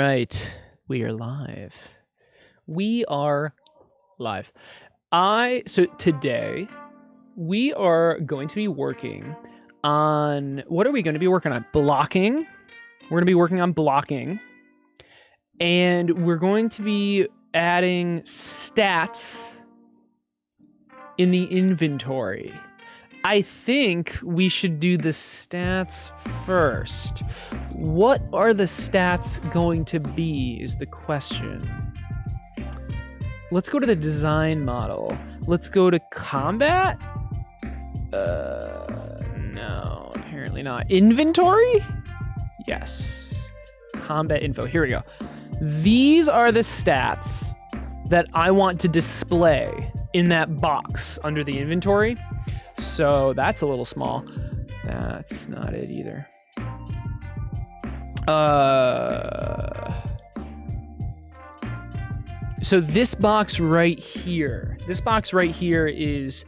right, we are live. We are live. So today we are going to be working on, what are we going to be working on? Blocking. We're going to be working on blocking. And we're going to be adding stats in the inventory. I think we should do the stats first. What are the stats going to be is the question. Let's go to the design model. Let's go to combat. No, apparently not. Inventory? Yes. Combat info. Here we go. These are the stats that I want to display in that box under the inventory. So that's a little small. That's not it either. So this box right here is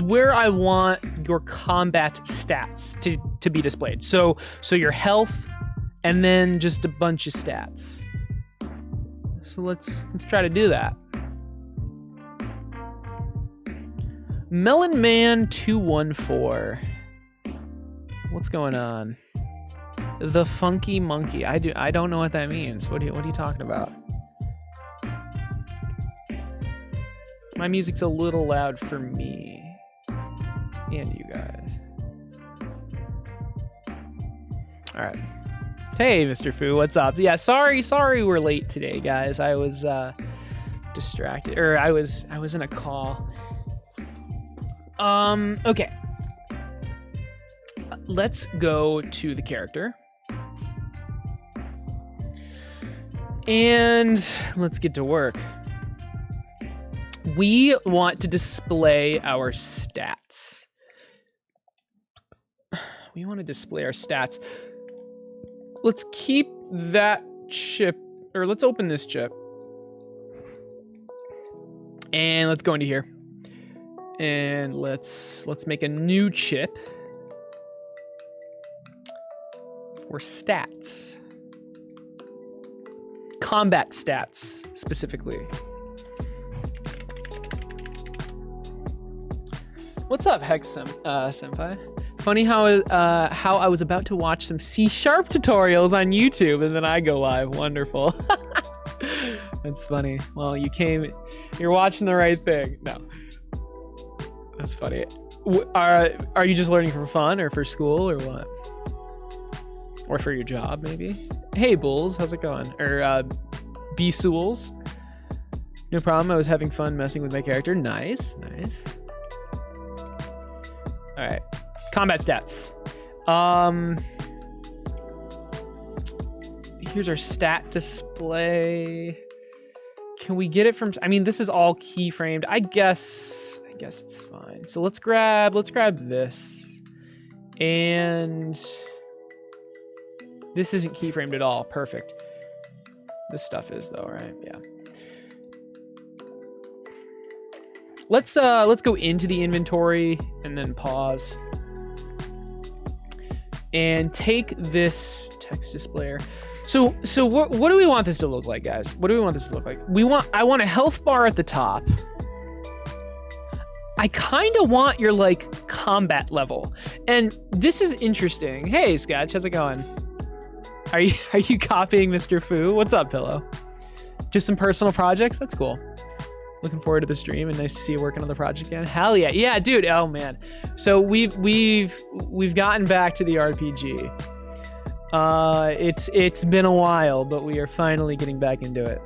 where I want your combat stats to be displayed. So your health and then just a bunch of stats. So let's try to do that. Melon Man 214. What's going on? The Funky Monkey. I don't know what that means. What are you talking about? My music's a little loud for me and you guys. All right. Hey, Mr. Fu, what's up? Yeah, sorry we're late today, guys. I was distracted, or I was in a call. Okay. Let's go to the character. And let's get to work. We want to display our stats. We want to display our stats. Let's keep that chip, or let's open this chip. And let's go into here. And let's make a new chip for stats. Combat stats, specifically. What's up, Hex Senpai? Funny how I was about to watch some C# tutorials on YouTube and then I go live. Wonderful. That's funny. Well, you're watching the right thing. No. That's funny. Are you just learning for fun or for school or what? Or for your job, maybe? Hey, Bulls, how's it going? Or B-Sools. No problem, I was having fun messing with my character. Nice. All right, combat stats. Here's our stat display. Can we get it from, this is all keyframed. I guess it's fine. So let's grab this. And this isn't keyframed at all. Perfect. This stuff is though, right? Yeah. Let's go into the inventory and then pause. And take this text displayer. So what do we want this to look like, guys? What do we want this to look like? I want a health bar at the top. I kind of want your combat level. And this is interesting. Hey, Sketch, how's it going? Are you copying Mr. Fu? What's up, Pillow? Just some personal projects? That's cool. Looking forward to the stream and nice to see you working on the project again. Hell yeah. Yeah, dude. Oh man. So we've gotten back to the RPG. It's been a while, but we are finally getting back into it.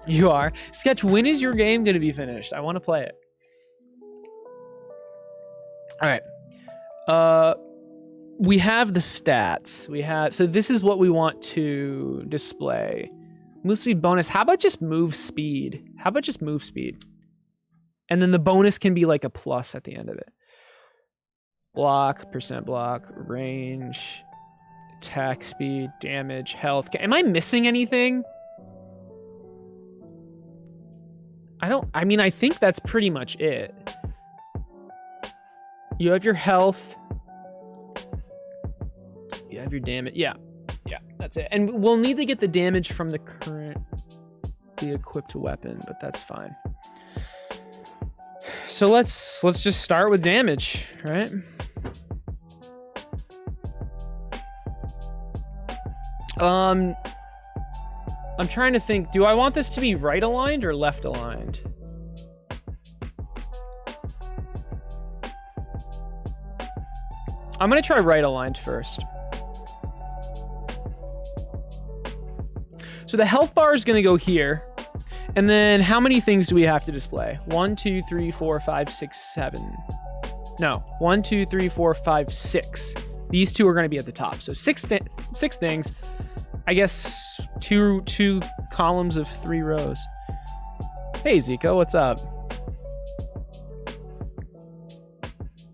You are. Sketch, when is your game going to be finished? I want to play it. All right. We have the stats. So this is what we want to display. Move speed bonus. How about just move speed? And then the bonus can be like a plus at the end of it. Block, percent block, range, attack speed, damage, health. Am I missing anything? I think that's pretty much it. You have your health. You have your damage. Yeah. That's it. And we'll need to get the damage from the currently equipped weapon, but that's fine. So let's just start with damage, right? I'm trying to think, do I want this to be right aligned or left aligned? I'm gonna try right aligned first. So the health bar is gonna go here. And then how many things do we have to display? 1, 2, 3, 4, 5, 6, 7. No, 1, 2, 3, 4, 5, 6. These two are gonna be at the top. So six things. I guess two columns of 3 rows. Hey Zico, what's up?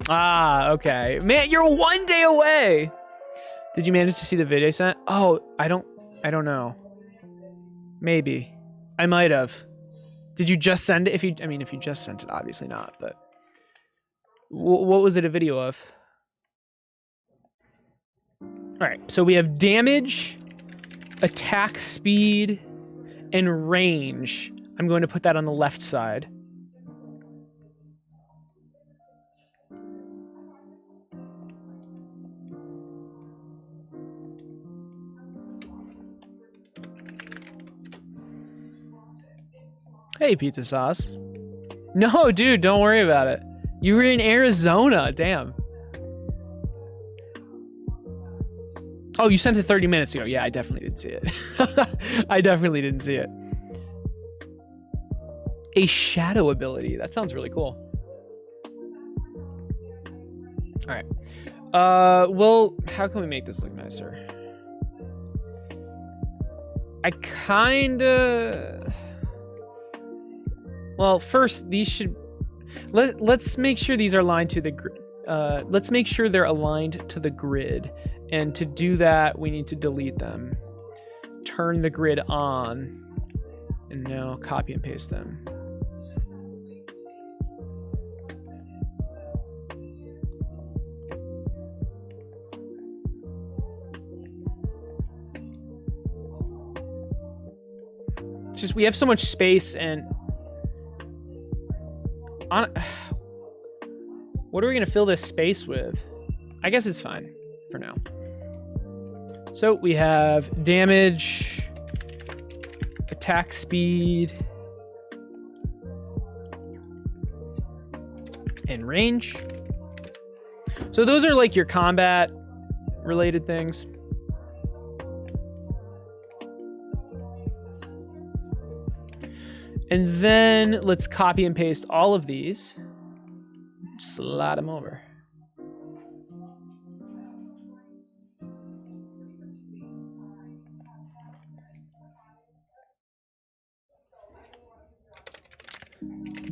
Ah, okay. Man, you're 1 day away. Did you manage to see the video sent? Oh, I don't know. Maybe. I might have. Did you just send it? If you just sent it, obviously not, but what was it a video of? All right, so we have damage, attack speed, and range. I'm going to put that on the left side. Hey, pizza sauce. No, dude, don't worry about it. You were in Arizona, damn. Oh, you sent it 30 minutes ago. Yeah, I definitely didn't see it. I definitely didn't see it. A shadow ability. That sounds really cool. All right. Well, how can we make this look nicer? I kinda... Well, first, these should... Let's make sure these are aligned to the grid. Let's make sure they're aligned to the grid. And to do that, we need to delete them. Turn the grid on. And now copy and paste them. Just, we have so much space and... What are we gonna fill this space with? I guess it's fine for now. So we have damage, attack speed, and range. So those are like your combat related things. And then let's copy and paste all of these. Slide them over.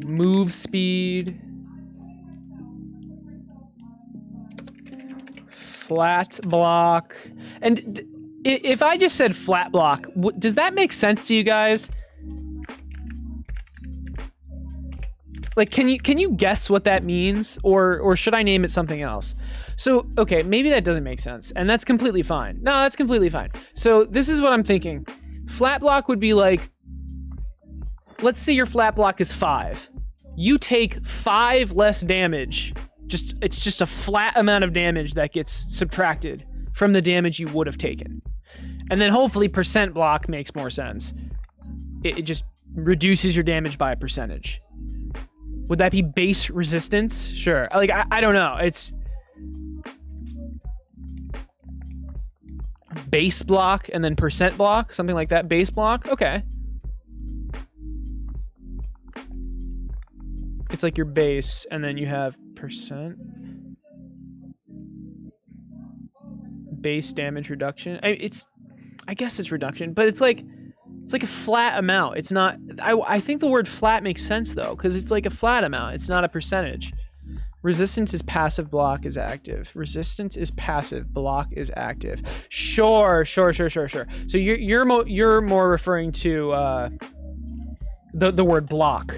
Move speed. Flat block. And if I just said flat block, does that make sense to you guys? Like, can you guess what that means? Or should I name it something else? So, okay, maybe that doesn't make sense. And that's completely fine. No, that's completely fine. So this is what I'm thinking. Flat block would be like, let's say your flat block is 5. You take 5 less damage. It's just a flat amount of damage that gets subtracted from the damage you would have taken. And then hopefully percent block makes more sense. It just reduces your damage by a percentage. Would that be base resistance? Sure. Like, I don't know. It's base block and then percent block, something like that. Base block. Okay. It's like your base, and then you have percent. Base damage reduction. I guess it's reduction, but it's like a flat amount. It's not, I think the word flat makes sense though, because it's like a flat amount. It's not a percentage. Resistance is passive, block is active. Resistance is passive, block is active. Sure. So you're more referring to the word block.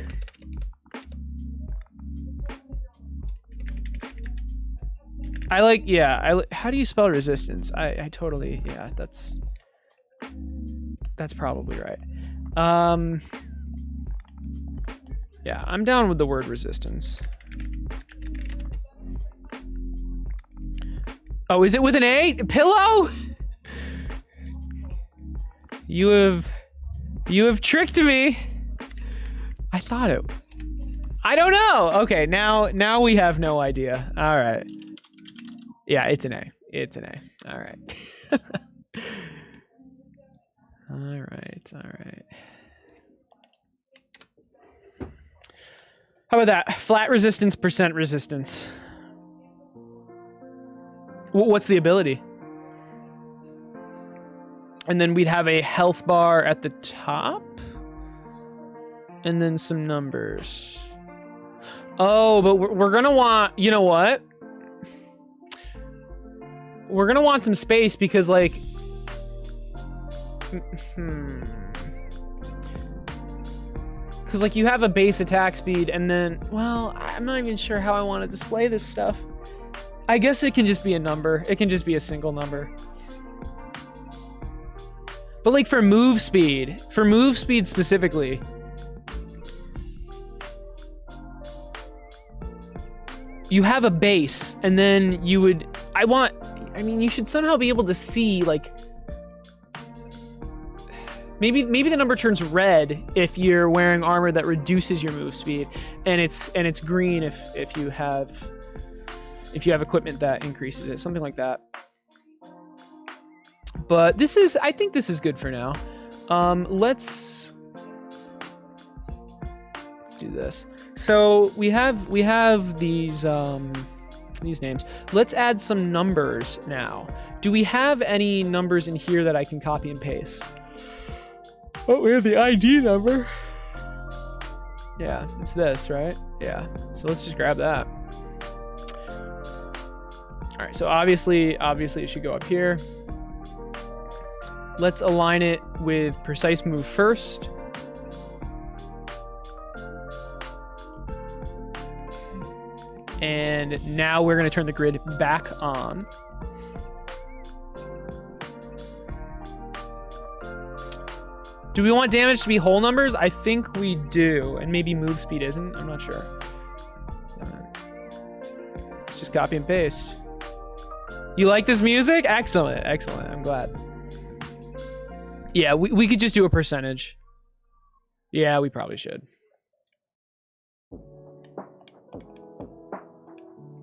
How do you spell resistance? I totally, yeah, that's That's probably right. Yeah, I'm down with the word resistance. Oh, is it with an A? Pillow? You have tricked me. I thought it. I don't know. Okay, now we have no idea. All right. Yeah, it's an A. It's an A. All right. All right. All right. How about that? Flat resistance, percent resistance. What's the ability? And then we'd have a health bar at the top. And then some numbers. Oh, but we're gonna want, you know what? We're gonna want some space because, like, because, like, you have a base attack speed and then, well, I'm not even sure how I want to display this stuff. I guess it can just be a number. It can just be a single number. But, like, for move speed specifically, you have a base, and then you would, I mean, you should somehow be able to see, like, maybe the number turns red if you're wearing armor that reduces your move speed, and it's green if you have equipment that increases it, something like that. But I think this is good for now. Let's do this. So we have these names. Let's add some numbers now. Do we have any numbers in here that I can copy and paste? Oh, we have the ID number. Yeah, it's this, right? Yeah. So let's just grab that. All right. So obviously it should go up here. Let's align it with precise move first. And now we're going to turn the grid back on. Do we want damage to be whole numbers? I think we do. And maybe move speed isn't. I'm not sure. Let's just copy and paste. You like this music? Excellent. Excellent. I'm glad. Yeah, we could just do a percentage. Yeah, we probably should.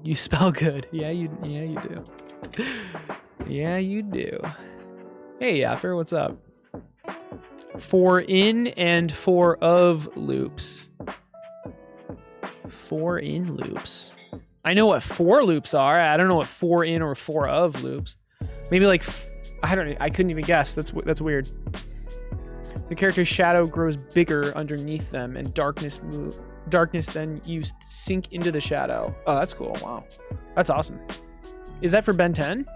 You spell good. Yeah, you do. Yeah, you do. Hey, Yaffer, what's up? For in and for of loops. For in loops. I know what for loops are. I don't know what for in or for of loops. Maybe like, I don't know. I couldn't even guess. That's weird. The character's shadow grows bigger underneath them, and darkness then you sink into the shadow. Oh, that's cool. Wow. That's awesome. Is that for Ben 10?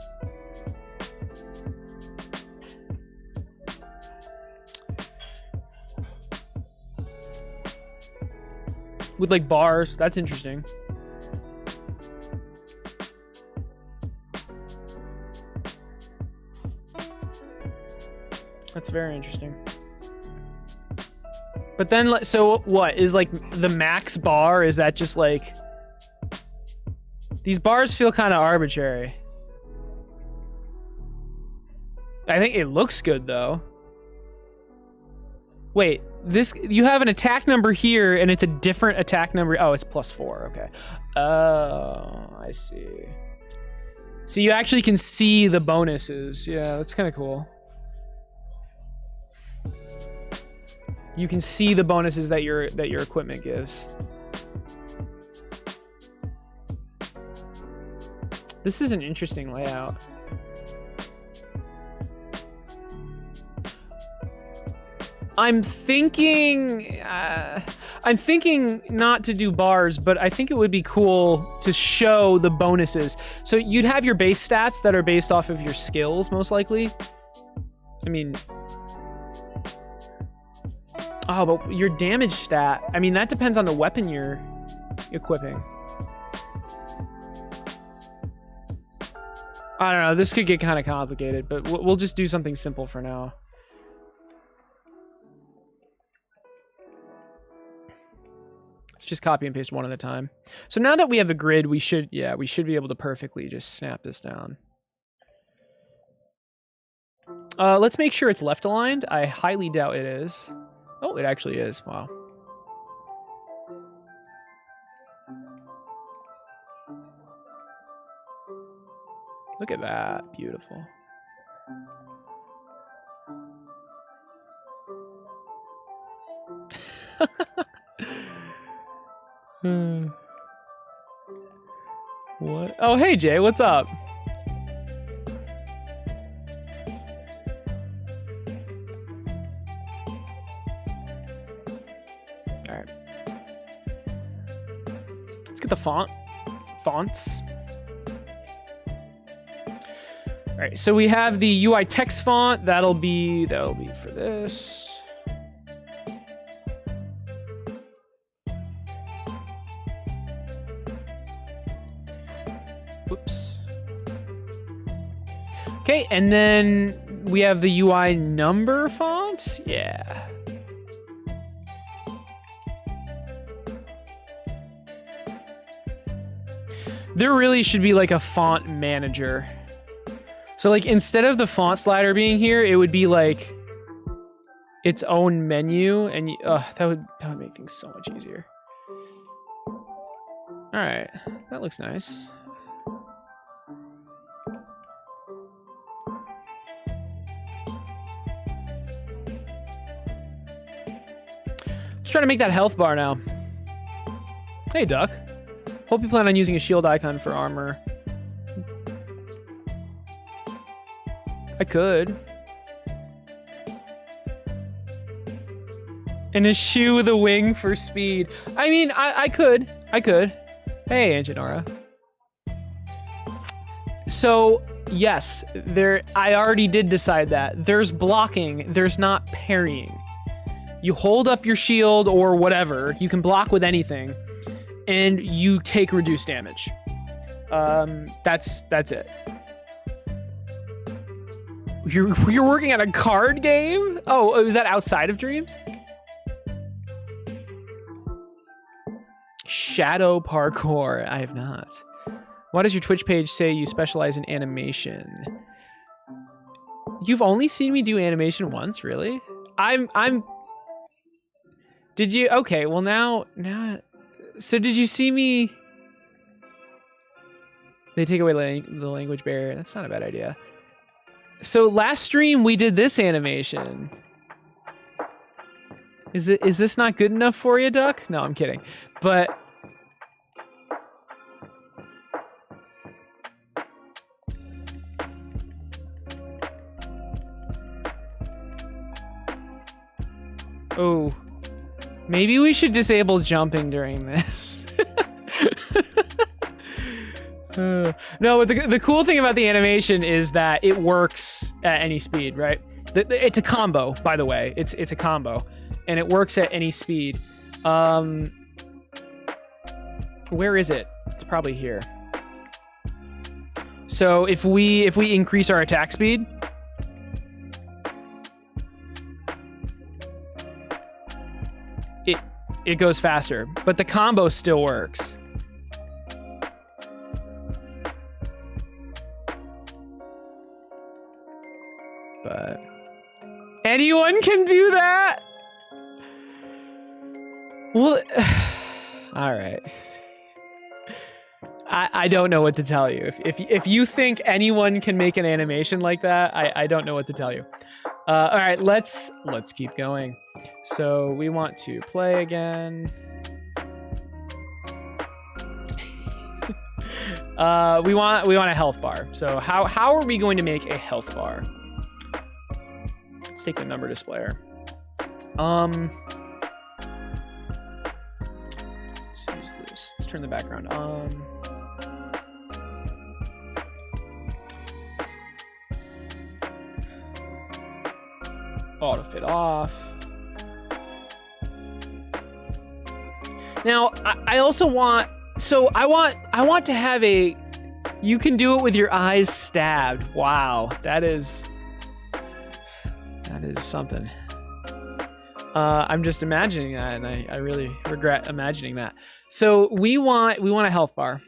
With like bars. That's interesting. That's very interesting. But then, so what is like the max bar? Is that just like, these bars feel kind of arbitrary. I think it looks good though. Wait, you have an attack number here and it's a different attack number. Oh, it's +4. Okay. Oh, I see. So you actually can see the bonuses. Yeah, that's kind of cool. You can see the bonuses that your equipment gives. This is an interesting layout. I'm thinking not to do bars, but I think it would be cool to show the bonuses. So you'd have your base stats that are based off of your skills, most likely. I mean, oh, but your damage stat, I mean, that depends on the weapon you're equipping. I don't know, this could get kind of complicated, but we'll just do something simple for now. Let's just copy and paste one at a time. So now that we have a grid, we should be able to perfectly just snap this down. Let's make sure it's left aligned. I highly doubt it is. Oh, it actually is. Wow. Look at that. Beautiful. What? Oh, hey, Jay. What's up? All right. Let's get the fonts. All right, so we have the UI text font. That'll be for this. Whoops. Okay, and then we have the UI number font. Yeah. There really should be like a font manager. So like instead of the font slider being here, it would be like its own menu, and that would make things so much easier. All right, that looks nice. Let's try to make that health bar now. Hey, Duck. Hope you plan on using a shield icon for armor. I could. And a shoe with a wing for speed. I mean, I could. Hey, Anjanora. So, yes, I already did decide that. There's blocking, there's not parrying. You hold up your shield or whatever, you can block with anything, and you take reduced damage. That's it. You're working on a card game? Oh, is that outside of Dreams? Shadow parkour. I have not. Why does your Twitch page say you specialize in animation? You've only seen me do animation once, really? Did you? Okay, well now. So did you see me? They take away the language barrier. That's not a bad idea. So last stream we did this animation. Is this not good enough for you, Duck? No, I'm kidding. But oh, maybe we should disable jumping during this. No, but the cool thing about the animation is that it works at any speed, right? It's a combo, by the way. It's a combo, and it works at any speed. Where is it? It's probably here. So if we increase our attack speed, it goes faster, but the combo still works. But anyone can do that? Well, all right. I don't know what to tell you. If you think anyone can make an animation like that, I don't know what to tell you. All right, let's keep going. So we want to play again. We want a health bar. So how are we going to make a health bar? Let's take the number displayer. Let's use this. Let's turn the background on. Auto fit off. Now, I also want, so I want to have a, you can do it with your eyes stabbed. Wow, that is something. I'm just imagining that, and I really regret imagining that. So we want a health bar.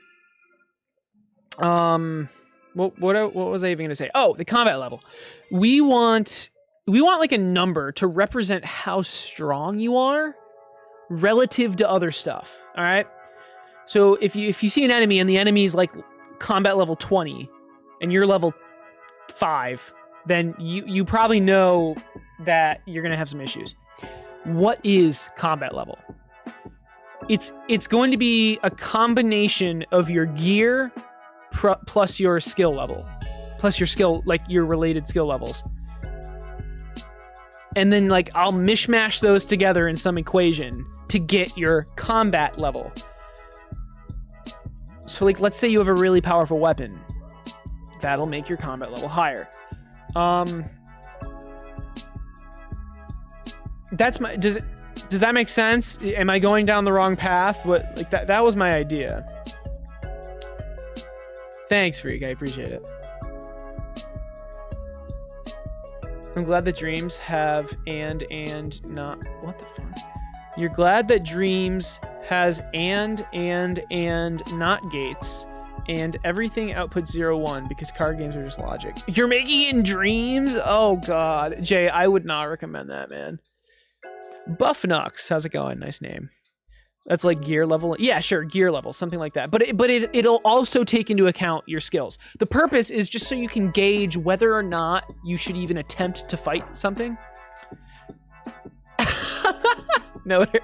What was I even gonna say? Oh, the combat level. We want like a number to represent how strong you are relative to other stuff. All right. So if you see an enemy and the enemy is like combat level 20, and you're level 5, then you probably know that you're gonna have some issues. What is combat level? It's going to be a combination of your gear plus your skill level, plus your skill, like your related skill levels. And then like I'll mishmash those together in some equation to get your combat level. So like let's say you have a really powerful weapon. That'll make your combat level higher. Does that make sense? Am I going down the wrong path? What, like that was my idea. Thanks, Freak. I appreciate it. I'm glad that dreams have and not. What the fuck? You're glad that dreams has and not gates, and everything outputs 0, 1 because card games are just logic. You're making it in dreams? Oh god, Jay, I would not recommend that, man. Buff Nux, how's it going? Nice name. That's like gear level. Yeah, sure, gear level, something like that. But it'll also take into account your skills. The purpose is just so you can gauge whether or not you should even attempt to fight something. Noter.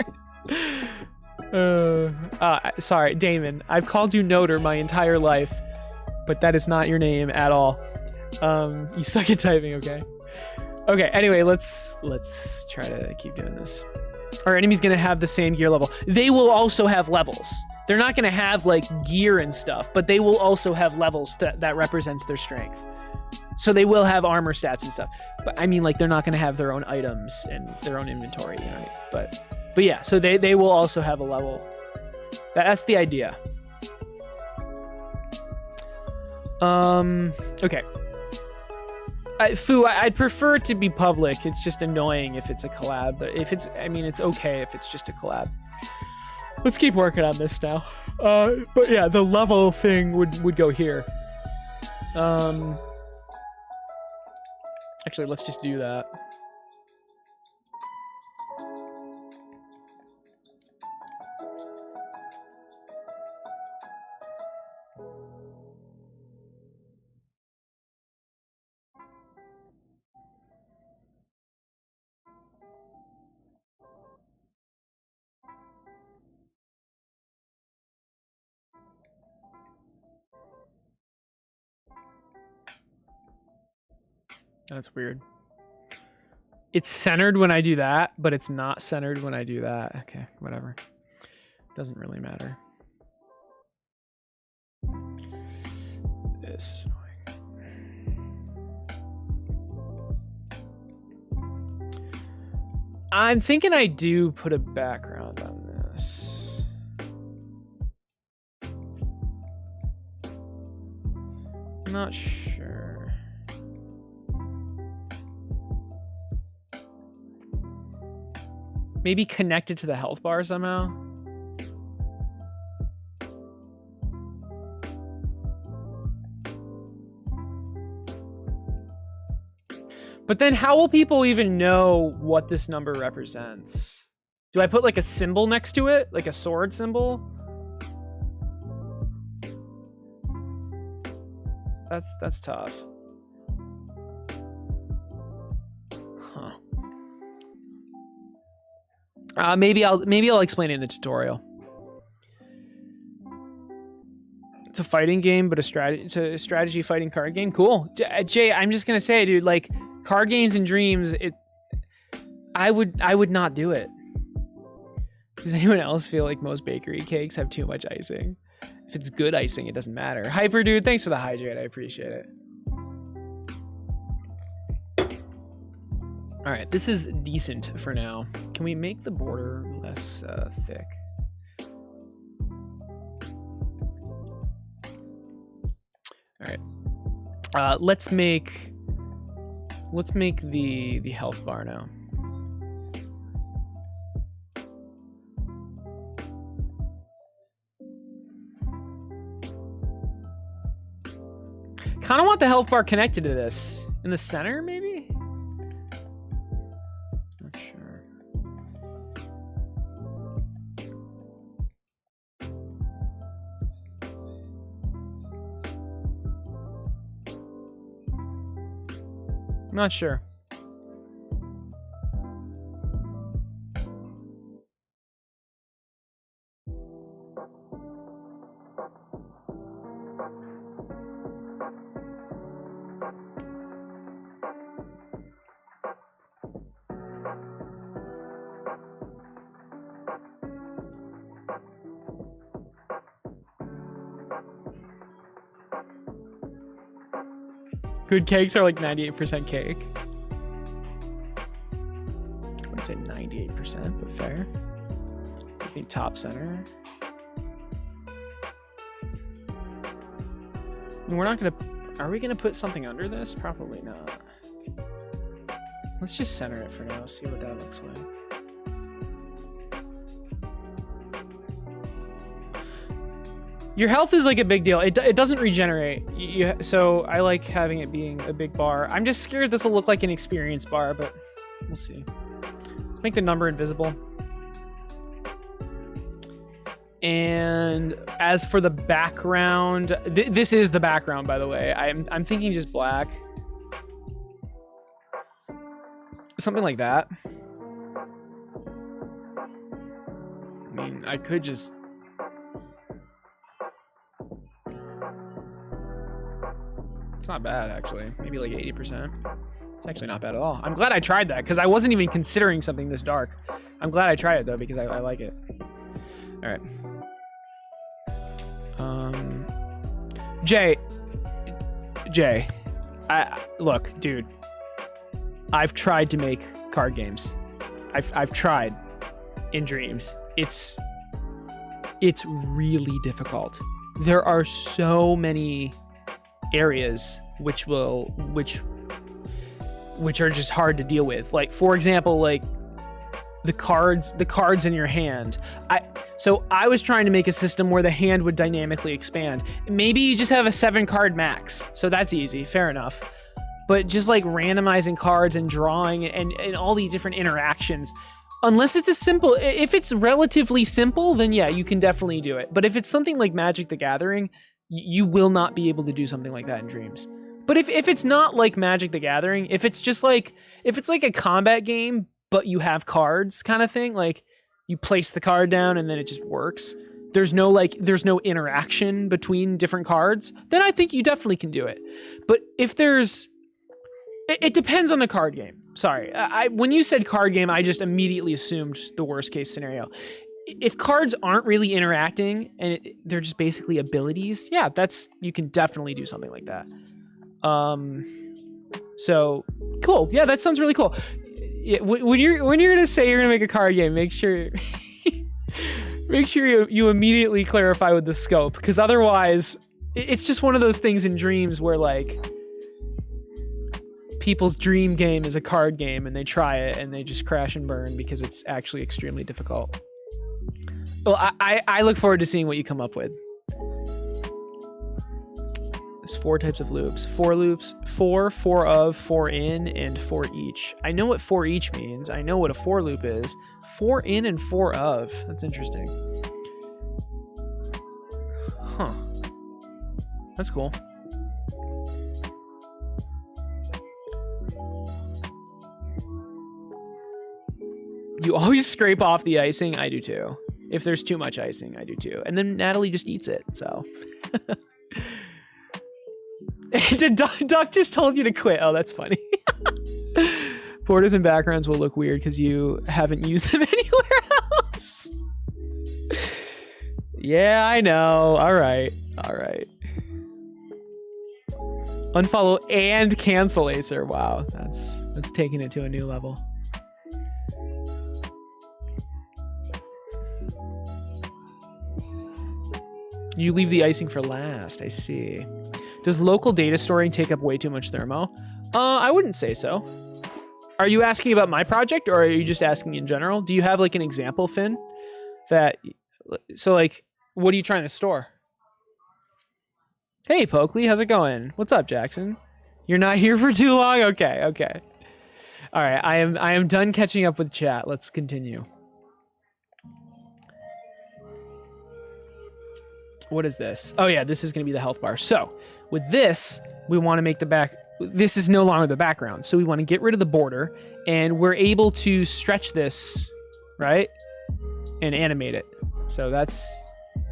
Sorry, Damon. I've called you Noter my entire life, but that is not your name at all. You suck at typing, okay? Okay, anyway, let's try to keep doing this. Our enemy's gonna have the same gear level. They will also have levels. They're not gonna have like gear and stuff, but they will also have levels that represents their strength. So they will have armor stats and stuff. But I mean, like, they're not gonna have their own items and their own inventory, you know? But yeah, so they will also have a level. That's the idea. Okay. Foo, I'd prefer it to be public. It's just annoying if it's a collab, but if it's, I mean, it's okay if it's just a collab. Let's keep working on this now. But yeah, the level thing would go here. Actually, let's just do that. That's weird. It's centered when I do that, but it's not centered when I do that. Okay, whatever. Doesn't really matter. This is annoying. I'm thinking I do put a background on this. I'm not sure. Maybe connect it to the health bar somehow. But then how will people even know what this number represents? Do I put like a symbol next to it? Like a sword symbol? That's tough. Maybe I'll explain it in the tutorial. It's a fighting game, but it's a strategy fighting card game. Cool. Jay, I'm just gonna say, dude, like card games and dreams, I would not do it. Does anyone else feel like most bakery cakes have too much icing? If it's good icing, it doesn't matter. Hyper dude, thanks for the hydrate. I appreciate it. All right, this is decent for now. Can we make the border less thick? All right, let's make the health bar now. Kind of want the health bar connected to this. In the center, maybe? Not sure. Not sure. Good cakes are like 98% cake. I wouldn't say 98%, but fair. I think top center. We're not gonna... Are we gonna put something under this? Probably not. Let's just center it for now, see what that looks like. Your health is like a big deal. It doesn't regenerate. So I like having it being a big bar. I'm just scared this will look like an experience bar, but we'll see. Let's make the number invisible. And as for the background, this is the background, by the way. I'm thinking just black. Something like that. I mean, I could just... It's not bad, actually. Maybe like 80%. It's actually not bad at all. I'm glad I tried that, because I wasn't even considering something this dark. I'm glad I tried it, though, because I like it. All right. Jay, look, dude. I've tried to make card games. I've tried in Dreams. It's really difficult. There are so many areas which are just hard to deal with. Like, for example, like the cards in your hand. So I was trying to make a system where the hand would dynamically expand. Maybe you just have a 7-card max, so that's easy, fair enough. But just like randomizing cards and drawing and all these different interactions, unless it's if it's relatively simple, then yeah, you can definitely do it. But if it's something like Magic the Gathering, you will not be able to do something like that in Dreams. But if it's not like Magic the Gathering, if it's like a combat game, but you have cards kind of thing, like you place the card down and then it just works. There's no interaction between different cards, then I think you definitely can do it. But if it depends on the card game. Sorry, when you said card game, I just immediately assumed the worst case scenario. If cards aren't really interacting and they're just basically abilities, yeah, you can definitely do something like that. So cool. Yeah, that sounds really cool. Yeah, when you're gonna say you're gonna make a card game, make sure you immediately clarify with the scope, because otherwise it's just one of those things in Dreams where like people's dream game is a card game and they try it and they just crash and burn because it's actually extremely difficult. Well, I look forward to seeing what you come up with. There's 4 types of loops. 4 loops, 4 of, 4 in, and 4 each. I know what 4 each means. I know what a 4 loop is. 4 in and 4 of. That's interesting. Huh. That's cool. You always scrape off the icing? I do too. If there's too much icing, I do too. And then Natalie just eats it, so. Duck just told you to quit. Oh, that's funny. Borders and backgrounds will look weird because you haven't used them anywhere else. Yeah, I know. All right. Unfollow and cancel Acer. Wow, that's taking it to a new level. You leave the icing for last. I see. Does local data storing take up way too much thermo? I wouldn't say so. Are you asking about my project, or are you just asking in general? Do you have like an example, Finn? So like, what are you trying to store? Hey, Pokely, how's it going? What's up, Jackson? You're not here for too long? Okay, okay. All right, I am done catching up with chat. Let's continue. What is this? Oh yeah, this is gonna be the health bar. So with this, we want to make the back. This is no longer the background, so we want to get rid of the border, and we're able to stretch this, right, and animate it. So that's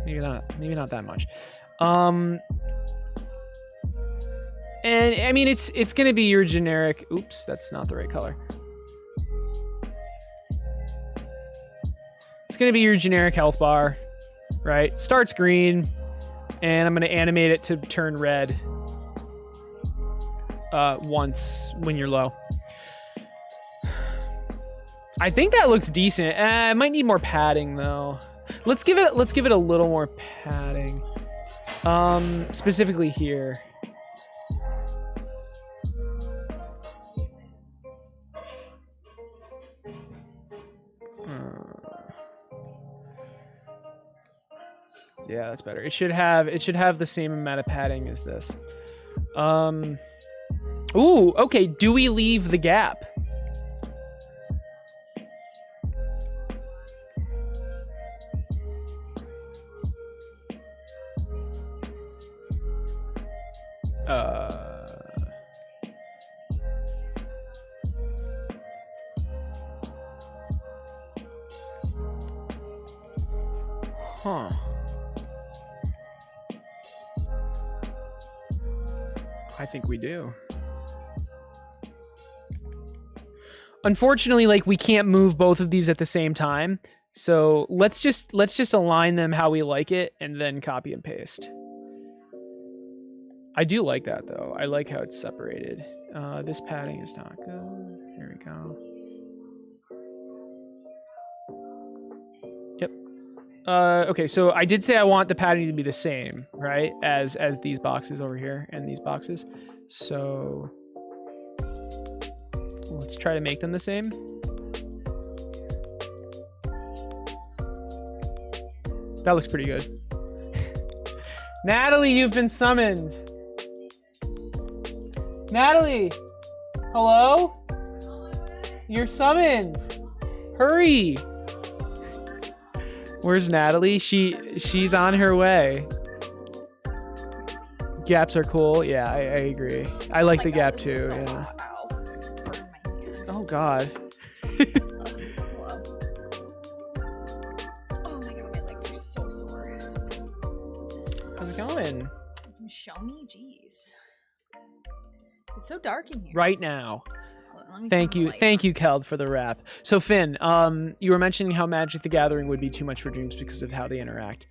maybe not that much. And I mean, it's gonna be your generic. Oops, that's not the right color. It's gonna be your generic health bar, right? Starts green, and I'm gonna animate it to turn red once when you're low. I think that looks decent. It might need more padding though. Let's give it a little more padding. Specifically here. Yeah, that's better. It should have the same amount of padding as this. Ooh, okay. Do we leave the gap? Huh. I think we do. Unfortunately, like, we can't move both of these at the same time. So let's just align them how we like it and then copy and paste. I do like that though. I like how it's separated. This padding is not good. There we go. Yep. Okay, so I did say I want the padding to be the same, right? As these boxes over here and these boxes. So let's try to make them the same. That looks pretty good. Natalie, you've been summoned. Natalie, hello? You're summoned. Hurry. Where's Natalie? She's on her way. Gaps are cool. Yeah, I agree. I like the gap too. So yeah. Ow. I just burned my hand. Oh God. Oh my God, my legs are so sore. How's it going? You can show me, jeez. It's so dark in here. Right now. Thank you, Keld, for the wrap. So Finn, you were mentioning how Magic the Gathering would be too much for Dreams because of how they interact.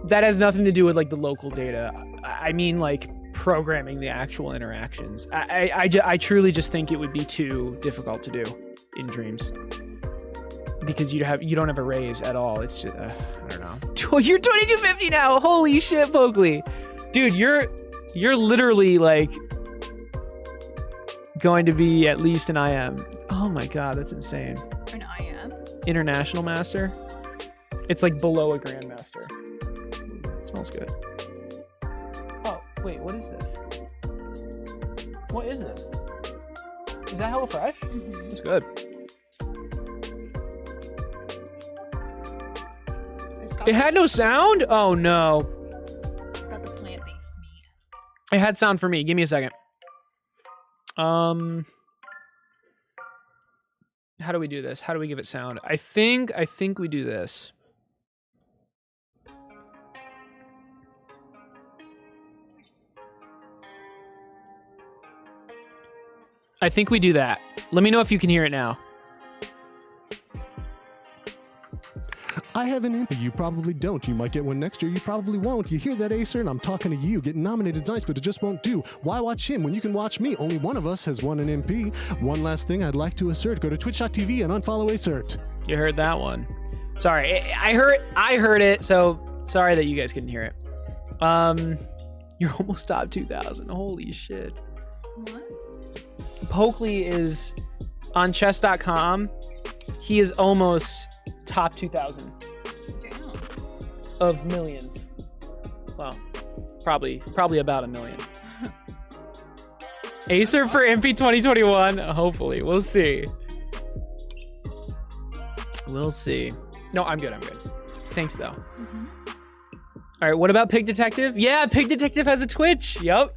That has nothing to do with like the local data. I mean like programming the actual interactions. I truly just think it would be too difficult to do in Dreams because you don't have arrays at all. It's just I don't know. You're 2250 now. Holy shit, Pokely, dude, you're literally like going to be at least an IM. Oh my God, that's insane. An IM? International Master. It's like below a Grandmaster. It smells good. Oh, wait, what is this? What is this? Is that HelloFresh? Mm-hmm. It's good. It had no sound? Oh no. Got the plant-based meat. It had sound for me. Give me a second. How do we do this? How do we give it sound? I think we do this. I think we do that. Let me know if you can hear it now. I have an imp. You probably don't. You might get one next year. You probably won't. You hear that, Acer? And I'm talking to you. Getting nominated is nice, but it just won't do. Why watch him when you can watch me? Only one of us has won an MP. One last thing I'd like to assert. Go to twitch.tv and unfollow Acert. You heard that one. Sorry, I heard it, so sorry that you guys couldn't hear it. You're almost top 2,000. Holy shit. What? Pokely is on chess.com. He is almost top 2,000 of millions. Wow. Probably about 1 million. Acer for MP 2021. Hopefully, we'll see. We'll see. No, I'm good. Thanks though. All right, what about Pig Detective? Yeah, Pig Detective has a Twitch. Yep.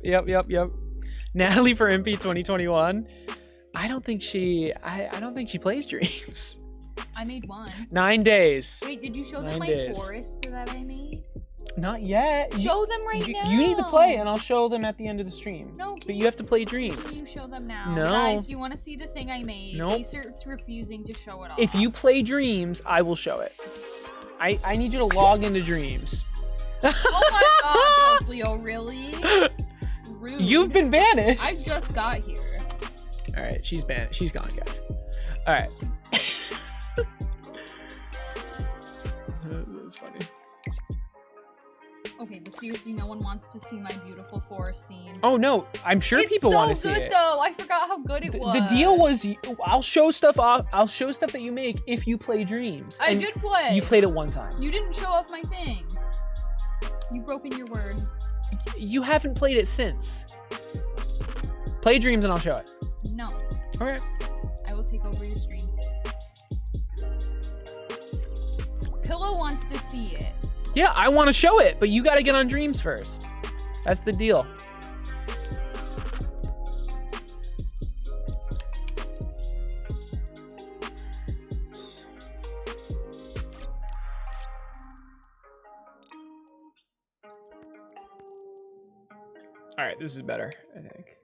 Natalie for MP 2021. I don't think she plays Dreams. I made one. 9 days. Wait, did you show them 9 my days. forest that I made? Not yet. Show them right now. You need to play, and I'll show them at the end of the stream. No, but you have to play Can Dreams. you show them now? No. Guys, you want to see the thing I made? Nope. Acer's refusing to show it off. If you play Dreams, I will show it. I need you to log into Dreams. Oh my god, Leo, really? Rude. You've been banished. I just got here. All right, she's banished. She's gone, guys. All right. That's funny. Okay, but seriously, no one wants to see my beautiful forest scene. Oh no, I'm sure people want to see it. It's so good though. I forgot how good it was. The deal was, I'll show stuff off. I'll show stuff that you make if you play Dreams. I did play. You played it one time. You didn't show off my thing. You've broken your word. You haven't played it since. Play Dreams and I'll show it. No. Okay. I will take over your stream. Pillow wants to see it. Yeah, I want to show it, but you got to get on Dreams first. That's the deal. All right, this is better, I think.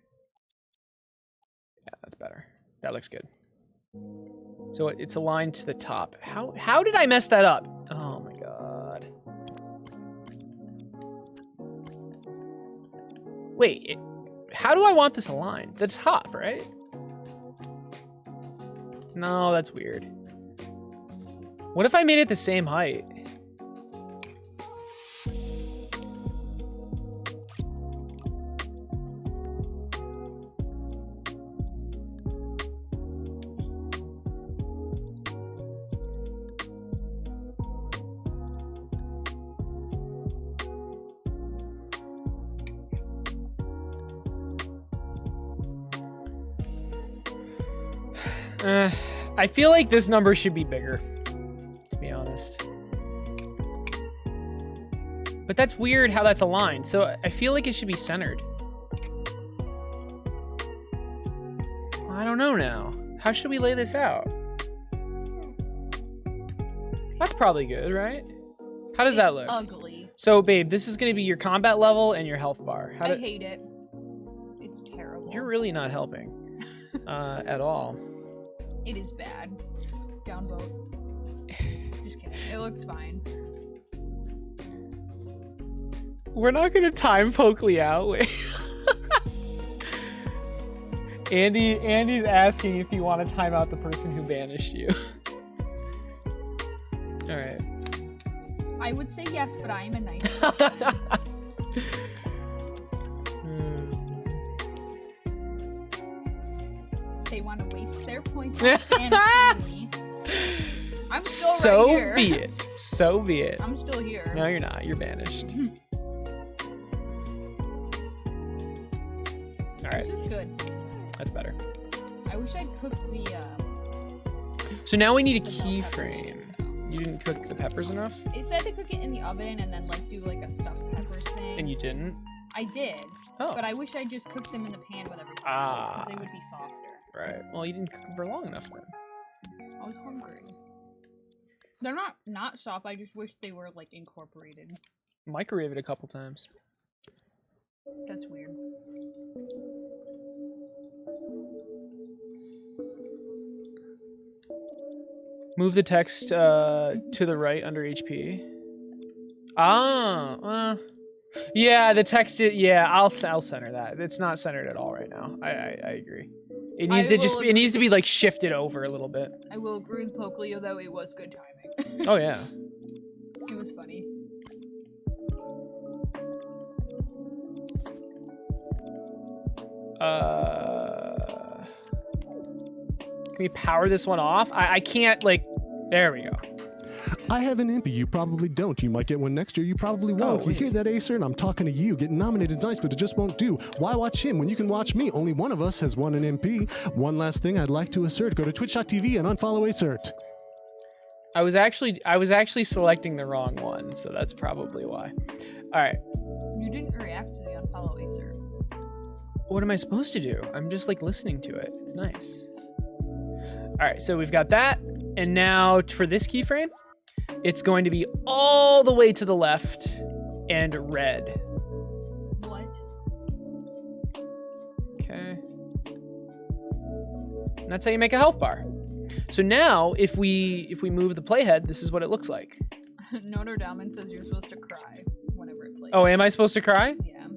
Yeah, that's better. That looks good. So it's aligned to the top. How did I mess that up? Oh my god. Wait, how do I want this aligned? The top, right? No, that's weird. What if I made it the same height? I feel like this number should be bigger, to be honest. But that's weird how that's aligned, so I feel like it should be centered. I don't know now. How should we lay this out? That's probably good, right? How does that look? Ugly. So, babe, this is going to be your combat level and your health bar. I hate it. It's terrible. You're really not helping at all. It is bad. Downvote. Just kidding. It looks fine. We're not gonna time Pokely out. Wait. Andy's asking if you want to time out the person who banished you. All right. I would say yes, but I am a nice person. They want to waste their points on banishing me. I'm still right here. So be it. So be it. I'm still here. No, you're not. You're banished. All right. This is good. That's better. I wish I'd cooked the. So now we need a keyframe. You didn't cook the peppers enough? It said to cook it in the oven and then like do like a stuffed peppers thing. And you didn't? I did. Oh. But I wish I just cooked them in the pan with everything because they would be softer. Right. Well, you didn't cook them for long enough then. I was hungry. They're not soft. I just wish they were like incorporated. Microwave it a couple times. That's weird. Move the text to the right under HP. Yeah, the text. Yeah, I'll center that. It's not centered at all right now. I agree. It needs it needs to be like shifted over a little bit. I will agree with Pokelio though. It was good timing. Oh yeah. It was funny. Can we power this one off? I can't, like, there we go. I have an impy, you probably don't. You might get one next year, you probably won't. You wait. hear that, Acer? And I'm talking to you. Getting nominated is nice, but it just won't do. Why watch him when you can watch me? Only one of us has won an MP. One last thing I'd like to assert. Go to twitch.tv and unfollow Acert. I was actually selecting the wrong one, so that's probably why. All right. You didn't react to the unfollow Acer. What am I supposed to do? I'm just like listening to it. It's nice. All right, so we've got that. And now for this keyframe, it's going to be all the way to the left and red. What? Okay. And that's how you make a health bar. So now if we move the playhead, this is what it looks like. Notre Dame says you're supposed to cry whenever it plays. Oh, am I supposed to cry? Yeah.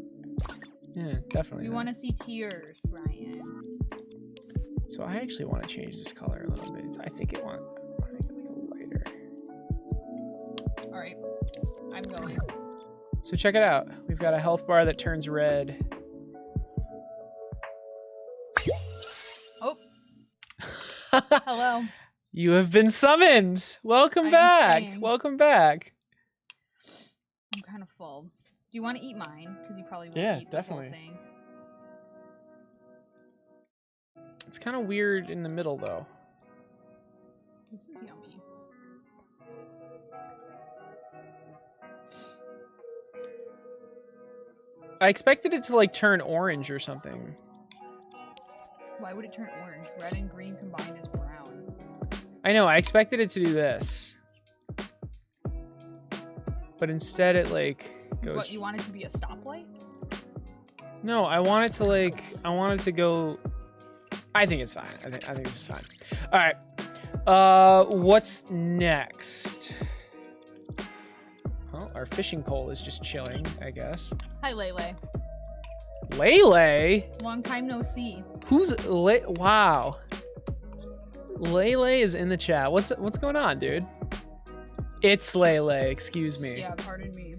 Yeah, definitely. We want to see tears, Ryan. So I actually want to change this color a little bit. I think I want to make it like a lighter. All right, I'm going. So check it out. We've got a health bar that turns red. Oh. Hello. You have been summoned. Welcome I'm back. staying. Welcome back. I'm kind of full. Do you want to eat mine? Because you probably won't Yeah, eat definitely. the whole thing. It's kind of weird in the middle though. This is yummy. I expected it to like turn orange or something. Why would it turn orange? Red and green combined is brown. I know, I expected it to do this. But instead it like goes... What, you want it to be a stoplight? No, I want it to go... I think it's fine. I think this is fine. All right. What's next? Well, our fishing pole is just chilling, I guess. Hi, Lele. Lele? Long time no see. Who's Wow. Lele is in the chat. What's going on, dude? It's Lele. Excuse me. Yeah, pardon me.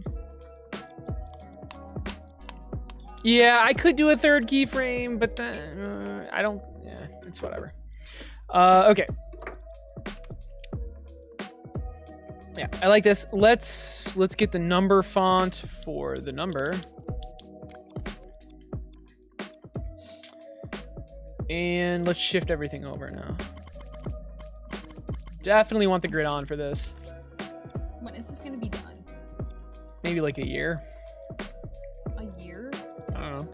Yeah, I could do a third keyframe, but then I don't. Yeah, it's whatever. Okay. Yeah, I like this. Let's get the number font for the number. And let's shift everything over now. Definitely want the grid on for this. When is this going to be done? Maybe like a year. A year? I don't know.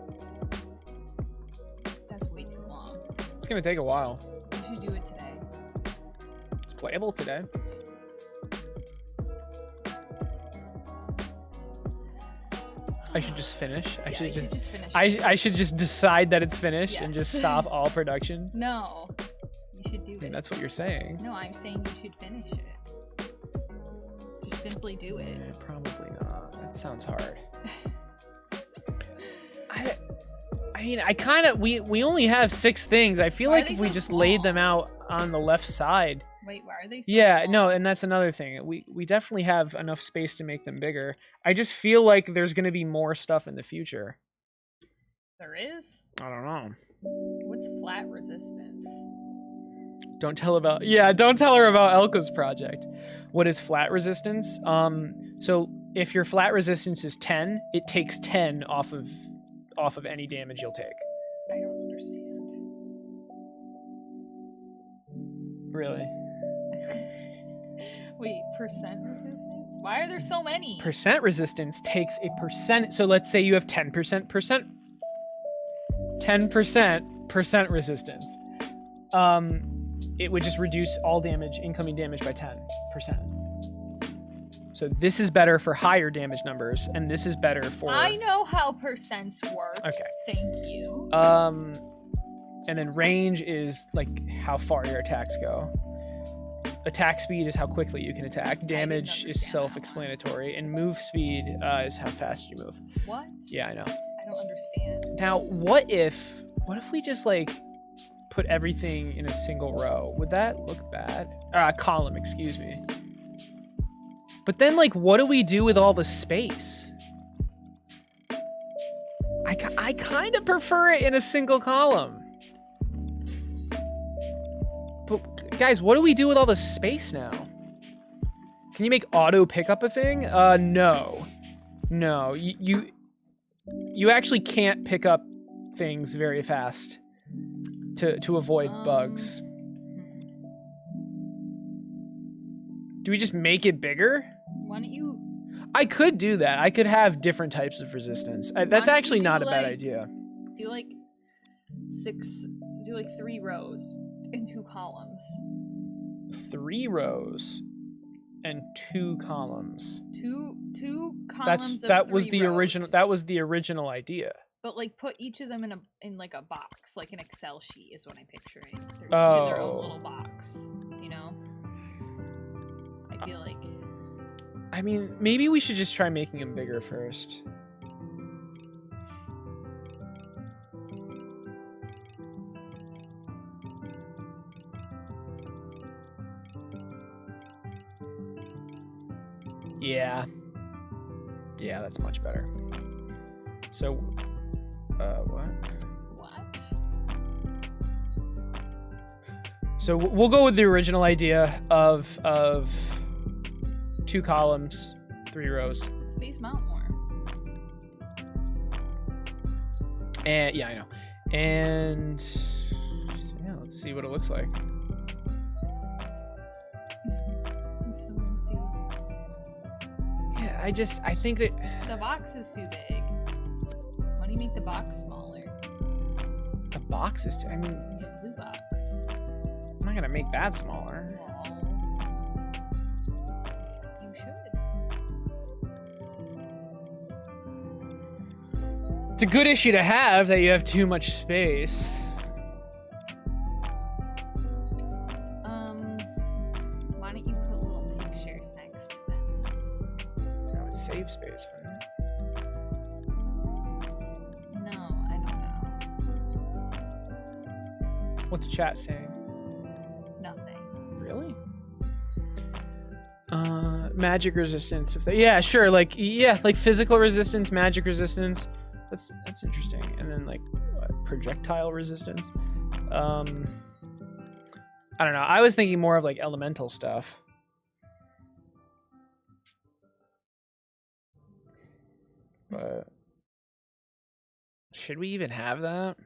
That's way too long. It's gonna take a while. You should do it today. It's playable today. I should just finish. You should just finish. I should just decide that it's finished and just Yes. stop all production. No. You should do I mean, it. that's what you're saying. No, I'm saying you should finish it. Just simply do it. Eh, probably not. That sounds hard. I mean, I kind of we only have 6 things. I feel Why are like they if we so just laid them small? out on the left side. Wait, why are they so Yeah, small? no, and that's another thing. We definitely have enough space to make them bigger. I just feel like there's going to be more stuff in the future. There is? I don't know. What's flat resistance? Don't tell her about Elka's project. What is flat resistance? So if your flat resistance is 10, it takes 10 off of any damage you'll take. I don't understand. Really? Wait, percent resistance? Why are there so many? Percent resistance takes a percent. So let's say you have 10% percent resistance. It would just reduce all damage, incoming damage by 10%. So this is better for higher damage numbers, and this is better for... I know how percents work. Okay. Thank you. And then range is like how far your attacks go. Attack speed is how quickly you can attack. Damage is understand that one. self-explanatory, and move speed is how fast you move. What? Yeah, I know. I don't understand. Now, what if we just like put everything in a single row? Would that look bad? Column, excuse me. But then, like, what do we do with all the space? I kind of prefer it in a single column. But guys, what do we do with all the space now? Can you make auto pickup a thing? No. No, you actually can't pick up things very fast to avoid bugs. Do we just make it bigger? Why don't you? I could do that. I could have different types of resistance. That's actually not a bad idea. Do like 3 rows and 2 columns. 3 rows and 2 columns. Two columns. That was the rows. original. That was the original idea. But like, put each of them in like a box, like an Excel sheet, is what I'm picturing. They're each in their own little box. You know. I feel like. I mean, maybe we should just try making them bigger first. Yeah. Yeah, that's much better. So, what? What? So we'll go with the original idea of 2 columns, 3 rows. Space Mountain more. And yeah, I know. And yeah, let's see what it looks like. Yeah, I think that The box is too big. Why don't you make the box smaller? the box is I mean, The blue box. I'm not gonna make that smaller. You should. It's a good issue to have that you have too much space. Why don't you put little pictures next to them? That would save space, wouldn't it? No, I don't know. What's chat saying? Nothing. Really? Magic resistance. Yeah, sure. Like physical resistance, magic resistance. That's interesting. And then like projectile resistance. I don't know. I was thinking more of like elemental stuff. But should we even have that?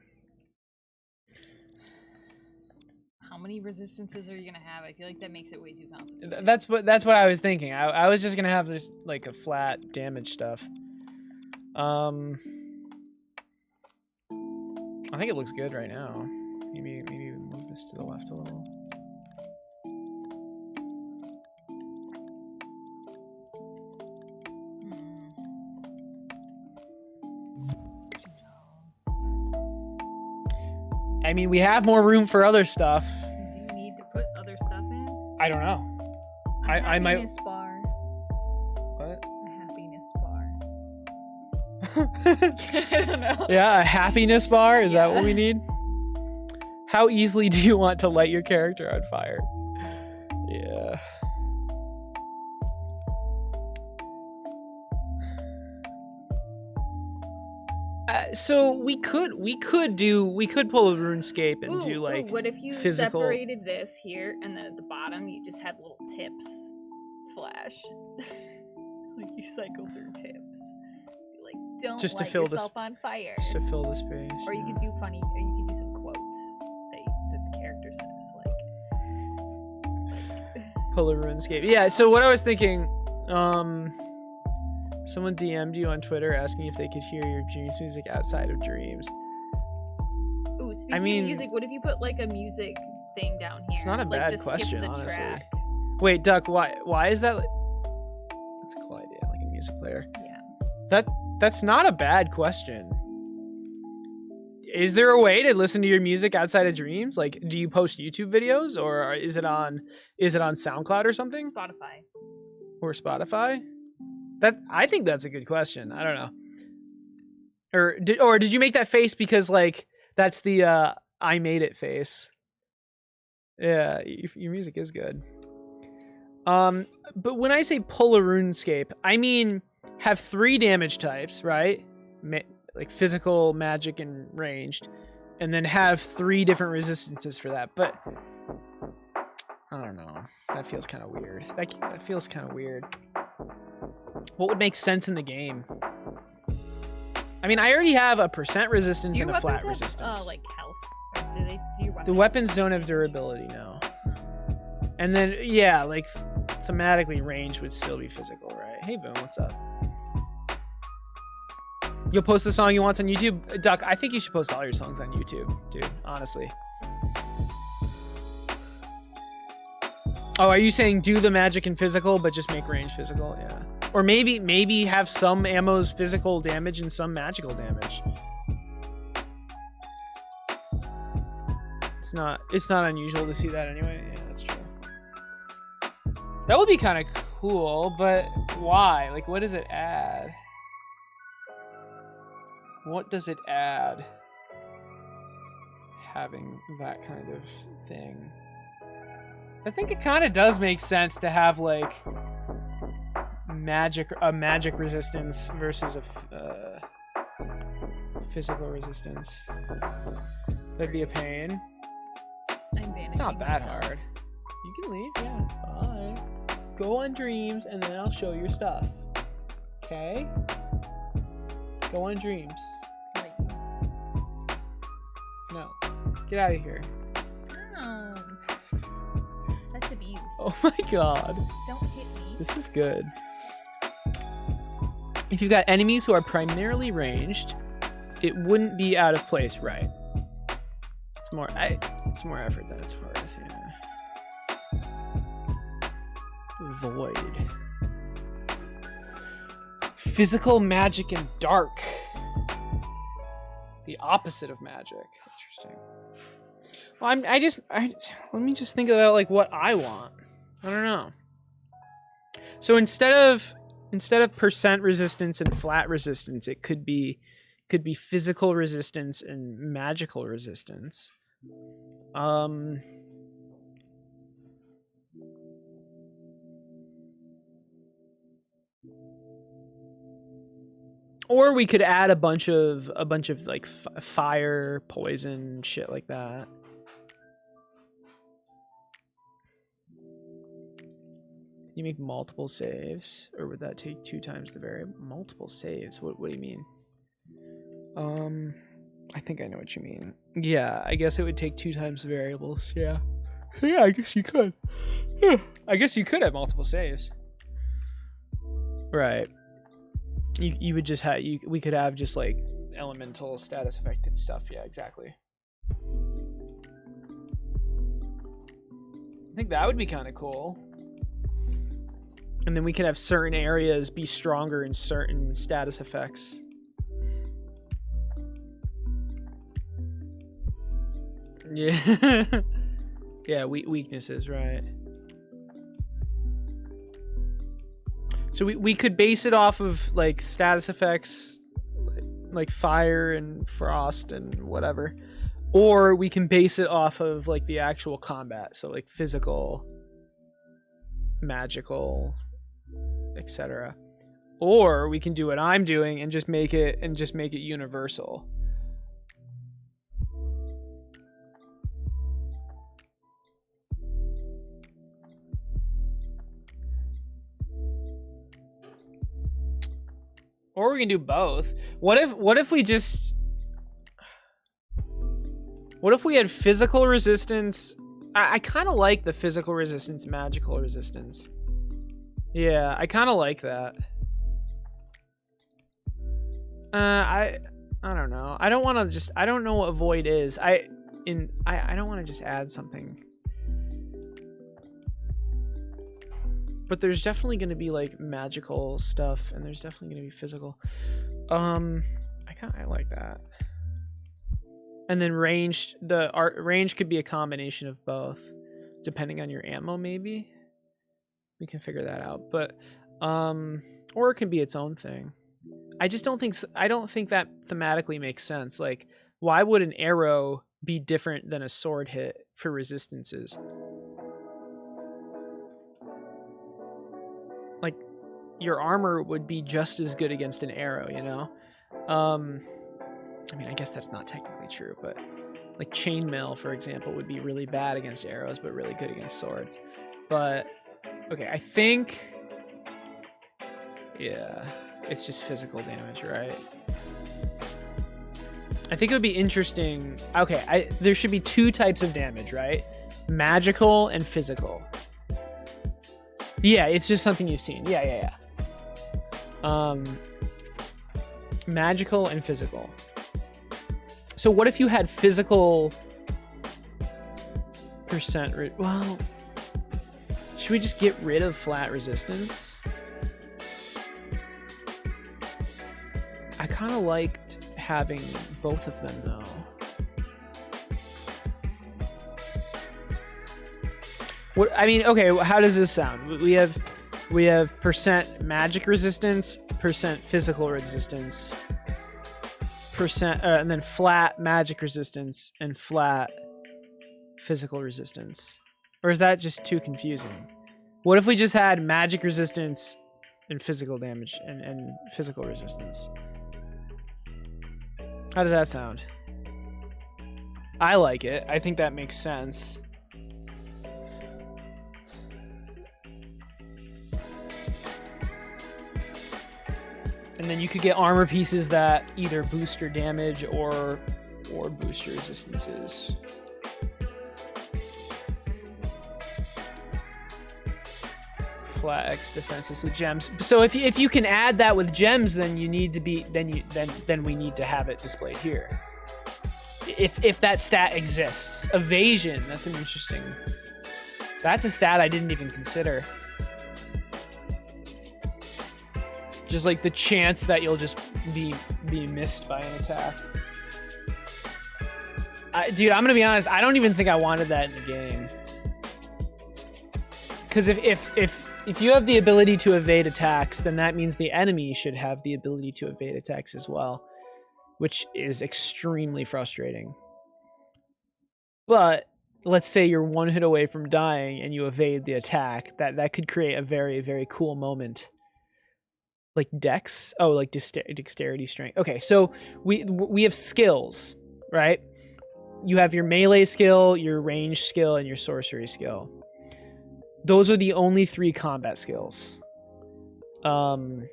How many resistances are you gonna have? I feel like that makes it way too complicated. That's what I was thinking. I was just gonna have this like a flat damage stuff. I think it looks good right now. Maybe move this to the left a little. I mean, we have more room for other stuff. Do you need to put other stuff in? I don't know. I might. Happiness bar. What? A happiness bar. I don't know. Yeah, a happiness bar? Is that what we need? How easily do you want to light your character on fire? Yeah. So we could pull a RuneScape and do like what if you physical... separated this here and then at the bottom you just had little tips flash. Like you cycle through tips. Like don't just to light fill yourself on fire. Just to fill the space. Or you could do funny, or you could do some quotes that the character says, like pull a RuneScape. Yeah, so what I was thinking, someone DM'd you on Twitter asking if they could hear your dreams music outside of dreams. Ooh, speaking of music, what if you put like a music thing down here? It's not a like, bad to skip question, the honestly. track? Wait, Duck, why is that? That's a cool idea, like a music player. Yeah. That's not a bad question. Is there a way to listen to your music outside of dreams? Like, do you post YouTube videos, or is it on SoundCloud or something? Spotify. Or Spotify? I think that's a good question. I don't know. Or did you make that face because like that's the I made it face? Yeah, your music is good. But when I say pull a RuneScape, I mean have 3 damage types, right? Like physical, magic, and ranged, and then have 3 different resistances for that. But I don't know. That feels kind of weird. That feels kind of weird. What would make sense in the game? I mean, I already have a % resistance and a flat resistance. Like health? Or do your weapons? The weapons don't have durability, no. And then, yeah, like thematically, range would still be physical, right? Hey, Boom, what's up? You'll post the song you want on YouTube? Duck, I think you should post all your songs on YouTube, dude, honestly. Oh, are you saying do the magic and physical, but just make range physical? Yeah. Or maybe have some ammo's physical damage and some magical damage. It's not unusual to see that anyway. Yeah, that's true. That would be kind of cool, but why? Like, what does it add? What does it add? Having that kind of thing. I think it kind of does make sense to have like a magic resistance versus a physical resistance. That'd be a pain. It's not that hard. You can leave, yeah. Bye. Go on dreams, and then I'll show your stuff. Okay? Go on dreams. No. Get out of here. No. That's abuse. Oh my god. Don't hit me. This is good. If you've got enemies who are primarily ranged, it wouldn't be out of place, right? It's more effort than it's worth, yeah. Void. Physical magic and dark. The opposite of magic. Interesting. Well, let me just think about like what I want. I don't know. So instead of % resistance and flat resistance, it could be physical resistance and magical resistance. Or we could add a bunch of like fire, poison, shit like that. Can you make multiple saves, or would that take 2 times the variable? Multiple saves. What do you mean? I think I know what you mean. Yeah, I guess it would take 2 times the variables. Yeah. So yeah, I guess you could. I guess you could have multiple saves. Right. You would just have we could have just like elemental status affected stuff. Yeah, exactly. I think that would be kind of cool. And then we could have certain areas be stronger in certain status effects. Yeah. Yeah, weaknesses, right. So we could base it off of like status effects like fire and frost and whatever. Or we can base it off of like the actual combat, so like physical, magical, etc. Or we can do what I'm doing and just make it universal. Or we can do both. What if we had physical resistance? I kind of like the physical resistance, magical resistance. Yeah, I kind of like that. I don't know. I don't know what void is. I don't want to just add something. But there's definitely going to be like magical stuff, and there's definitely going to be physical. I like that. And then range could be a combination of both, depending on your ammo. Maybe we can figure that out. But or it can be its own thing. I don't think that thematically makes sense. Like, why would an arrow be different than a sword hit for resistances? Like, your armor would be just as good against an arrow, you know? I mean, I guess that's not technically true, but Like chainmail, for example, would be really bad against arrows, but really good against swords. But, okay, I think... Yeah, it's just physical damage, right? I think it would be interesting... Okay, there should be 2 types of damage, right? Magical and physical. Yeah, it's just something you've seen. Yeah. Magical and physical. So what if you had physical percent? Well, should we just get rid of flat resistance? I kind of liked having both of them though. What I mean, okay, how does this sound? We have percent magic resistance, percent physical resistance. And then flat magic resistance and flat physical resistance. Or is that just too confusing? What if we just had magic resistance and physical damage and physical resistance? How does that sound? I like it. I think that makes sense. And then you could get armor pieces that either boost your damage or boost your resistances. Flat X defenses with gems. So if you can add that with gems, then you need to be then we need to have it displayed here. If that stat exists. Evasion, that's an interesting. That's a stat I didn't even consider. Just like the chance that you'll just be missed by an attack. Dude, I'm gonna be honest. I don't even think I wanted that in the game. Because if you have the ability to evade attacks, then that means the enemy should have the ability to evade attacks as well, which is extremely frustrating. But let's say you're one hit away from dying and you evade the attack. That could create a very, very cool moment. Like dex? Oh, like dexterity, strength. Okay, so we have skills, right? You have your melee skill, your range skill, and your sorcery skill. Those are the only 3 combat skills. So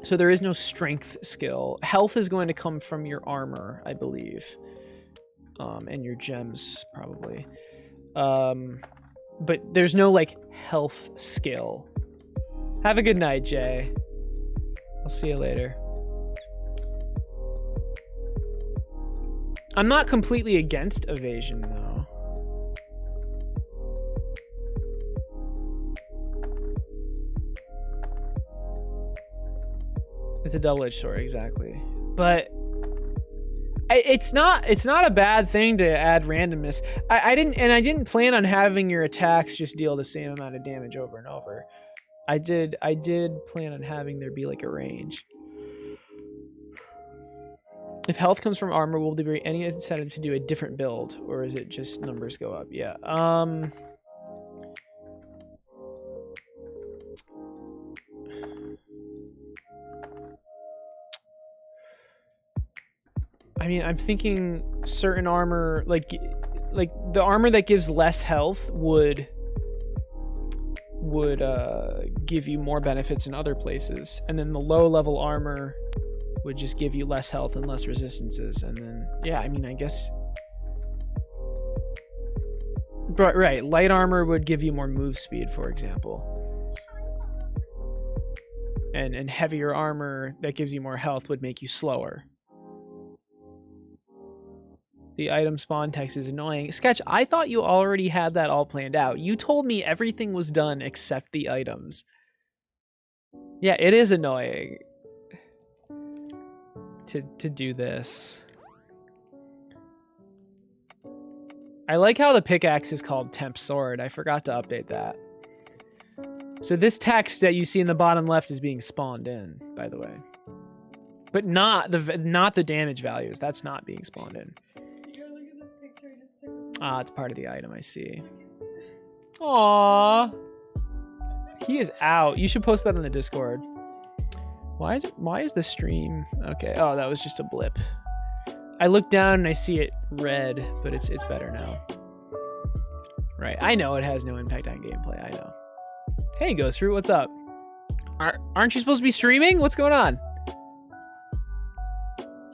there is no strength skill. Health is going to come from your armor, I believe. And your gems, probably. But there's no, like, health skill. Have a good night, Jay. I'll see you later. I'm not completely against evasion, though. It's a double-edged sword, exactly. But it's not a bad thing to add randomness. I didn't plan on having your attacks just deal the same amount of damage over and over. I did plan on having there be like a range. If health comes from armor, will there be any incentive to do a different build, or is it just numbers go up? Yeah. I mean, I'm thinking certain armor, like the armor that gives less health would give you more benefits in other places, and then the low level armor would just give you less health and less resistances, and then yeah, I mean, I guess, but right, light armor would give you more move speed, for example, and heavier armor that gives you more health would make you slower. The item spawn text is annoying. Sketch, I thought you already had that all planned out. You told me everything was done except the items. Yeah, it is annoying to do this. I like how the pickaxe is called Temp Sword. I forgot to update that. So this text that you see in the bottom left is being spawned in, by the way. But not the damage values. That's not being spawned in. Ah, it's part of the item, I see. Aww. He is out. You should post that on the Discord. Why is the stream? Okay. Oh, that was just a blip. I look down and I see it red, but it's better now. Right, I know it has no impact on gameplay, I know. Hey, Ghost Fruit, what's up? Aren't you supposed to be streaming? What's going on?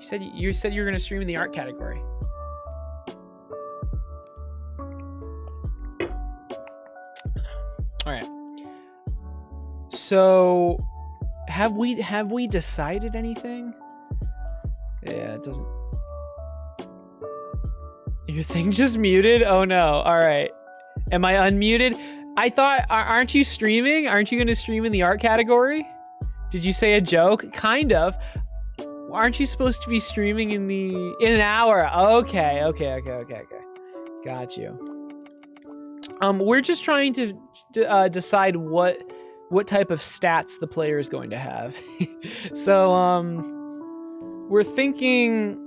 You said you were going to stream in the art category. All right. So, have we decided anything? Yeah, it doesn't. Your thing just muted? Oh no. All right. Am I unmuted? I thought, aren't you streaming? Aren't you going to stream in the art category? Did you say a joke? Kind of. Aren't you supposed to be streaming in an hour? Okay. Got you. We're just trying to decide what type of stats the player is going to have. So, we're thinking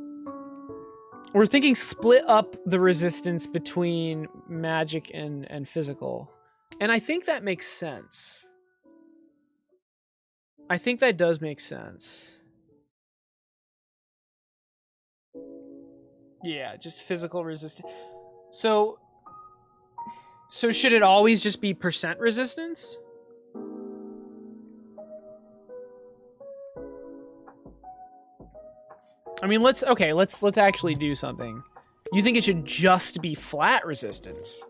split up the resistance between magic and physical. And I think that makes sense. I think that does make sense. Yeah, just physical resistance. So should it always just be percent resistance? I mean, let's actually do something. You think it should just be flat resistance?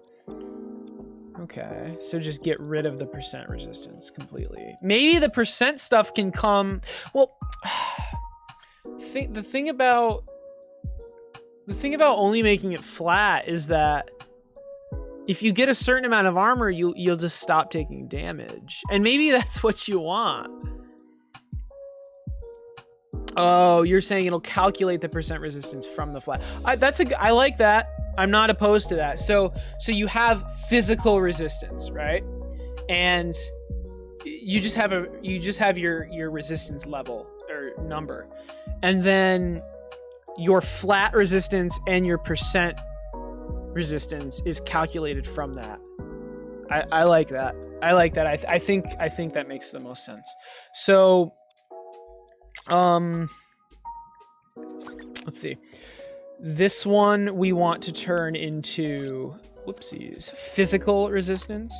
Okay, so just get rid of the percent resistance completely. Maybe the percent stuff can come. Well, the thing about only making it flat is that if you get a certain amount of armor, you'll just stop taking damage, and maybe that's what you want. Oh, you're saying it'll calculate the percent resistance from the flat. I like that. I'm not opposed to that. So you have physical resistance, right? And you just have your resistance level or number, and then your flat resistance and your percent resistance is calculated from that. I like that. I think that makes the most sense. So, let's see. This one we want to turn into, whoopsies, physical resistance.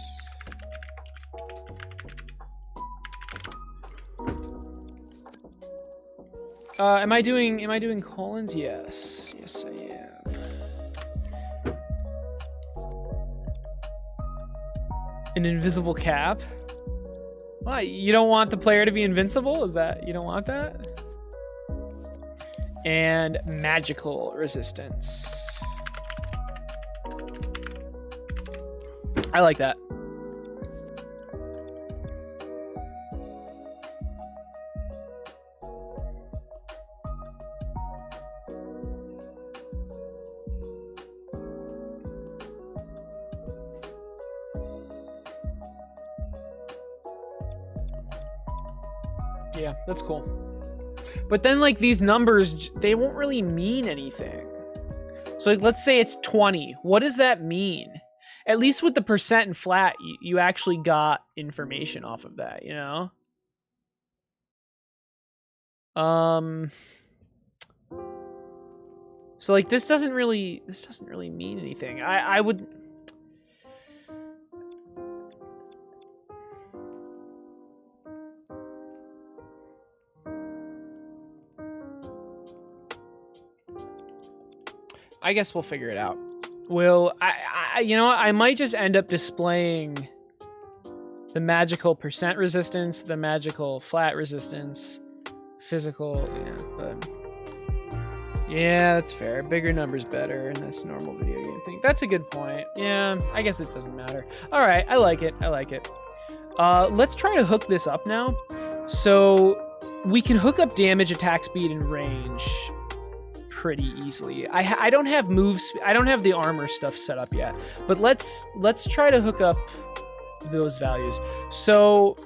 Am I doing colons? Yes, I am. An invisible cap? Why? You don't want the player to be invincible? Is that, you don't want that? And magical resistance. I like that. Yeah, that's cool. But then, like, these numbers, they won't really mean anything. So, like, let's say it's 20. What does that mean? At least with the percent and flat, you actually got information off of that, you know? So, like, this doesn't really mean anything. I would... I guess we'll figure it out. You know what? I might just end up displaying the magical percent resistance, the magical flat resistance, physical, but yeah, that's fair. Bigger numbers better, and that's normal video game thing. That's a good point. Yeah, I guess it doesn't matter. All right, I like it. Let's try to hook this up now. So we can hook up damage, attack speed, and range pretty easily. I don't have moves. I don't have the armor stuff set up yet, but let's try to hook up those values. So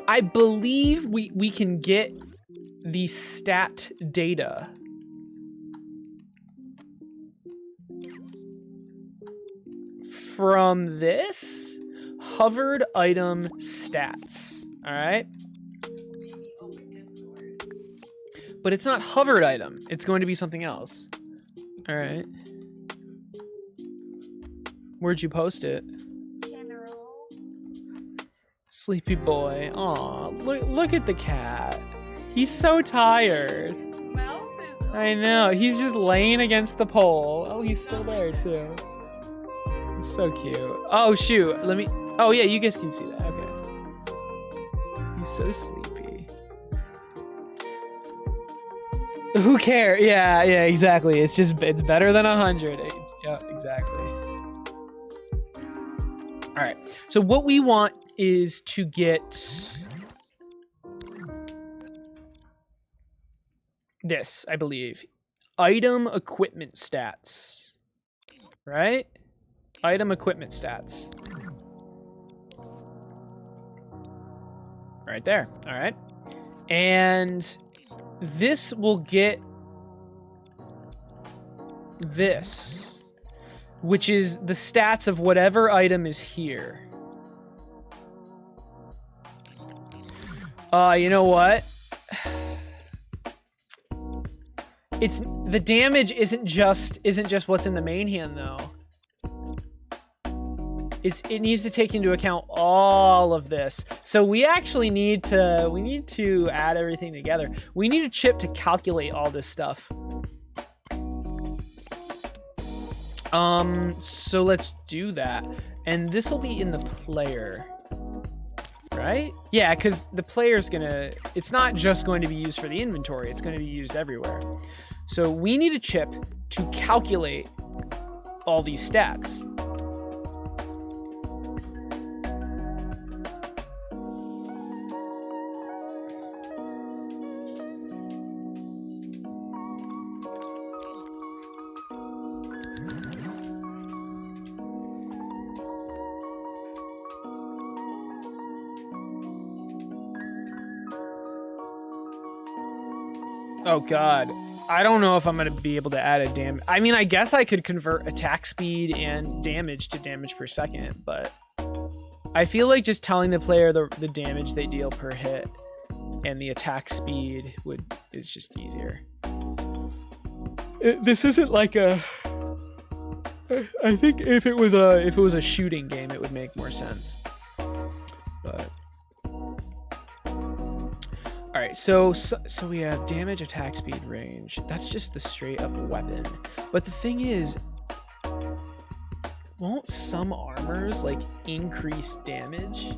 I believe we can get the stat data from this hovered item stats. All right. But it's not hovered item. It's going to be something else. All right. Where'd you post it? General. Sleepy boy. Aw, look at the cat. He's so tired. His mouth is I know. He's just laying against the pole. Oh, he's still there too. It's so cute. Oh shoot. Let me. Oh yeah, you guys can see that. Okay. He's so sleepy. Who cares? Yeah, exactly. It's better than 100. Yeah, exactly. All right. So what we want is to get this, I believe. Item equipment stats. Right? Item equipment stats. Right there. All right. And this will get this, which is the stats of whatever item is here. You know what? It's the damage isn't just what's in the main hand though. It needs to take into account all of this. So we actually need to add everything together. We need a chip to calculate all this stuff. So let's do that. And this will be in the player. Right? Yeah, because the player's it's not just going to be used for the inventory, it's going to be used everywhere. So we need a chip to calculate all these stats. Oh god, I don't know if I'm gonna be able to add a damage. I mean, I guess I could convert attack speed and damage to damage per second, but I feel like just telling the player the damage they deal per hit and the attack speed is just easier. This isn't like a. I think if it was a shooting game, it would make more sense. But. All right, so we have damage, attack speed, range. That's just the straight up weapon. But the thing is, won't some armors like increase damage?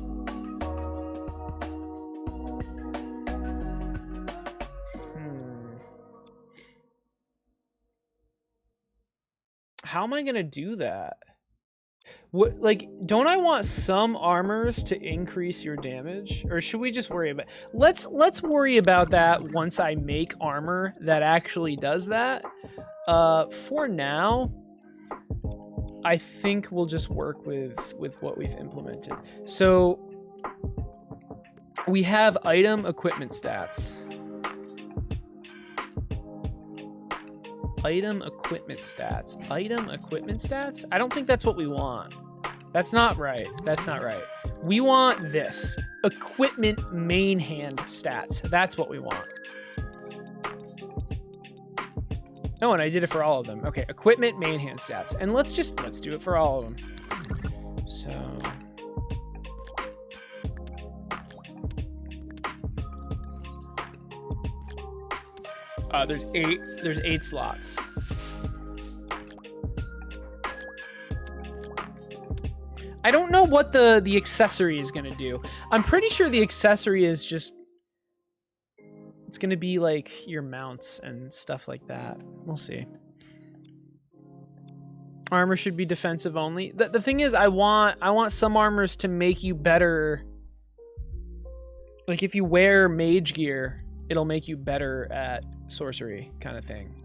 How am I gonna do that? What, like, don't I want some armors to increase your damage, or should we just worry about? Let's worry about that once I make armor that actually does that. For now, I think we'll just work with what we've implemented. So we have item equipment stats. Item equipment stats. Item equipment stats? I don't think that's what we want. That's not right. That's not right. We want this. Equipment main hand stats. That's what we want. Oh, and I did it for all of them. Okay, equipment main hand stats. And let's do it for all of them. So there's eight slots. I don't know what the accessory is gonna do. I'm pretty sure the accessory is just, it's gonna be like your mounts and stuff like that. We'll see. Armor should be defensive only. The thing is, I want some armors to make you better. Like if you wear mage gear, it'll make you better at sorcery kind of thing.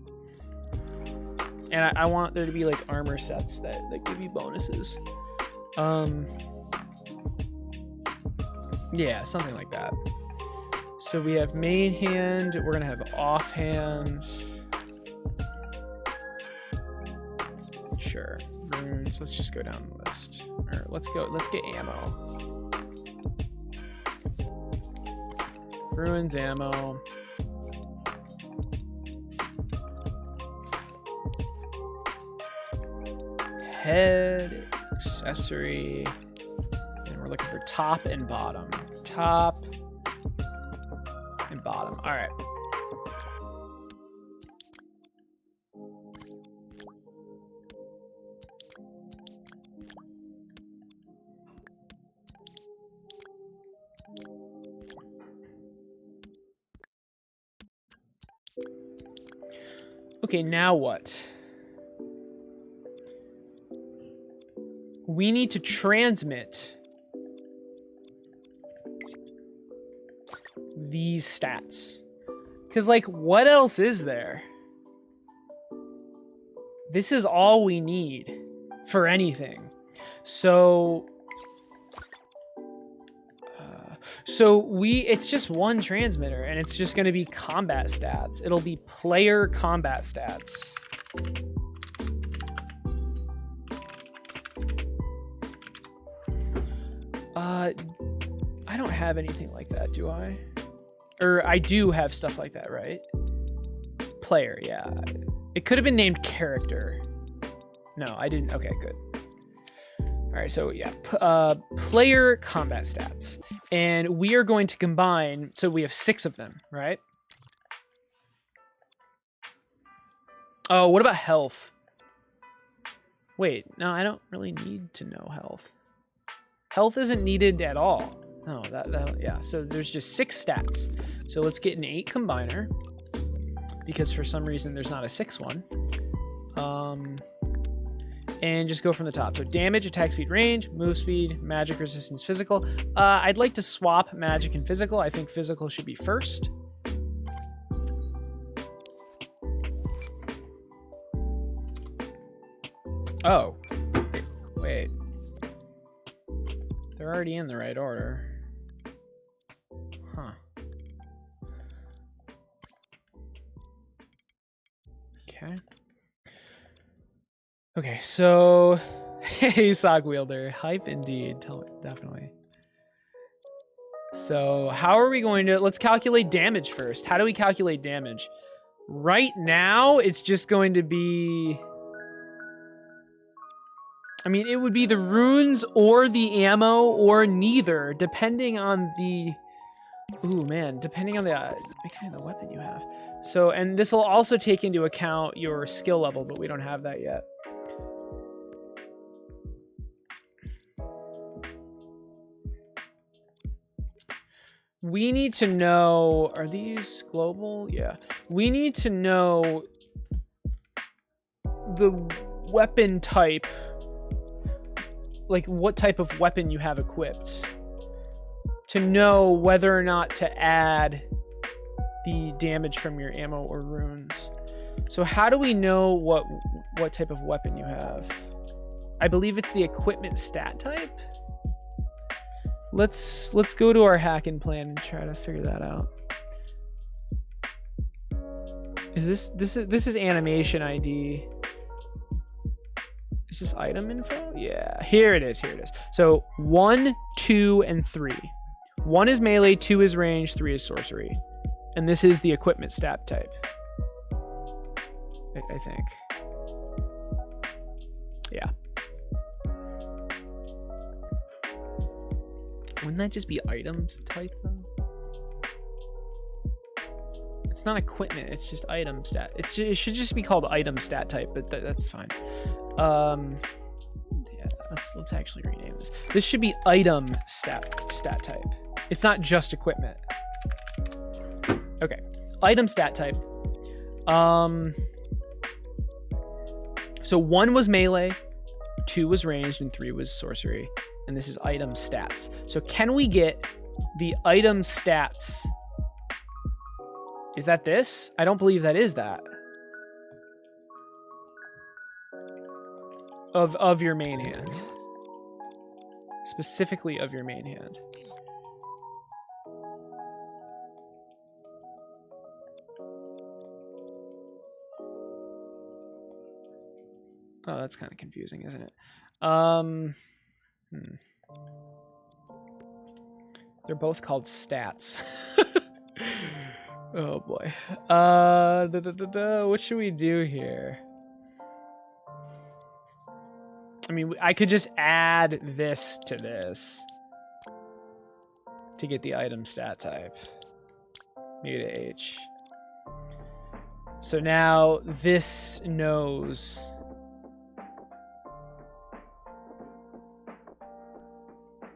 And I want there to be like armor sets that give you bonuses. Yeah, something like that. So we have main hand, we're gonna have off hand. Sure. Runes, let's just go down the list. Or let's get ammo. Ruins, ammo. head, accessory, and we're looking for top and bottom. Top and bottom. All right. Okay, now what? We need to transmit these stats. Because, like, what else is there? This is all we need for anything. So it's just one transmitter, and it's just going to be combat stats. It'll be player combat stats. I don't have anything like that, do I? Or I do have stuff like that, right? Player, yeah. It could have been named character. No, I didn't. Okay, good. All right, so yeah, player combat stats. And we are going to combine, so we have 6 of them, right? Oh, what about health? Wait, no, I don't really need to know health. Health isn't needed at all. No, yeah, so there's just 6 stats. So let's get an 8 combiner, because for some reason there's not a 6 one. And just go from the top. So damage, attack speed, range, move speed, magic resistance, physical. I'd like to swap magic and physical. I think physical should be first. Oh, wait. They're already in the right order. Huh. Okay. Okay, so hey, sock wielder, hype indeed, definitely. So how are we going to, let's calculate damage first. How do we calculate damage? Right now, it's just going to be, I mean, it would be the runes or the ammo or neither, depending on the, ooh man, depending on the kind of the weapon you have. So, and this will also take into account your skill level, but we don't have that yet. We need to know, are these global? Yeah. We need to know the weapon type, like what type of weapon you have equipped, to know whether or not to add the damage from your ammo or runes. So how do we know what type of weapon you have? I believe it's the equipment stat type. Let's go to our hacking plan and try to figure that out. Is this is animation ID? Is this item info? Yeah, here it is. Here it is. So 1, 2, and 3. 1 is melee, 2 is range, 3 is sorcery, and this is the equipment stat type. I think. Yeah. Wouldn't that just be items type though? It's not equipment, it's just item stat. It should just be called item stat type, but that's fine. Yeah, let's actually rename this. This should be item stat type. It's not just equipment. Okay, item stat type. So 1 was melee, 2 was ranged, and 3 was sorcery. And this is item stats. So can we get the item stats? Is that this? I don't believe that is that. Of your main hand. Specifically of your main hand. Oh, that's kind of confusing, isn't it? They're both called stats. Oh boy. What should we do here? I mean, I could just add this to get the item stat type. Make it a H. So now this knows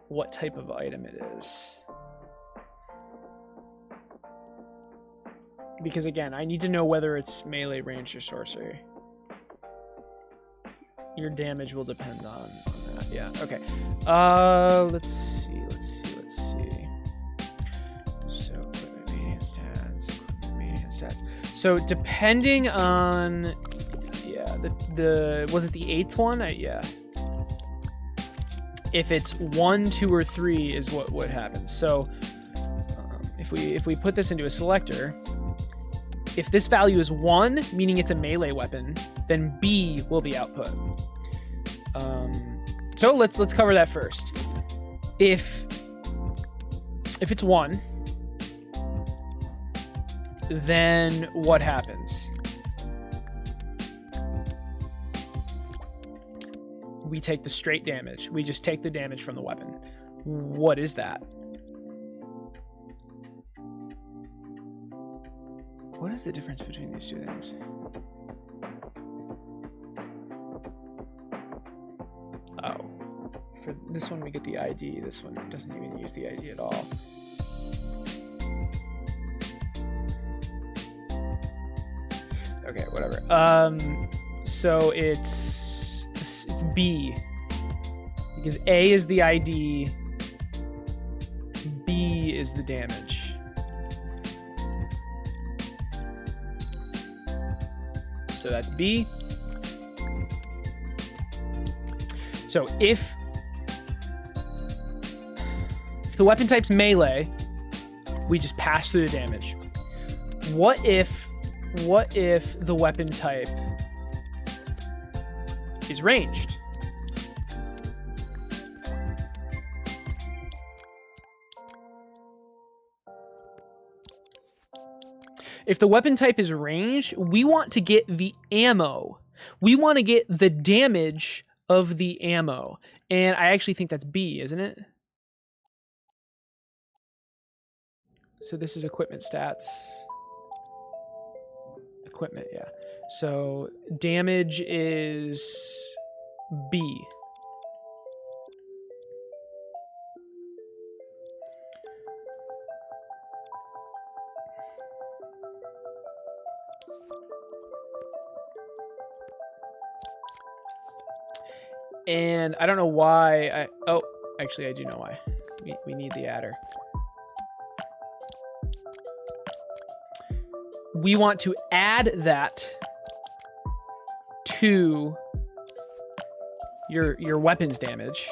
what type of item it is. Because again, I need to know whether it's melee, ranged, or sorcery. Your damage will depend on that. Yeah, okay. Let's see. So, equipment stats. So, depending on, yeah, the was it the 8th one? Yeah. If it's 1, 2, or 3 is what happens. So, if we put this into a selector, if this value is 1, meaning it's a melee weapon, then B will be output. So let's cover that first. If it's 1, then what happens? We take the straight damage. We just take the damage from the weapon. What is that? What is the difference between these two things? Oh. For this one, we get the ID. This one doesn't even use the ID at all. Okay, whatever. So it's B. Because A is the ID, B is the damage. So that's B. So if the weapon type's melee, we just pass through the damage. What if the weapon type is ranged? If the weapon type is ranged, we want to get the ammo. We want to get the damage of the ammo. And I actually think that's B, isn't it? So this is equipment stats. Equipment, yeah. So damage is B. And I don't know why actually I do know why. We need the adder. We want to add that to your weapon's damage.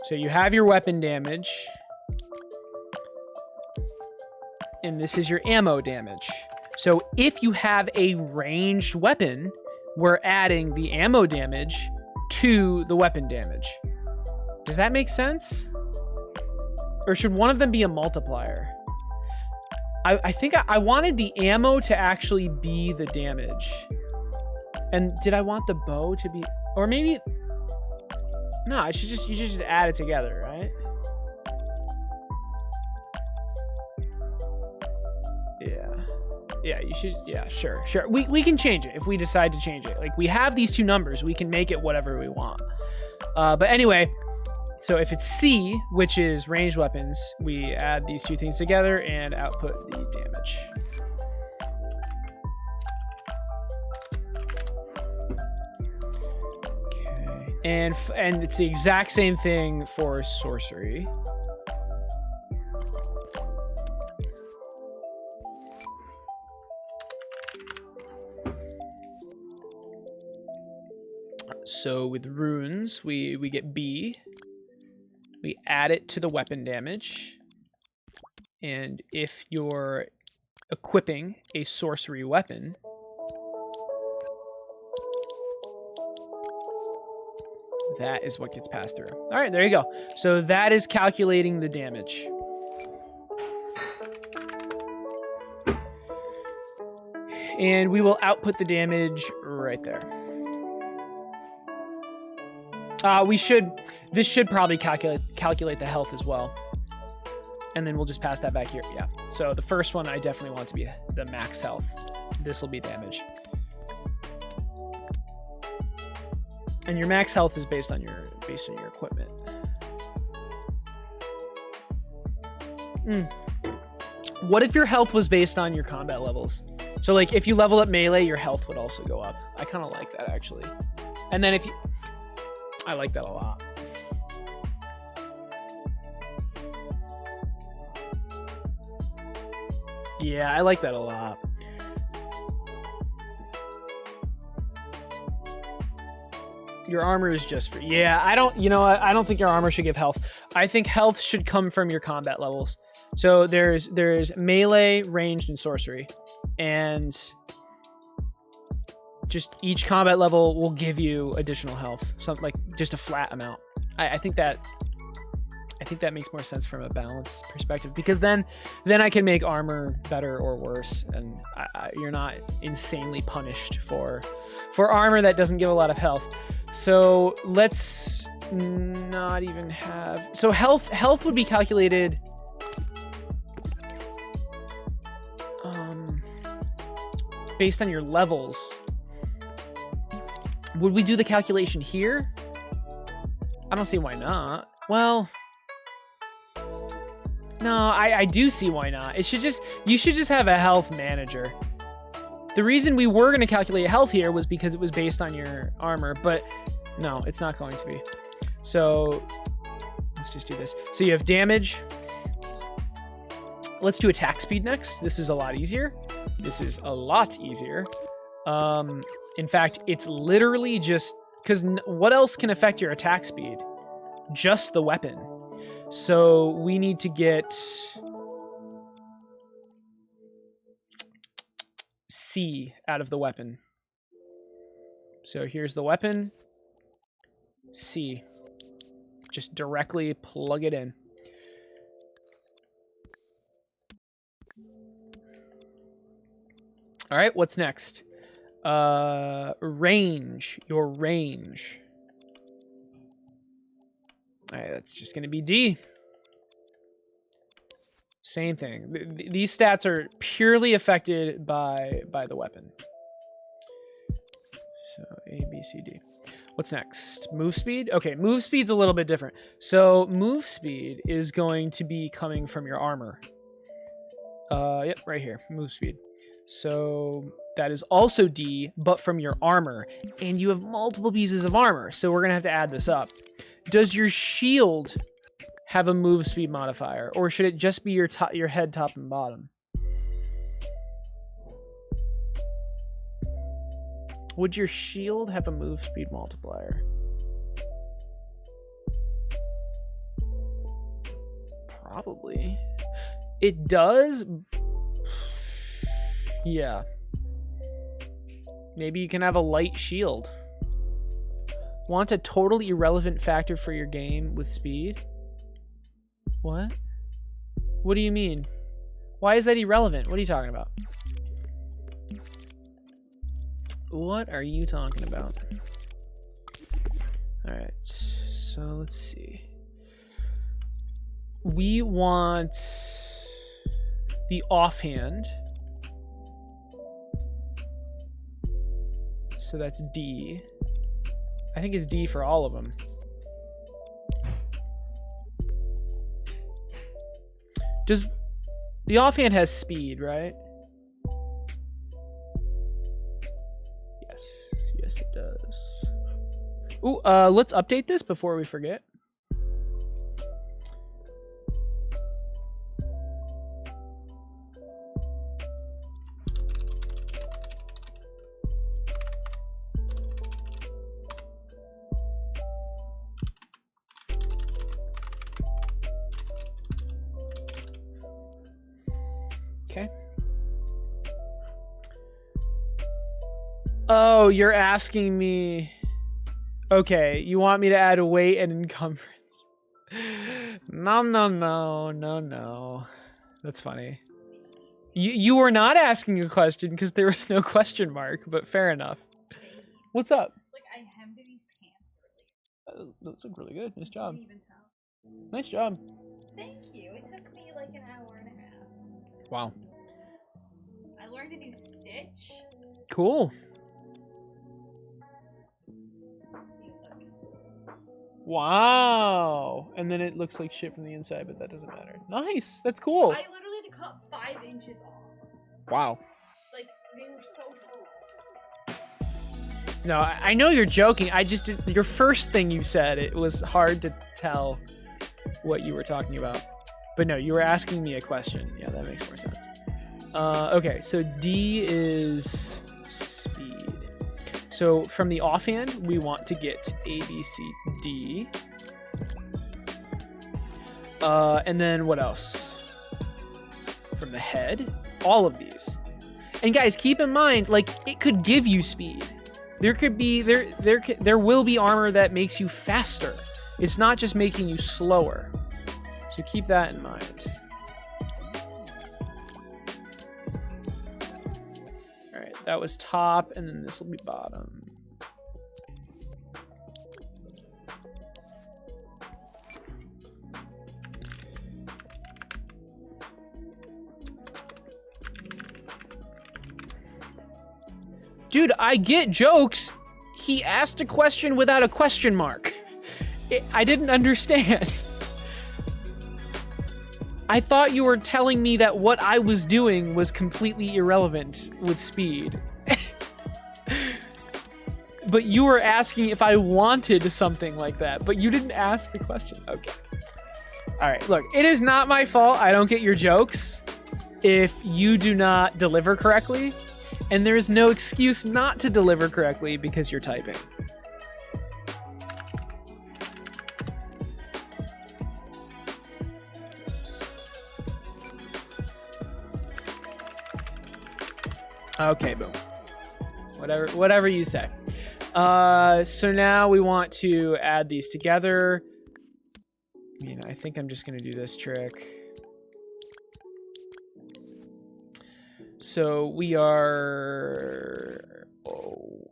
So you have your weapon damage, and this is your ammo damage. So if you have a ranged weapon, we're adding the ammo damage to the weapon damage. Does that make sense? Or should one of them be a multiplier? I think I wanted the ammo to actually be the damage. And did I want the bow to be, or maybe, no, you should just add it together, right? Yeah, you should, yeah, sure. We can change it if we decide to change it. Like, we have these two numbers, we can make it whatever we want. But anyway, so if it's C, which is ranged weapons, we add these two things together and output the damage. Okay, and it's the exact same thing for sorcery. So with runes, we get B. We add it to the weapon damage. And if you're equipping a sorcery weapon, that is what gets passed through. All right, there you go. So that is calculating the damage. And we will output the damage right there. This should probably calculate the health as well. And then we'll just pass that back here. Yeah. So the first one I definitely want to be the max health. This will be damage. And your max health is based on your equipment. What if your health was based on your combat levels? So like if you level up melee, your health would also go up. I kind of like that actually. And then I like that a lot. Yeah, I like that a lot. Your armor is just for... Yeah, I don't think your armor should give health. I think health should come from your combat levels. So there's melee, ranged, and sorcery. And just each combat level will give you additional health. Something like just a flat amount. I think that makes more sense from a balance perspective, because then I can make armor better or worse, and you're not insanely punished for armor that doesn't give a lot of health. So let's not even have... So health would be calculated based on your levels. Would we do the calculation here? I don't see why not. Well, no, I do see why not. You should just have a health manager. The reason we were going to calculate health here was because it was based on your armor, but no, it's not going to be. So let's just do this. So you have damage. Let's do attack speed next. This is a lot easier. In fact, it's literally just... Because what else can affect your attack speed? Just the weapon. So we need to get C out of the weapon. So here's the weapon. C. Just directly plug it in. All right, what's next? Range. Your range. All right, that's just going to be D. Same thing. These stats are purely affected by the weapon. So A, B, C, D. What's next? Move speed? Okay, move speed's a little bit different. So move speed is going to be coming from your armor. Yep, right here. Move speed. So that is also D, but from your armor. And you have multiple pieces of armor, so we're going to have to add this up. Does your shield have a move speed modifier, or should it just be your head, top, and bottom? Would your shield have a move speed multiplier? Probably. It does. Yeah. Maybe you can have a light shield. Want a totally irrelevant factor for your game with speed? What? What do you mean? Why is that irrelevant? What are you talking about? What are you talking about? Alright, so let's see. We want the offhand. So that's D. I think it's D for all of them. Does the offhand has speed, right? Yes, it does. Ooh, let's update this before we forget. Okay. Oh, you're asking me. Okay, you want me to add a weight and encumbrance. No. That's funny. You were not asking a question because there was no question mark, but fair enough. What's up? Like, I hemmed these pants Those look really good. Nice job. Can't even tell. Nice job. Thank you. It took me like an hour and a half. Wow. I learned to do stitch. Cool. See, look. Wow. And then it looks like shit from the inside, but that doesn't matter. Nice. That's cool. I literally had to cut 5 inches off. Wow. Like, they were so full. No, I know you're joking. I just did, your first thing you said, it was hard to tell what you were talking about. But no, you were asking me a question. Yeah, that makes more sense. Okay, so D is speed. So from the offhand, we want to get A, B, C, D. And then what else? From the head, all of these. And guys, keep in mind, like, it could give you speed. There could be, there will be armor that makes you faster. It's not just making you slower. So keep that in mind. All right, that was top, and then this will be bottom. Dude, I get jokes. He asked a question without a question mark. I didn't understand. I thought you were telling me that what I was doing was completely irrelevant with speed. But you were asking if I wanted something like that, but you didn't ask the question. Okay. All right, look, it is not my fault I don't get your jokes if you do not deliver correctly. And there's no excuse not to deliver correctly because you're typing. Okay, boom. Whatever you say. So now we want to add these together. I mean, I think I'm just gonna do this trick. So we are,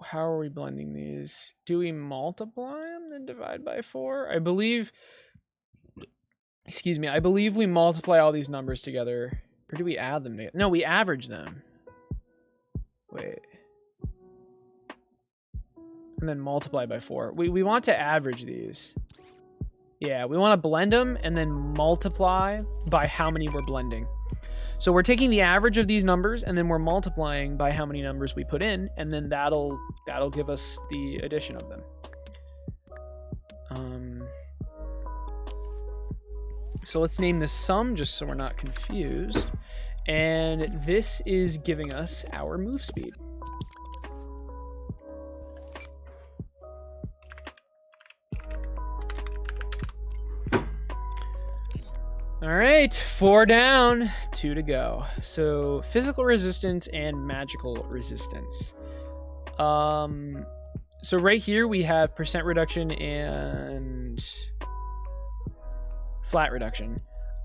how are we blending these? Do we multiply them then divide by 4? I believe, excuse me, I believe we multiply all these numbers together. Or do we add them together? No, we average them. Wait. And then multiply by 4. We want to average these. Yeah, we want to blend them and then multiply by how many we're blending. So we're taking the average of these numbers and then we're multiplying by how many numbers we put in, and then that'll give us the addition of them. So let's name this sum just so we're not confused. And this is giving us our move speed. All right, 4 down, 2 to go. So physical resistance and magical resistance. So right here we have percent reduction and flat reduction.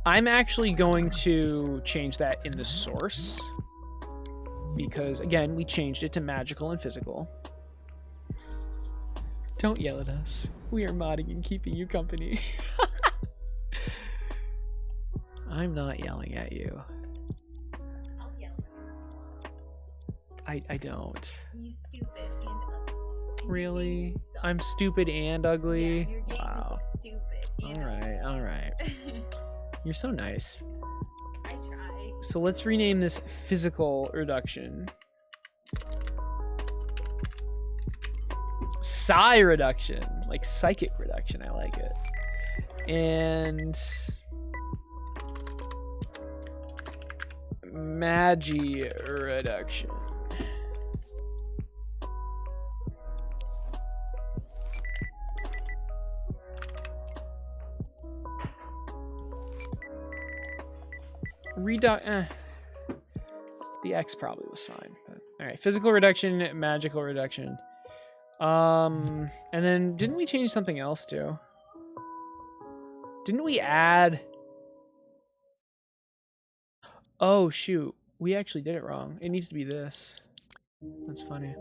I'm actually going to change that in the source because again, we changed it to magical and physical. Don't yell at us. We are modding and keeping you company. I'm not yelling at you. I'll yell. I don't. You stupid and ugly. Really? Your game sucks. I'm stupid and ugly? Yeah, your game Wow. is stupid. And All right. You're so nice. I try. So let's rename this physical reduction. Psi reduction. Like psychic reduction. I like it. And Magi reduction. The X probably was fine. But, all right, physical reduction, magical reduction. And then didn't we change something else too? Didn't we add? Oh shoot, we actually did it wrong. It needs to be this. That's funny.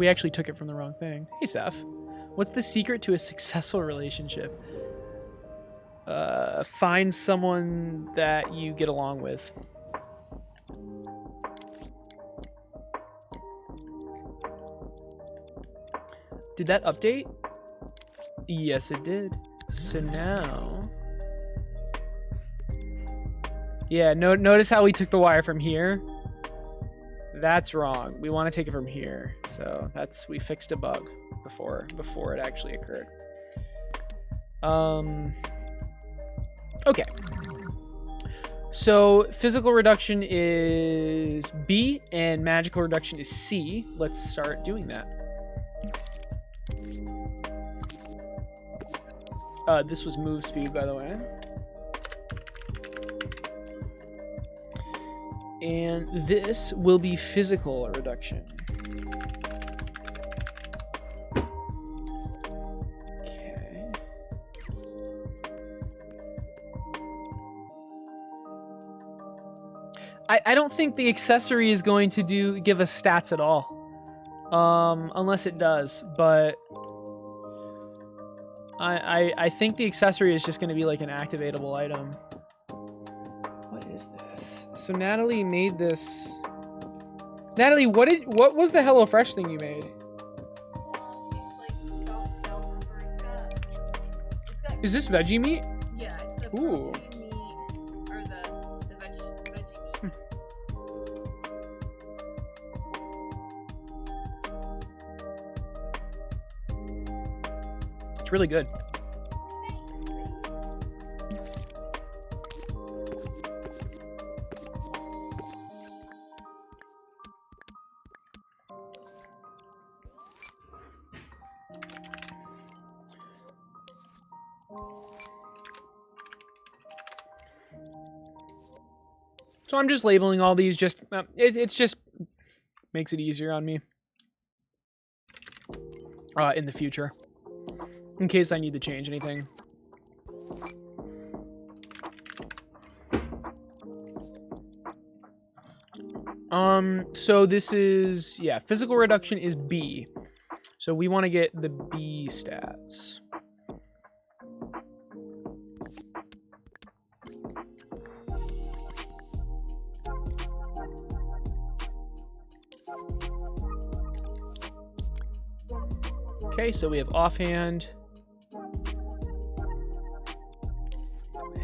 We actually took it from the wrong thing. Hey, Seth. What's the secret to a successful relationship? Find someone that you get along with. Did that update? Yes, it did. So now... Yeah, notice how we took the wire from here? That's wrong. We want to take it from here. So we fixed a bug before it actually occurred. Okay. So physical reduction is B and magical reduction is C. Let's start doing that. This was move speed, by the way. And this will be physical reduction. Okay. I don't think the accessory is going to give us stats at all. Unless it does, but I think the accessory is just going to be like an activatable item. What is this? So Natalie made this. Natalie, what was the HelloFresh thing you made? It's like stuffed bell pepper. It's got. Is this veggie meat? Yeah, it's the Ooh. protein meat or the veggie meat. It's really good. So I'm just labeling all these. Just it's just makes it easier on me in the future, in case I need to change anything. So this is, yeah, physical reduction is B. So we want to get the B stats. Okay, so we have offhand,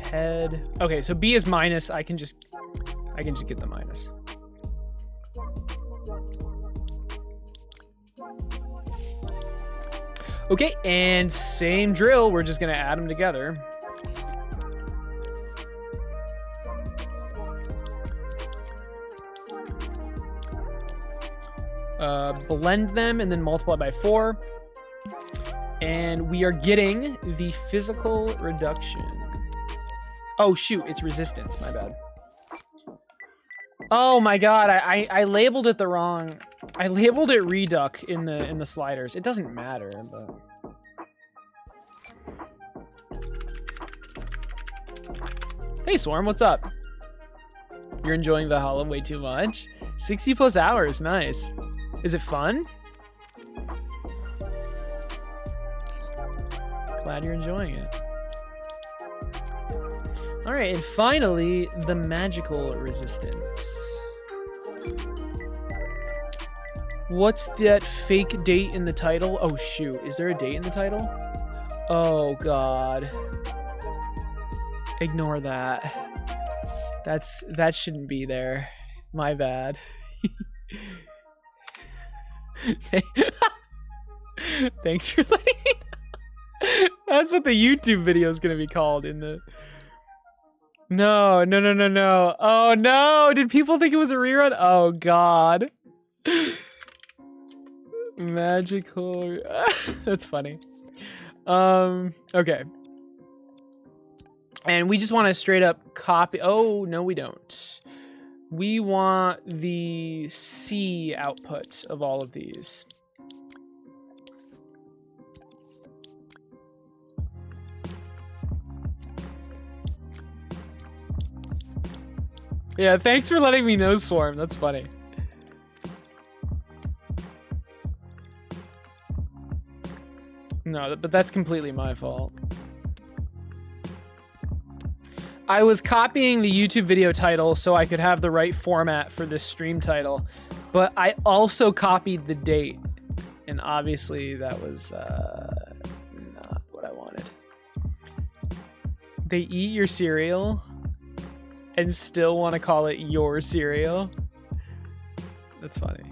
head. Okay, so B is minus. I can just get the minus. Okay, and same drill. We're just gonna add them together. Blend them and then multiply by 4. And we are getting the physical reduction. Oh shoot, it's resistance, my bad. Oh my god, I labeled it the wrong. I labeled it reduc in the sliders. It doesn't matter, but hey Swarm, what's up? You're enjoying Valhalla way too much? 60 plus hours, nice. Is it fun? Glad you're enjoying it. All right, and finally, the magical resistance. What's that fake date in the title? Oh shoot, is there a date in the title? Oh god. Ignore that. That shouldn't be there. My bad. Thanks for letting me know. That's what the YouTube video is gonna be called in the... No. Oh no, did people think it was a rerun? Oh god. Magical... That's funny. Okay. And we just want to straight up copy... Oh, no we don't. We want the C output of all of these. Yeah, thanks for letting me know, Swarm. That's funny. No, but that's completely my fault. I was copying the YouTube video title so I could have the right format for this stream title, but I also copied the date, and obviously that was not what I wanted. They eat your cereal and still want to call it your cereal? That's funny.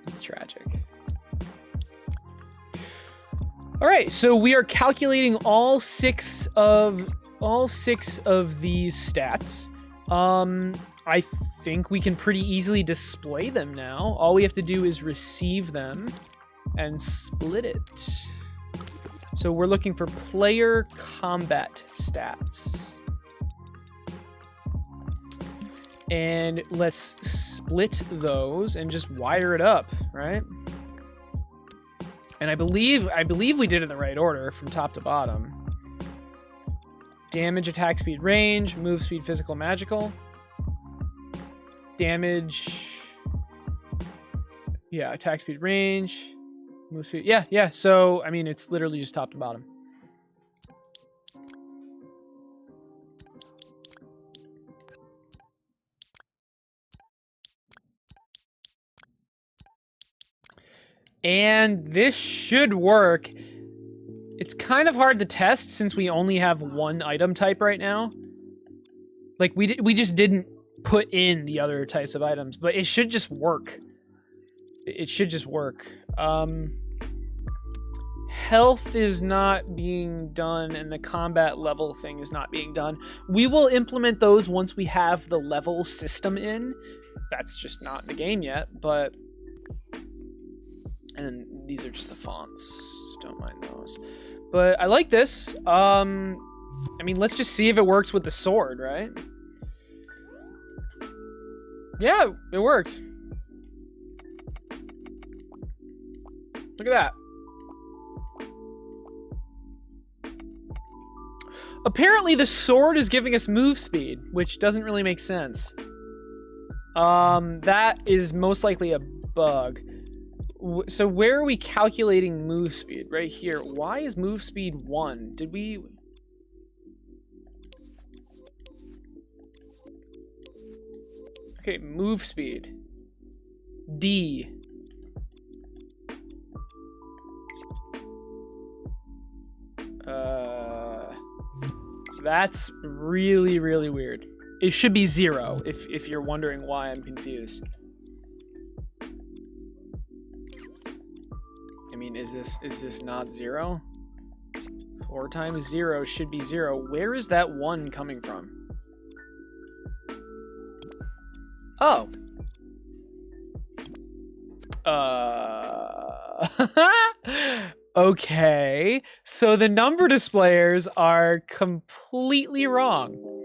It's tragic. All right, so we are calculating all six of these stats. I think we can pretty easily display them now. All we have to do is receive them and split it. So we're looking for player combat stats. And let's split those and just wire it up, right? And I believe we did it in the right order from top to bottom. Damage, attack speed, range, move speed, physical, magical. Damage. Yeah, attack speed, range, move speed. Yeah. So, I mean, it's literally just top to bottom. And this should work. It's kind of hard to test since we only have one item type right now. Like, we just didn't put in the other types of items, but it should just work. It should just work. Health is not being done, and the combat level thing is not being done. We will implement those once we have the level system in. That's just not in the game yet, but... And these are just the fonts, so don't mind those. But I like this. I mean, let's just see if it works with the sword, right? Yeah, it worked. Look at that. Apparently the sword is giving us move speed, which doesn't really make sense. That is most likely a bug. So where are we calculating move speed? Right here. Why is move speed 1? Did we... Okay, move speed. D. That's really, really weird. It should be 0 if you're wondering why I'm confused. I mean, is this not 0? 4 times 0 should be 0. Where is that 1 coming from? Oh. Okay. So the number displayers are completely wrong.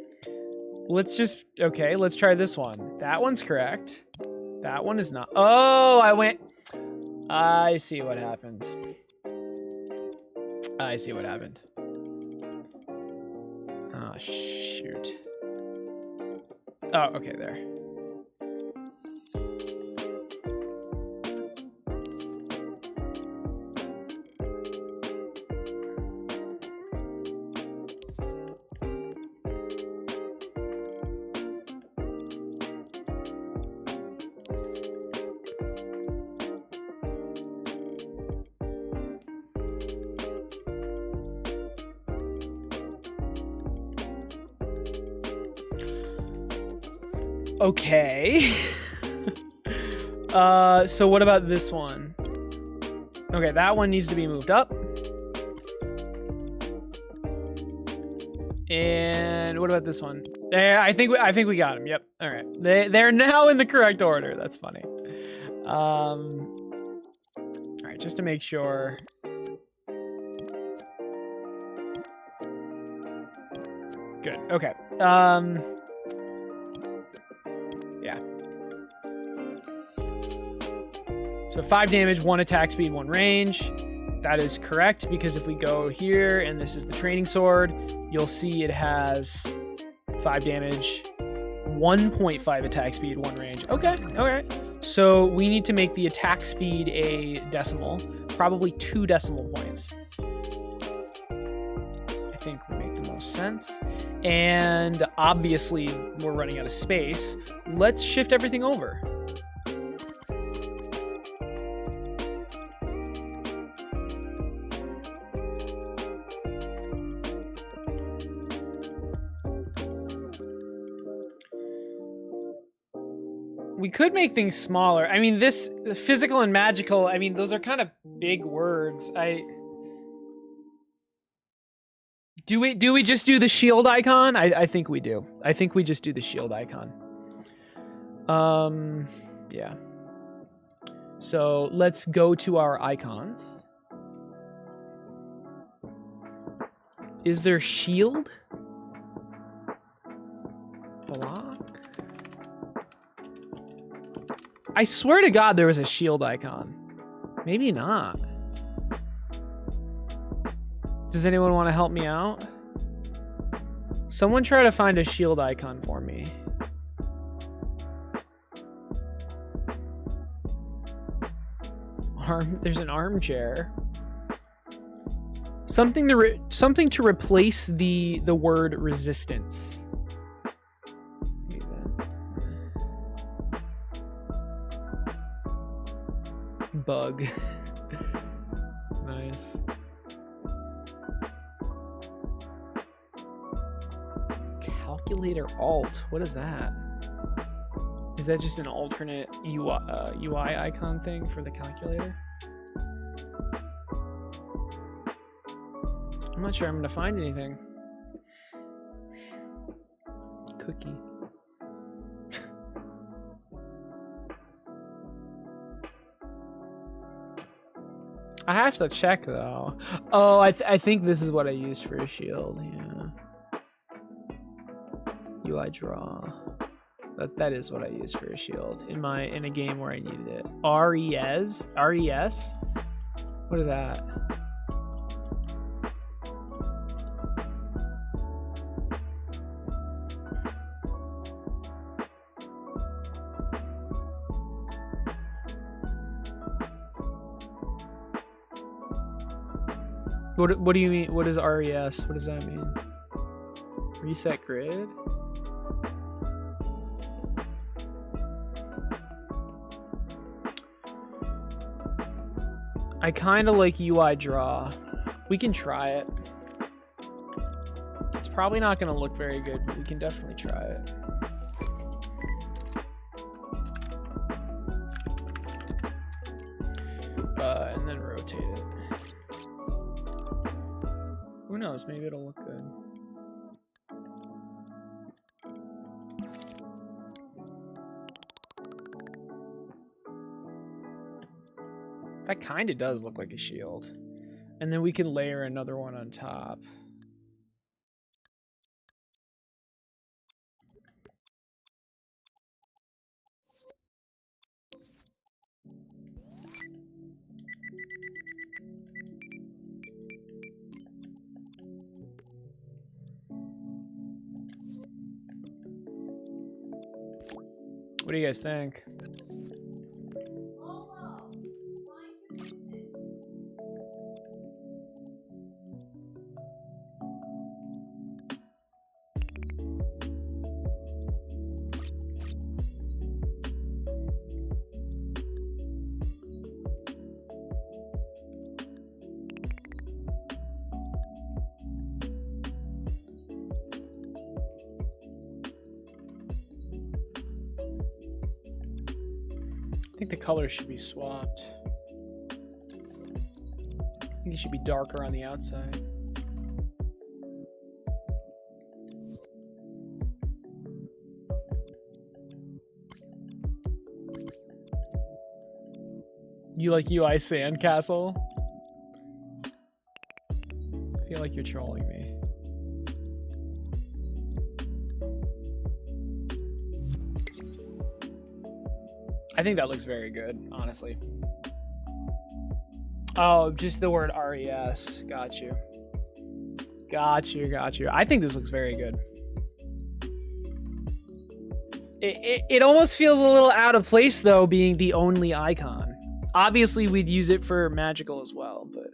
Let's try this one. That one's correct. That one is not. Oh, I see what happened. Oh, shoot. Oh, okay, there. Okay. So what about this one? Okay, that one needs to be moved up. And what about this one? I think we got them. Yep. All right. They're now in the correct order. That's funny. All right, just to make sure. Good. Okay. Yeah. So 5 damage, 1 attack speed, 1 range. That is correct, because if we go here and this is the training sword, you'll see it has 5 damage, 1.5 attack speed, 1 range. Okay, all right. So we need to make the attack speed a decimal. probably 2 decimal points. I think would make the most sense. And obviously, we're running out of space. Let's shift everything over. We could make things smaller. I mean, this physical and magical, I mean, those are kind of big words. Do we just do the shield icon? I think we do. I think we just do the shield icon. Yeah. So let's go to our icons. Is there shield? Block? I swear to God there was a shield icon. Maybe not. Does anyone want to help me out? Someone try to find a shield icon for me. There's an armchair. Something to replace the word resistance. Bug. Nice. Calculator alt. What is that? Is that just an alternate UI icon thing for the calculator? I'm not sure I'm gonna find anything. Cookie. I have to check though. Oh, I think this is what I used for a shield. Yeah. UI draw. That is what I used for a shield in a game where I needed it. RES? RES? What is that? What do you mean? What is RES? What does that mean? Reset grid? I kind of like UI draw. We can try it. It's probably not going to look very good, but we can definitely try it. And then rotate it. Who knows? Maybe it'll look good. That kind of does look like a shield. And then we can layer another one on top. What do you guys think? I think the colors should be swapped. I think it should be darker on the outside. You like UI Sandcastle? I feel like you're trolling me. I think that looks very good, honestly. Oh, just the word RES. Got you. Got you, got you. I think this looks very good. It almost feels a little out of place, though, being the only icon. Obviously, we'd use it for magical as well, but...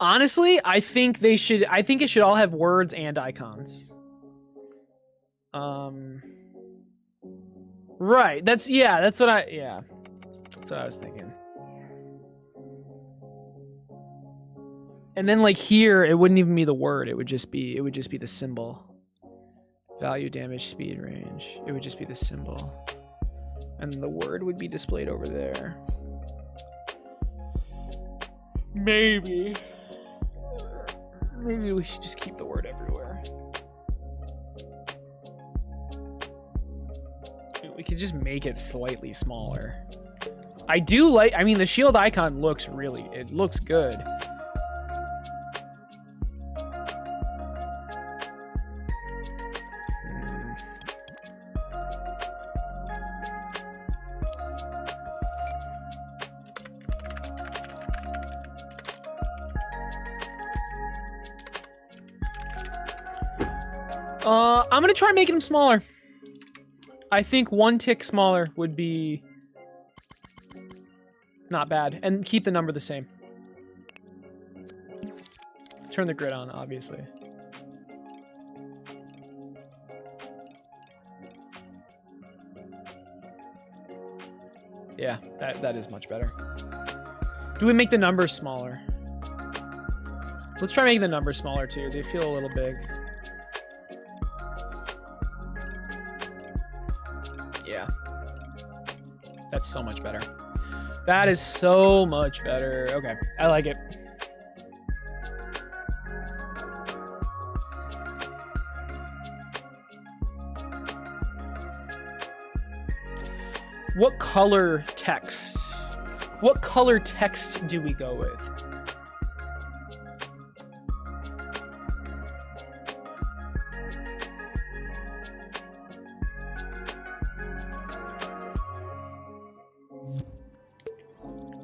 Honestly, I think it should all have words and icons. Right. That's what I was thinking. And then like here, it wouldn't even be the word. It would just be the symbol. Value, damage, speed, range. It would just be the symbol. And the word would be displayed over there. Maybe we should just keep the word everywhere. We could just make it slightly smaller. I mean, the shield icon looks good. I'm gonna try making them smaller. I think 1 tick smaller would be not bad. And keep the number the same. Turn the grid on, obviously. Yeah, that is much better. Do we make the numbers smaller? Let's try making the numbers smaller too. They feel a little big. Yeah. That's so much better. That is so much better. Okay, I like it. What color text? What color text do we go with?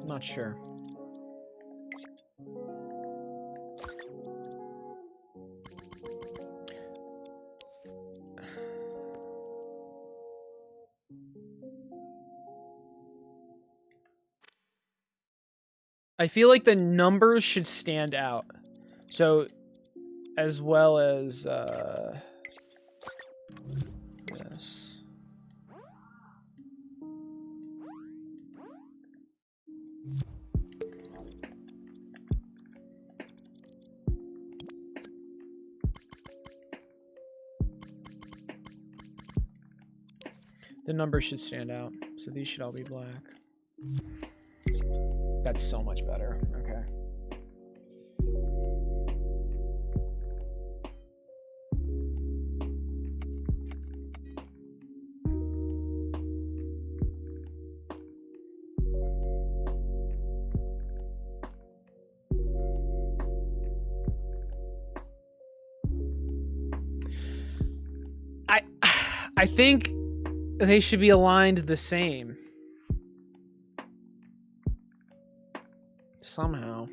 Not sure. I feel like the numbers should stand out. So, as well as this. The numbers should stand out, so these should all be black. That's so much better. Okay. I think they should be aligned the same. Somehow.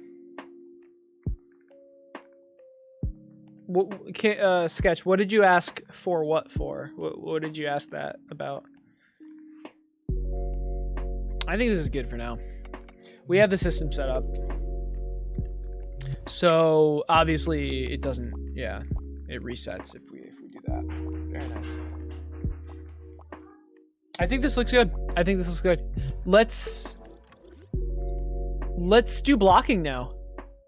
Sketch, what did you ask for what for? What did you ask that about? I think this is good for now. We have the system set up. So obviously it doesn't, yeah, it resets if we do that. Very nice. I think this looks good. I think this looks good. Let's do blocking now.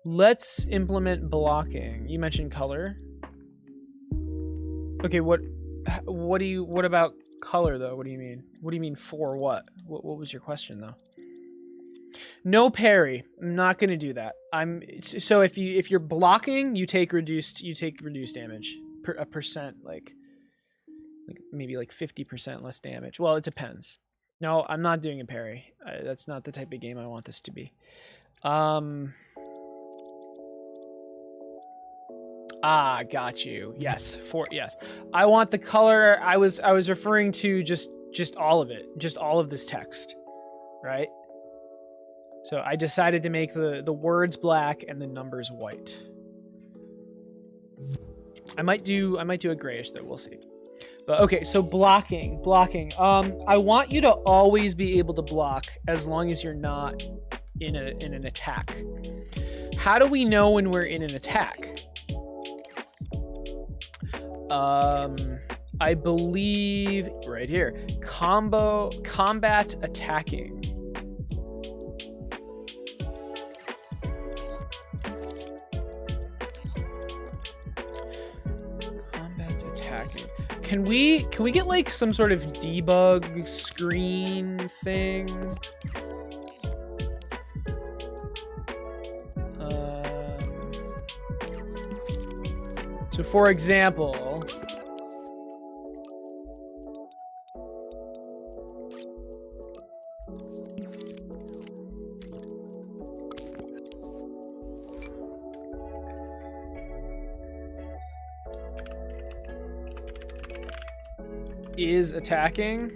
Let's implement blocking. You mentioned color. Okay, what about color though? What do you mean? What do you mean for what? What was your question though? No parry. I'm not gonna do that. So if you're blocking, you take reduced damage. A percent, like maybe like 50% less damage. Well, it depends. No, I'm not doing a parry. That's not the type of game I want this to be. Got you. Yes, yes. I want the color. I was referring to just all of it, just all of this text, right? So I decided to make the words black and the numbers white. I might do a grayish though, we'll see. But okay, so blocking. I want you to always be able to block as long as you're not in an attack. How do we know when we're in an attack? I believe right here. Combat attacking. Combat attacking. Can we get like some sort of debug screen thing? So for example, is attacking.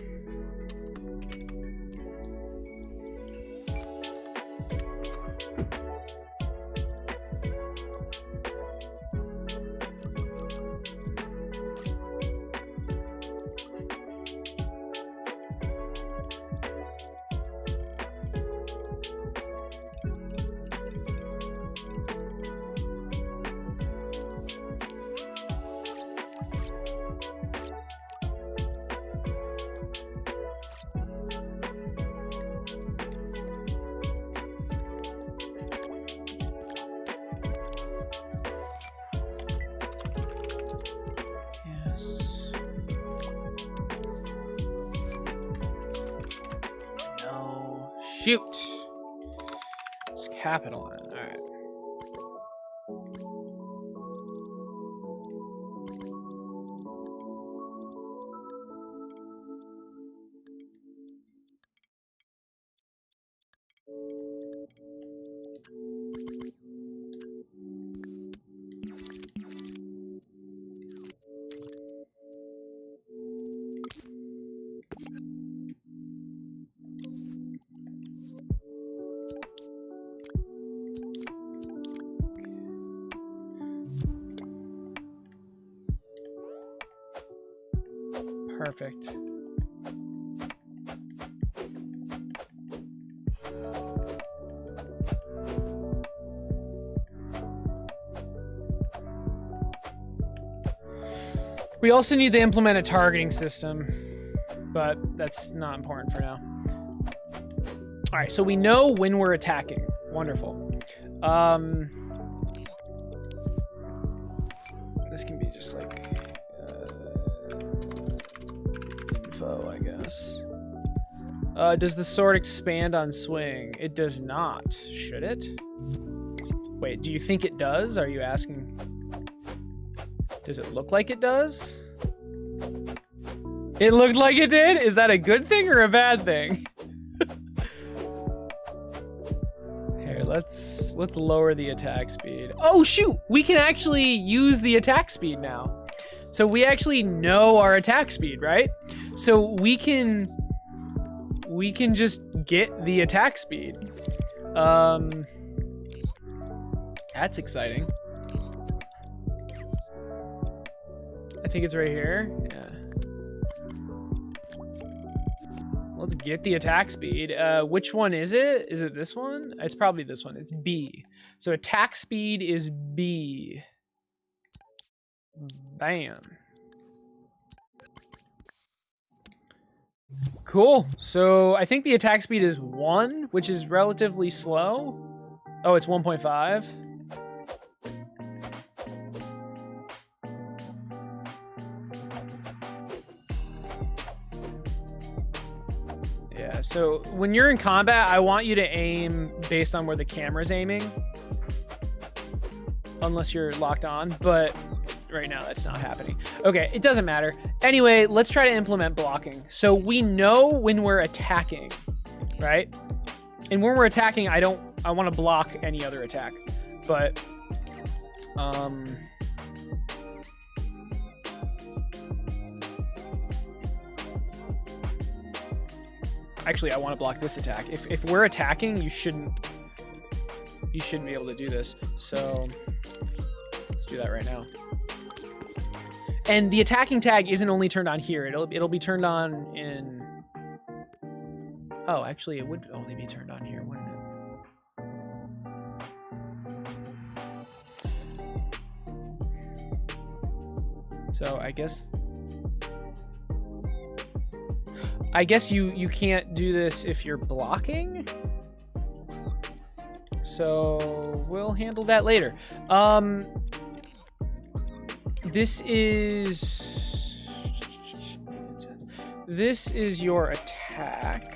Shoot. It's capital N. All right. Perfect. We also need to implement a targeting system, but that's not important for now. All right, so we know when we're attacking. Wonderful. This can be just like info, I guess. Does the sword expand on swing? It does not. Should it? Wait, do you think it does? Are you asking? Does it look like it does? It looked like it did? Is that a good thing or a bad thing? Here, let's lower the attack speed. Oh shoot, we can actually use the attack speed now. So we actually know our attack speed, right? So we can just get the attack speed. That's exciting. I think it's right here. Yeah. Let's get the attack speed. Which one is it? Is it this one? It's probably this one. It's B. So attack speed is B. Bam. Cool. So I think the attack speed is 1, which is relatively slow. Oh, it's 1.5. Yeah, so when you're in combat, I want you to aim based on where the camera's aiming. Unless you're locked on, but right now that's not happening. Okay, it doesn't matter. Anyway, let's try to implement blocking. So we know when we're attacking, right? And when we're attacking, I want to block any other attack. But Actually, I want to block this attack. If we're attacking, you shouldn't be able to do this. So let's do that right now. And the attacking tag isn't only turned on here. It'll be turned on in... Oh, actually, it would only be turned on here, wouldn't it? So I guess you can't do this if you're blocking. So we'll handle that later. This is your attack.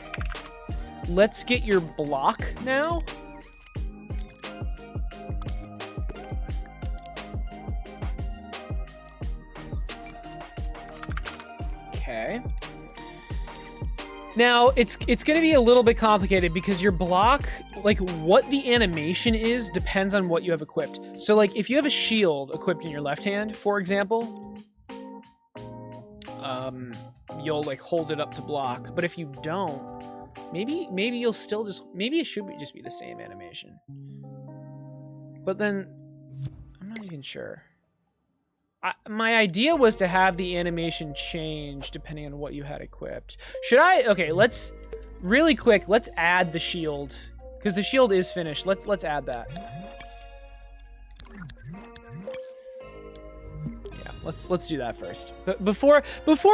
Let's get your block now. Okay. Now, it's going to be a little bit complicated because your block, like what the animation is, depends on what you have equipped. So like if you have a shield equipped in your left hand, for example, you'll like hold it up to block. But if you don't, maybe you'll still maybe it should just be the same animation. But then, I'm not even sure. My idea was to have the animation change depending on what you had equipped. Should I? Okay, let's really quick. Let's add the shield because the shield is finished. Let's add that. Yeah, let's do that first. But before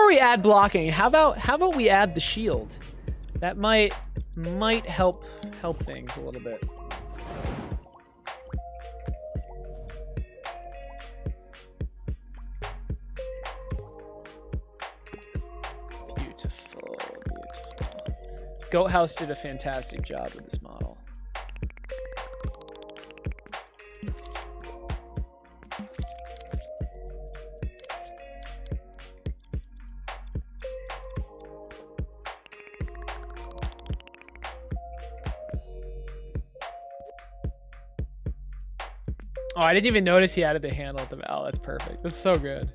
we add blocking, how about we add the shield? That might help things a little bit. Beautiful. Goat House did a fantastic job with this model. Oh, I didn't even notice he added the handle at the valve. That's perfect. That's so good.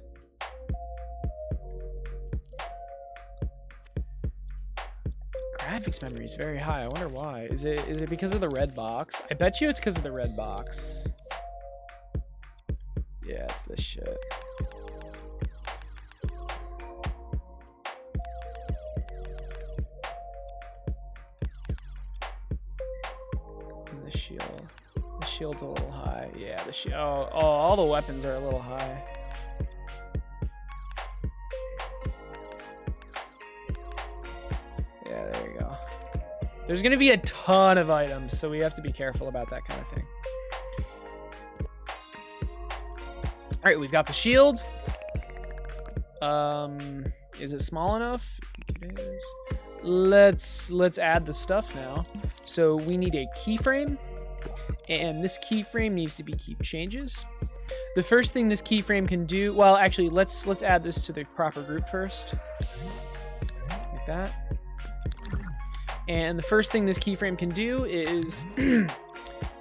Graphics memory is very high. I wonder why. Is it because of the red box? I bet you it's because of the red box. Yeah, it's this shit. And the shield. The shield's a little high. Yeah, the shield. Oh, all the weapons are a little high. Yeah, there you go. There's gonna be a ton of items, so we have to be careful about that kind of thing. All right, we've got the shield. Is it small enough? I think it is. Let's add the stuff now. So we need a keyframe, and this keyframe needs to be keep changes. The first thing this keyframe can do, well, actually, let's add this to the proper group first, like that. And the first thing this keyframe can do is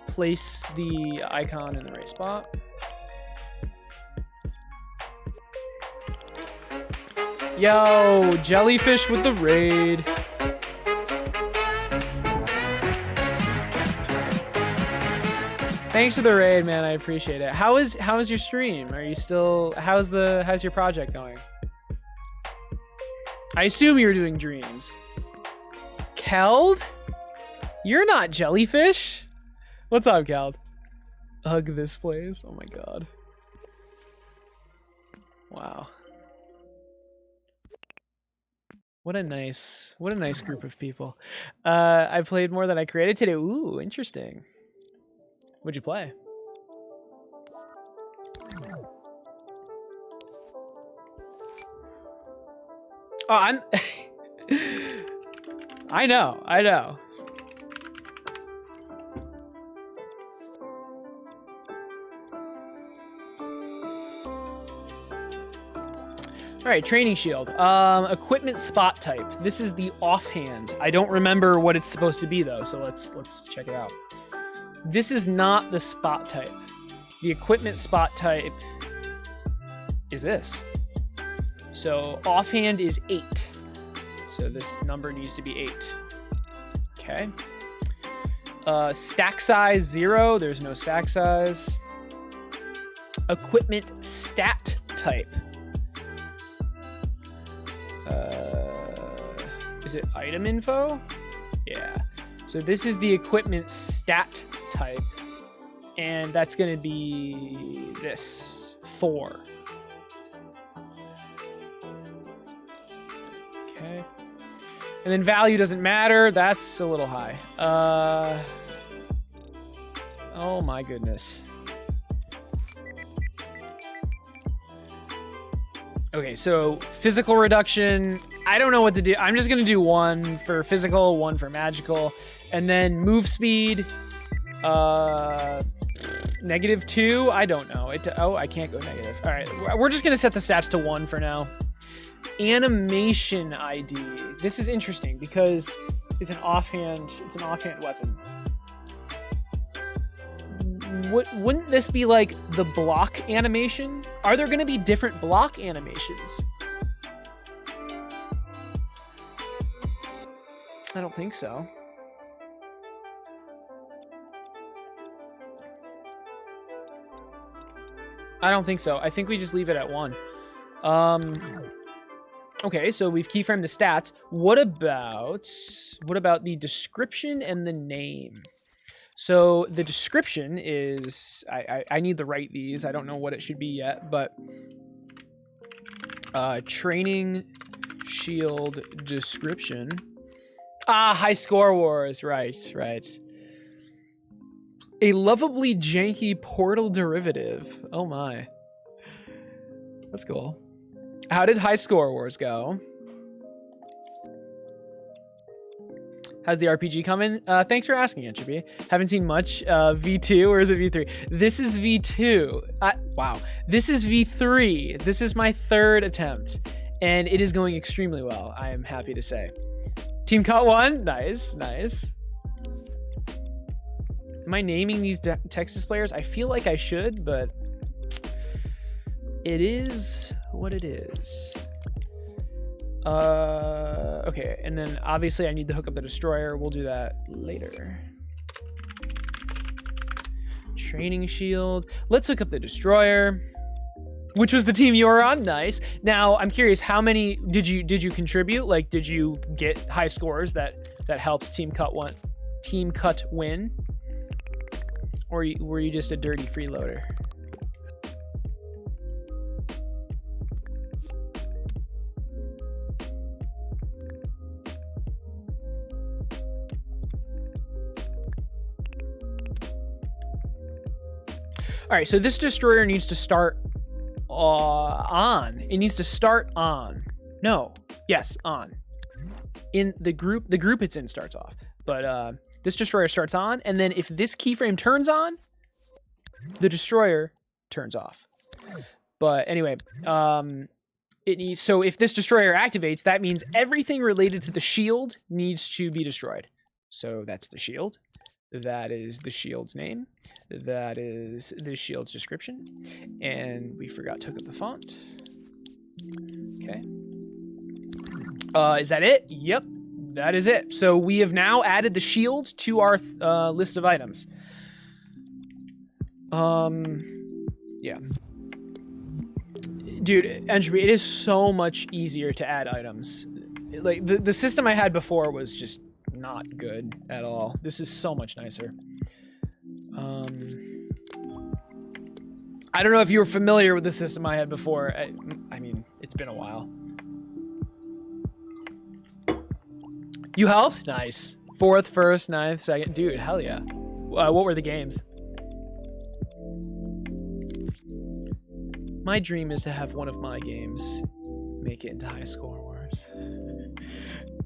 place the icon in the right spot. Yo, Jellyfish with the raid. Thanks for the raid, man. I appreciate it. How is your stream? Are you still? How's your project going? I assume you're doing dreams. Keld? You're not Jellyfish? What's up, Keld? Hug this place. Oh my god. Wow. What a nice group of people. I played more than I created today. Ooh, interesting. What'd you play? Oh, I'm I know. All right, training shield. Equipment spot type. This is the offhand. I don't remember what it's supposed to be though, so let's check it out. This is not the spot type. The equipment spot type is this. So offhand is 8. So this number needs to be 8. Okay. Stack size 0. There's no stack size. Equipment stat type. Is it item info? Yeah. So this is the equipment stat type. And that's going to be this. 4. Okay. And then value doesn't matter. That's a little high. Oh my goodness. Okay, so physical reduction. I don't know what to do. I'm just gonna do 1 for physical, 1 for magical, and then move speed. -2. I don't know. I can't go negative. All right, we're just gonna set the stats to 1 for now. Animation ID. This is interesting because it's an offhand weapon. Wouldn't this be like the block animation? Are there going to be different block animations? I don't think so. I don't think so. I think we just leave it at 1. Okay, so we've keyframed the stats. What about the description and the name? So the description is, I need to write these. I don't know what it should be yet, but training shield description. High score wars, right. A lovably janky portal derivative. Oh my. That's cool. How did High Score Wars go? How's the RPG coming? Thanks for asking, Entropy. Haven't seen much. V2 or is it V3? This is V2. Wow. This is V3. This is my 3rd attempt. And it is going extremely well, I am happy to say. Team Cut 1. Nice. Am I naming these Texas players? I feel like I should, but it is what it is. Okay, and then obviously I need to hook up the destroyer. We'll do that later. Training shield. Let's hook up the destroyer. Which was the team you were on? Nice. Now I'm curious, how many did you contribute? Like, did you get high scores that helped Team Cut win? Or were you just a dirty freeloader? All right, so this destroyer needs to start on. It needs to start on. No. Yes, on. In the group it's in starts off. But this destroyer starts on, and then if this keyframe turns on, the destroyer turns off. But anyway, so if this destroyer activates, that means everything related to the shield needs to be destroyed. So that's the shield. That is the shield's name. That is the shield's description. And we forgot to hook up the font. Okay. Is that it? Yep, that is it. So we have now added the shield to our list of items. Yeah. Dude, Entropy, it is so much easier to add items. Like, the system I had before was just not good at all. This is so much nicer. I don't know if you were familiar with the system I had before. I mean, it's been a while. You helped? Nice. 4th, 1st, 9th, 2nd. Dude, hell yeah. What were the games? My dream is to have one of my games make it into High Score Wars.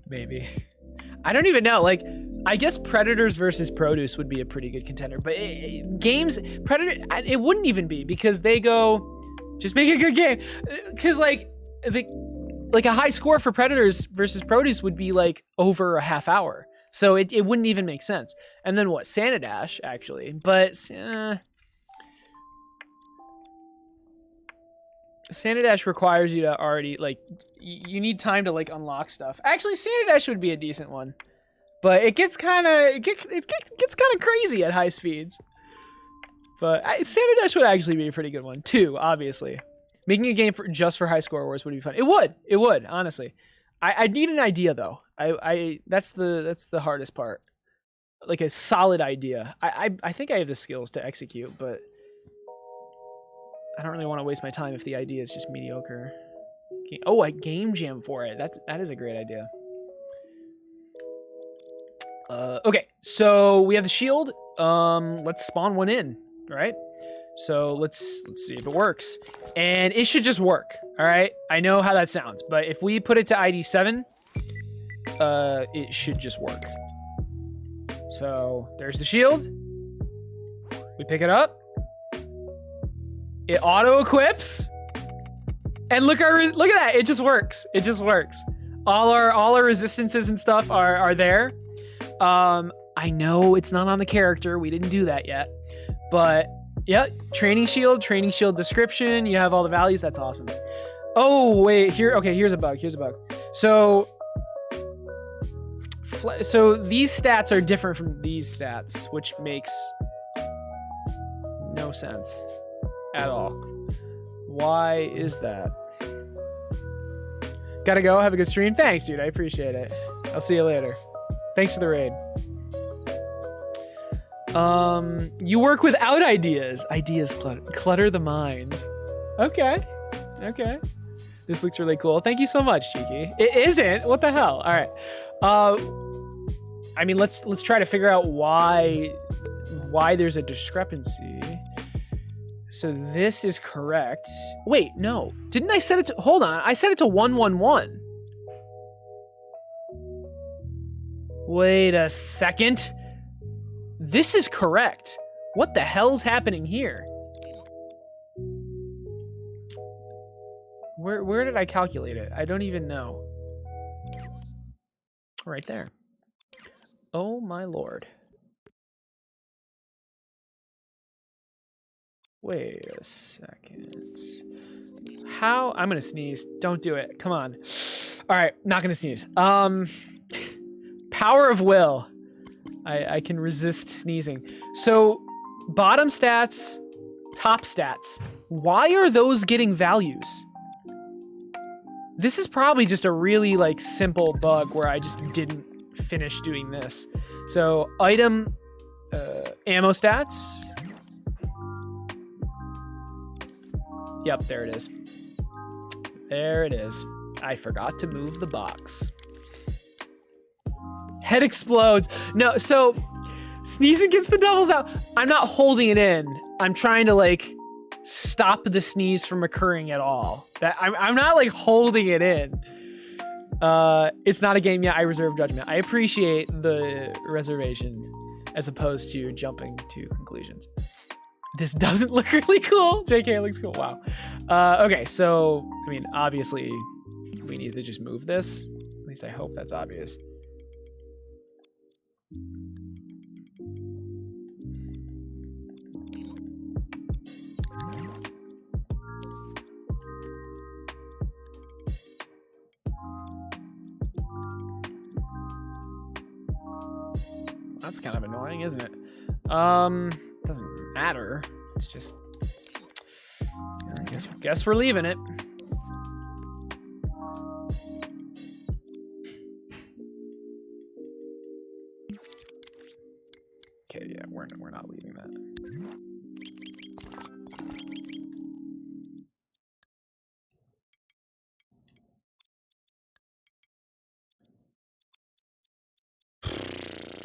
Maybe. I don't even know. Like, I guess Predators versus Produce would be a pretty good contender, but Predator, it wouldn't even be, because they go, just make a good game. Because like a high score for Predators versus Produce would be like over a half hour, so it wouldn't even make sense. And then what? Sanidash actually, but Sanidash requires you to already, like, you need time to like unlock stuff. Actually, Sanidash would be a decent one. but it gets kind of crazy at high speeds. But Standard Dash would actually be a pretty good one too. Obviously, making a game just for high score wars would be fun. It would honestly. I need an idea though. That's the hardest part. Like a solid idea. I think I have the skills to execute, but I don't really want to waste my time if the idea is just mediocre. Oh, a game jam for it. That is a great idea. Okay, so we have the shield. Let's spawn one in, right? So let's see if it works. And it should just work, all right? I know how that sounds, but if we put it to ID 7, it should just work. So there's the shield. We pick it up. It auto equips. And look at that. It just works. It just works. All our resistances and stuff are there. I know it's not on the character. We didn't do that yet. But yeah, training shield description. You have all the values. That's awesome. Oh, wait, here's a bug. So these stats are different from these stats, which makes no sense at all. Why is that? Gotta go. Have a good stream. Thanks, dude. I appreciate it. I'll see you later. Thanks for the raid. You work without ideas. Ideas clutter the mind. Okay. This looks really cool. Thank you so much, Cheeky. It isn't. What the hell? All right. I mean, let's try to figure out why there's a discrepancy. So this is correct. Wait, no. Didn't I set it to... Hold on. I set it to 111. Wait a second. This is correct. What the hell's happening here? Where did I calculate it? I don't even know. Right there. Oh my lord. Wait a second. How? I'm gonna sneeze. Don't do it. Come on. All right, not gonna sneeze. Power of will. I can resist sneezing. So, bottom stats, top stats. Why are those getting values? This is probably just a really like simple bug where I just didn't finish doing this. So, item, ammo stats. Yep, there it is. There it is. I forgot to move the box. Head explodes. No, so sneezing gets the devils out. I'm not holding it in. I'm trying to like stop the sneeze from occurring at all. I'm not like holding it in. It's not a game yet. I reserve judgment. I appreciate the reservation as opposed to jumping to conclusions. This doesn't look really cool. JK looks cool. Wow. Okay, so, I mean, obviously, we need to just move this. At least I hope that's obvious. That's kind of annoying, isn't it? Doesn't matter. It's just, I guess we're leaving it. Okay, yeah, we're not leaving that.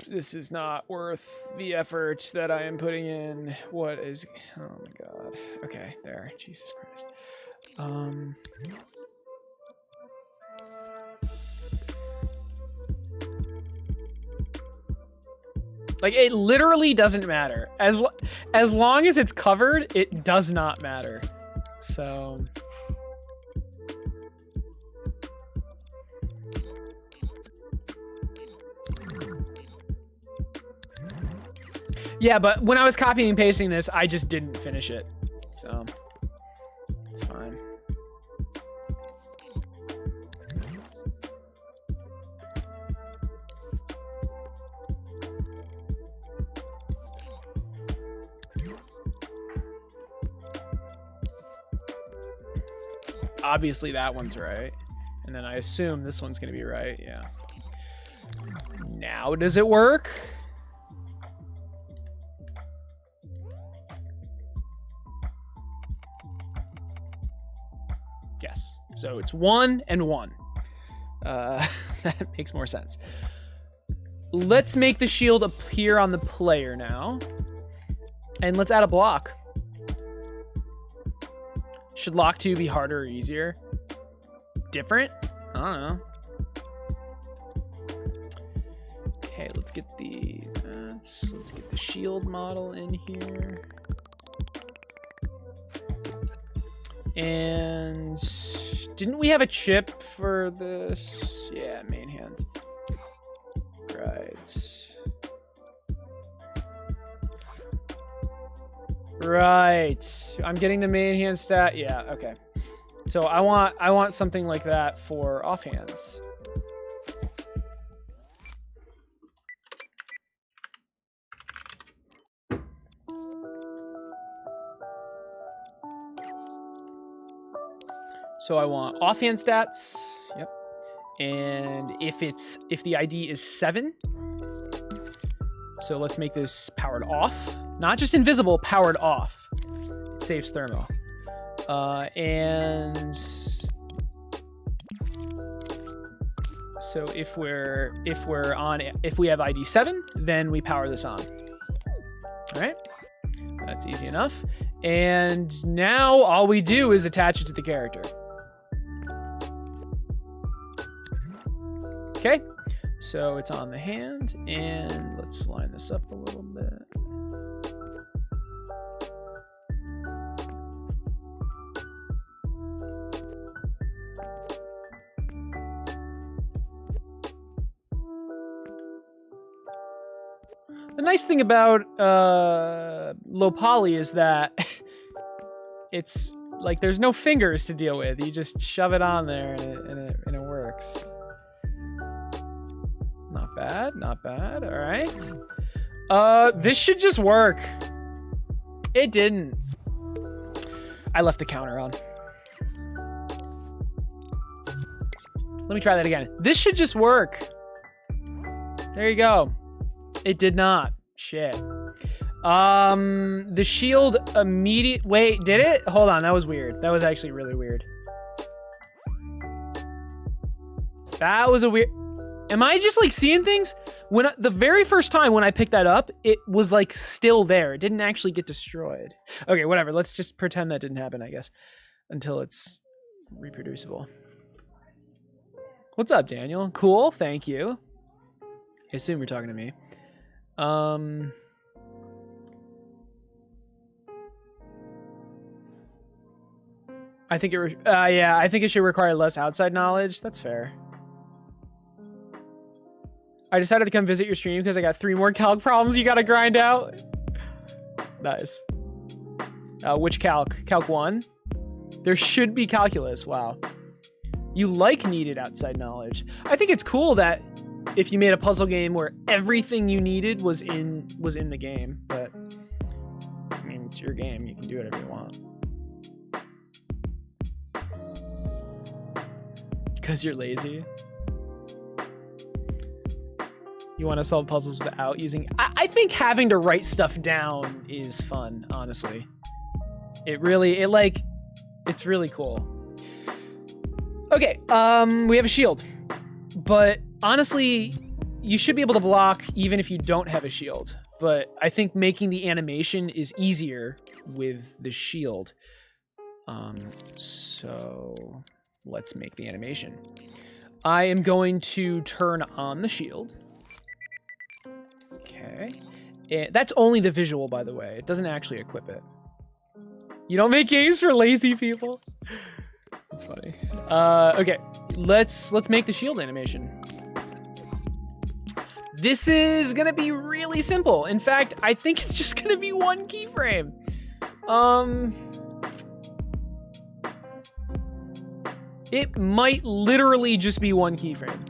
This is not worth the effort that I am putting in. What is... Oh my god. Okay, there. Jesus Christ. Like, it literally doesn't matter. As long as it's covered, it does not matter. So... Yeah, but when I was copying and pasting this, I just didn't finish it. So, it's fine. obviously that one's right. And then I assume this one's gonna be right, yeah. Now does it work? Yes, so it's 1 and 1. That makes more sense. Let's make the shield appear on the player now. And let's add a block. Should lock 2 be harder or easier? Different? I don't know. Okay, let's get the shield model in here. And didn't we have a chip for this? Yeah, main hands. Right. I'm getting the main hand stat. Yeah, okay. So I want something like that for offhands. So I want offhand stats. Yep. And if the ID is 7, so let's make this powered off. Not just invisible, powered off. It saves thermal. And so if we have ID 7, then we power this on. All right, that's easy enough. And now all we do is attach it to the character. Okay, so it's on the hand, and let's line this up a little bit. The nice thing about low poly is that it's like there's no fingers to deal with. You just shove it on there and it works. Not bad, not bad. All right. This should just work. It didn't. I left the counter on. Let me try that again. This should just work. There you go. It did not. Shit. The shield wait, did it? Hold on, that was weird. That was actually really weird. That was a weird... Am I just like seeing things? The very first time when I picked that up, it was like still there. It didn't actually get destroyed. Okay, whatever. Let's just pretend that didn't happen, I guess, until it's reproducible. What's up, Daniel? Cool, thank you. I assume you're talking to me. I think I think it should require less outside knowledge. That's fair. I decided to come visit your stream because I got 3 more calc problems you gotta grind out. Nice. Which calc? Calc 1? There should be calculus. Wow. You like needed outside knowledge. I think it's cool that if you made a puzzle game where everything you needed was in the game, but I mean, it's your game. You can do whatever you want. Because you're lazy. You want to solve puzzles without using... I think having to write stuff down is fun, honestly. It's really cool. Okay, we have a shield. But honestly, you should be able to block even if you don't have a shield. But I think making the animation is easier with the shield. So let's make the animation. I am going to turn on the shield. Okay. That's only the visual, by the way. It doesn't actually equip it. You don't make games for lazy people? That's funny. Okay, let's make the shield animation. This is gonna be really simple. In fact, I think it's just gonna be 1 keyframe. It might literally just be 1 keyframe.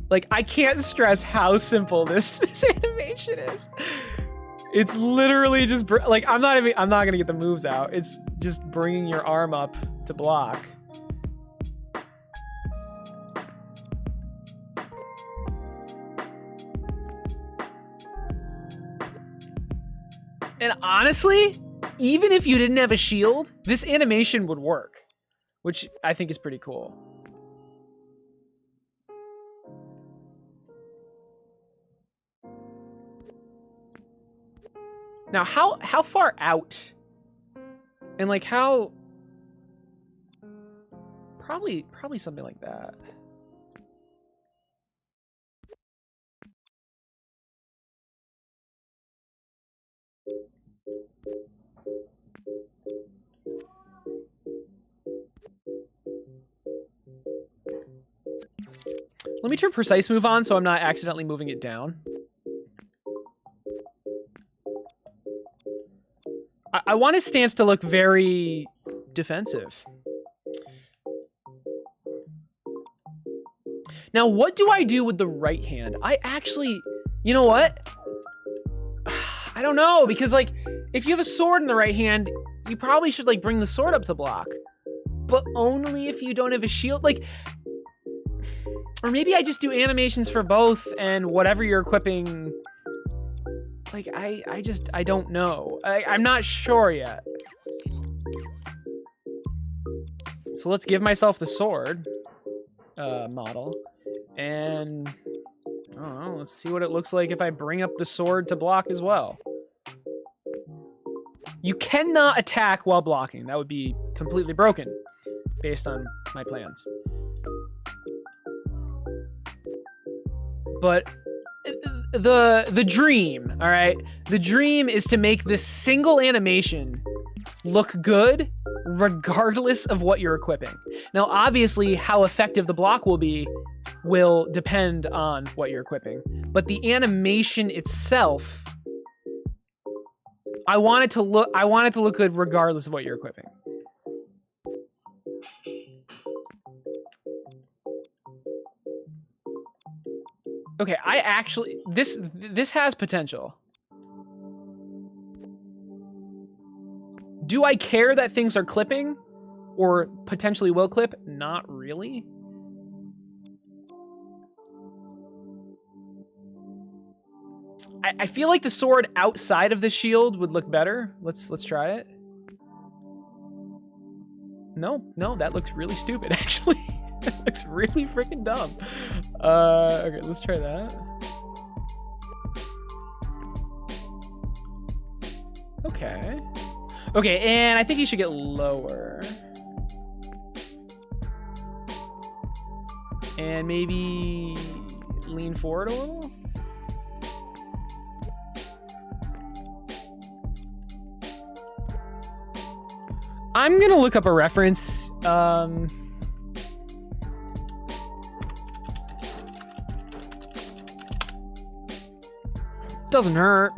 Like, I can't stress how simple this animation is. It's literally just like I'm not gonna get the moves out. It's just bringing your arm up to block. And honestly, even if you didn't have a shield, this animation would work, which I think is pretty cool. Now, how far out? And like how? Probably something like that. Let me turn precise move on so I'm not accidentally moving it down. I want his stance to look very defensive. Now, what do I do with the right hand? I actually, you know what? I don't know, because like, if you have a sword in the right hand, you probably should like bring the sword up to block, but only if you don't have a shield. Like, or maybe I just do animations for both and whatever you're equipping. Like, I don't know. I'm not sure yet. So let's give myself the sword model. And, I don't know, let's see what it looks like if I bring up the sword to block as well. You cannot attack while blocking. That would be completely broken based on my plans. But the dream, all right? The dream is to make this single animation look good regardless of what you're equipping. Now, obviously, how effective the block will be will depend on what you're equipping. But the animation itself, I want it to look good regardless of what you're equipping. Okay, I actually, this has potential. Do I care that things are clipping or potentially will clip? Not really. I feel like the sword outside of the shield would look better. Let's try it. No, that looks really stupid actually. That looks really freaking dumb. Okay, let's try that. Okay. Okay, and I think you should get lower. And maybe lean forward a little. I'm gonna look up a reference. Doesn't hurt.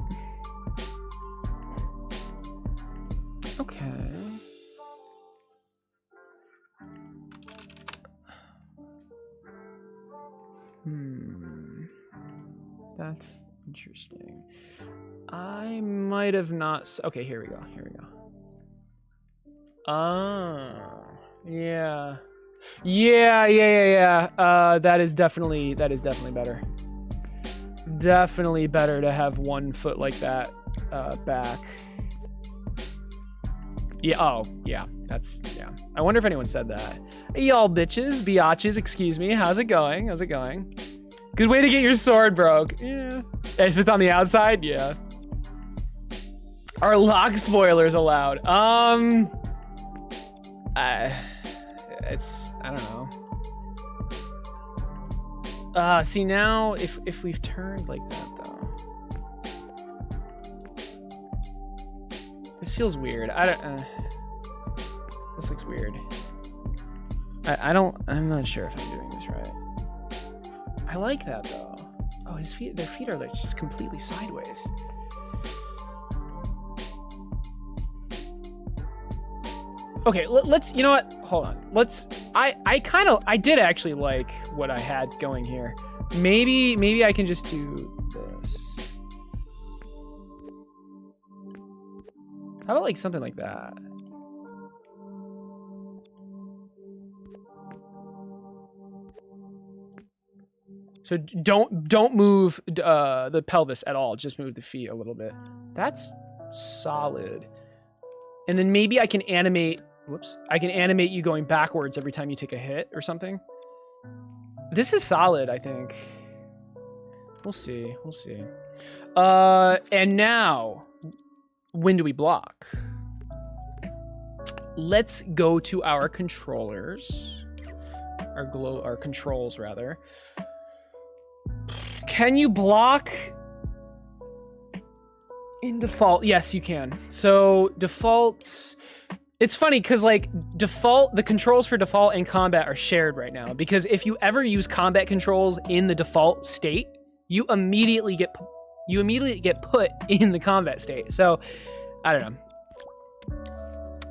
Okay. That's interesting. I might have not. Okay, here we go. Yeah. That is definitely better. Definitely better to have one foot like that back. Yeah, oh, yeah, yeah. I wonder if anyone said that. Hey, y'all bitches, biatches, excuse me. How's it going? Good way to get your sword broke. Yeah. If it's on the outside, yeah. Are lock spoilers allowed? I don't know. See now, if we've turned like that though, this feels weird. This looks weird. I'm not sure if I'm doing this right. I like that though. Oh, their feet are like just completely sideways. Okay, let's, you know what? Hold on. I did actually like what I had going here. Maybe I can just do this. How about like something like that? So don't move the pelvis at all. Just move the feet a little bit. That's solid. And then maybe I can animate. Whoops! I can animate you going backwards every time you take a hit or something. This is solid, I think. We'll see. We'll see. And now, when do we block? Let's go to our controllers. Our controls, rather. Can you block in default? Yes, you can. So default, it's funny because like default, the controls for default and combat are shared right now, because if you ever use combat controls in the default state, you immediately get put in the combat state. So I don't know.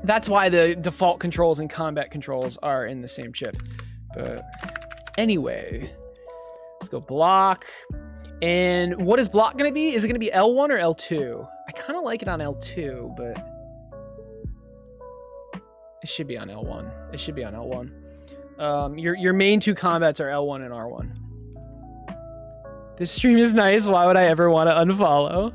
That's why the default controls and combat controls are in the same chip. But anyway, let's go block. And what is block going to be? Is it going to be L1 or L2? I kind of like it on L2, but it should be on L1. It should be on L1. Your main two combats are L1 and R1. This stream is nice. Why would I ever want to unfollow?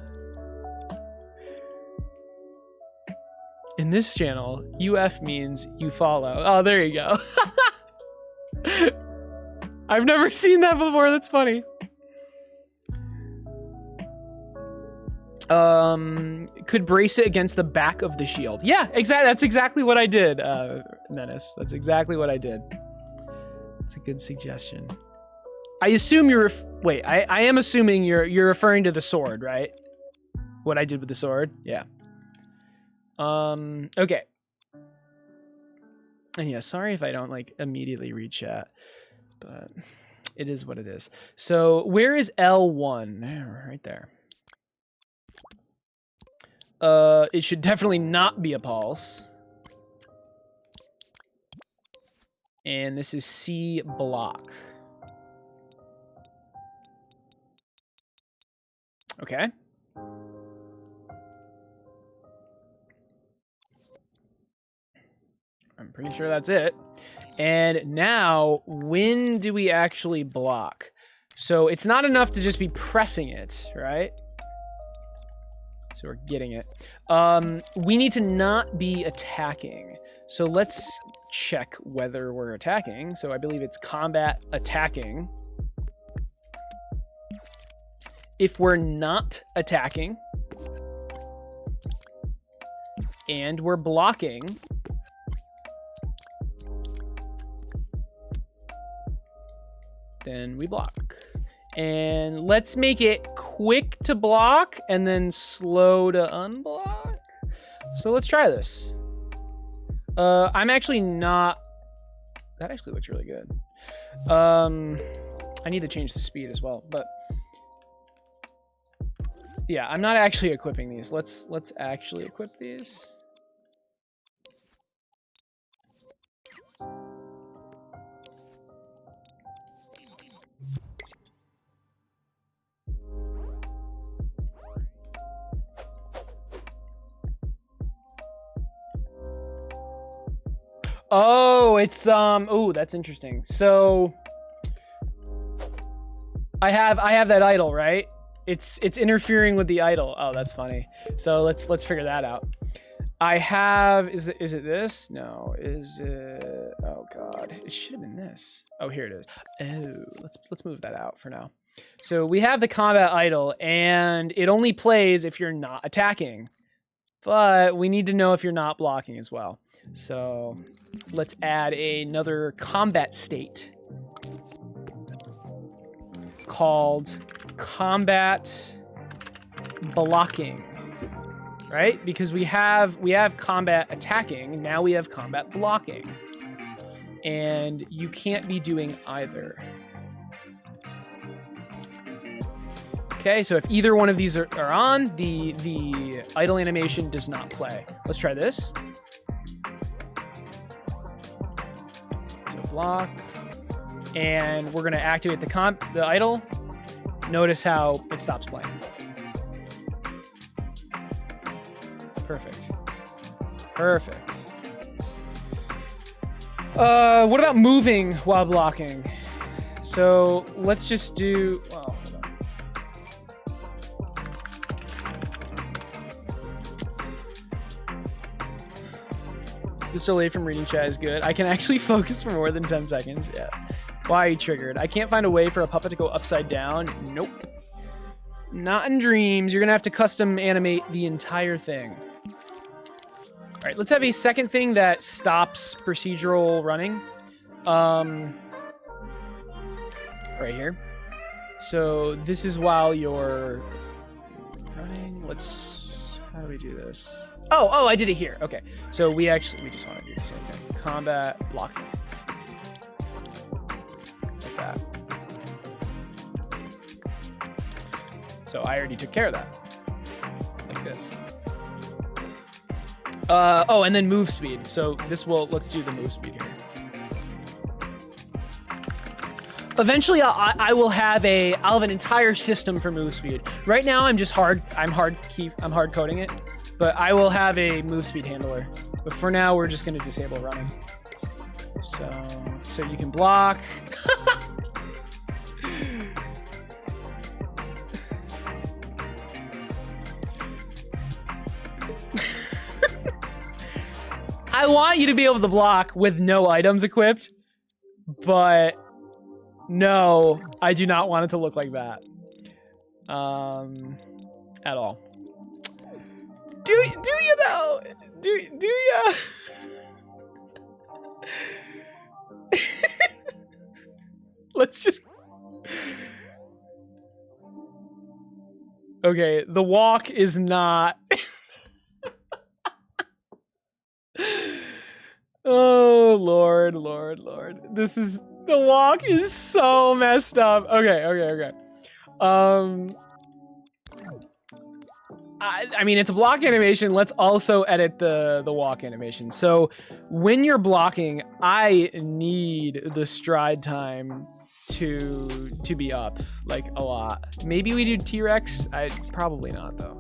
In this channel, UF means you follow. Oh, there you go. I've never seen that before. That's funny. Could brace it against the back of the shield. Yeah, exactly. That's exactly what I did, Menace. That's exactly what I did. That's a good suggestion. I assume you're... Wait, I am assuming you're referring to the sword, right? What I did with the sword? Yeah. Okay. And yeah, sorry if I don't like immediately read chat, but it is what it is. So where is L1? Right there. It should definitely not be a pulse. And this is C block. Okay. I'm pretty sure that's it. And now, when do we actually block? So it's not enough to just be pressing it, right? So we're getting it. We need to not be attacking. So let's check whether we're attacking. So I believe it's combat attacking. If we're not attacking and we're blocking, then we block. And let's make it quick to block and then slow to unblock. So let's try this. I'm actually not... That actually looks really good. I need to change the speed as well, but... Yeah, I'm not actually equipping these. Let's actually equip these. Oh, it's oh, that's interesting. So I have that idol, right? It's interfering with the idol. Oh, that's funny. So let's figure that out. I have is it this? No, is it? Oh god, it should have been this. Oh, here it is. Oh, let's move that out for now. So we have the combat idol, and it only plays if you're not attacking, but we need to know if you're not blocking as well. So let's add another combat state called combat blocking, right? Because we have combat attacking, now we have combat blocking, and you can't be doing either. Okay, so if either one of these are on, the idle animation does not play. Let's try this. So block, and we're gonna activate the idle. Notice how it stops playing. Perfect. Perfect. What about moving while blocking? So let's just do, well, hold on. This delay from reading chat is good. I can actually focus for more than 10 seconds. Yeah. Why are you triggered? I can't find a way for a puppet to go upside down. Nope. Not in dreams. You're gonna have to custom animate the entire thing. All right, let's have a second thing that stops procedural running. Right here. So this is while you're running. How do we do this? Oh, I did it here. Okay. So we just want to do the same thing. Combat blocking. Like that. So I already took care of that. Like this. Oh, and then move speed. So let's do the move speed here. Eventually, I'll have an entire system for move speed. Right now, I'm hard coding it, but I will have a move speed handler. But for now, we're just going to disable running. So you can block. I want you to be able to block with no items equipped, but no, I do not want it to look like that. At all. Do you though? Do you? Let's just. Okay, the walk is not. Oh, Lord. The walk is so messed up. Okay. I mean, it's a block animation. Let's also edit the walk animation. So when you're blocking, I need the stride time to be up, like, a lot. Maybe we do T-Rex? Probably not, though.